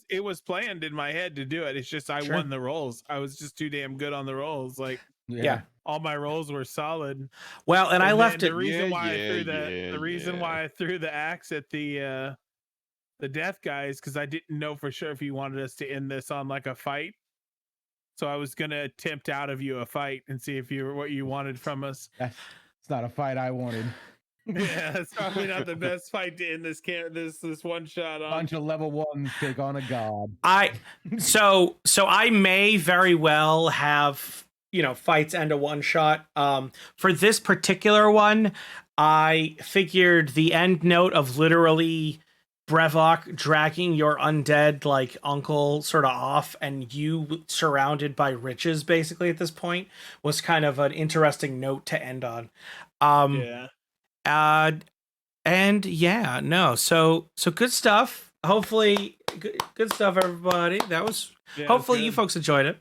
it was planned in my head to do it. It's just I won the rolls. I was just too damn good on the rolls. Like yeah. All my rolls were solid. Well, and I left it. The reason why I threw the axe at the death guys, because I didn't know for sure if you wanted us to end this on like a fight. So I was gonna attempt out of you a fight and see if what you wanted from us. It's not a fight I wanted. Yeah, it's probably not the best fight to end this one shot on. Bunch of level 1s take on a god. So I may very well have, fights end a one shot. For this particular one, I figured the end note of literally Brevok dragging your undead like uncle sort of off and you surrounded by riches basically at this point was kind of an interesting note to end on. And yeah, no, so good stuff. Hopefully good stuff, everybody. That was hopefully you folks enjoyed it.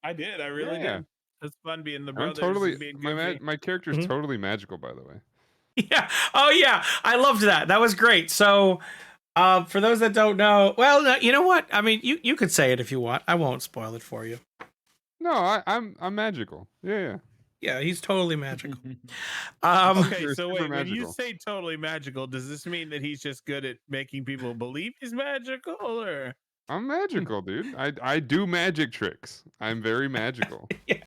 I did. I really did. It's fun being the brothers. My character's totally magical, by the way. Yeah. Oh yeah. I loved that. That was great. So for those that don't know, well, no, you know what? I mean, you could say it if you want. I won't spoil it for you. No, I'm magical. Yeah. Yeah, he's totally magical. Okay, so wait, when you say totally magical, does this mean that he's just good at making people believe he's magical, or? I'm magical, dude. I do magic tricks. I'm very magical. Yeah.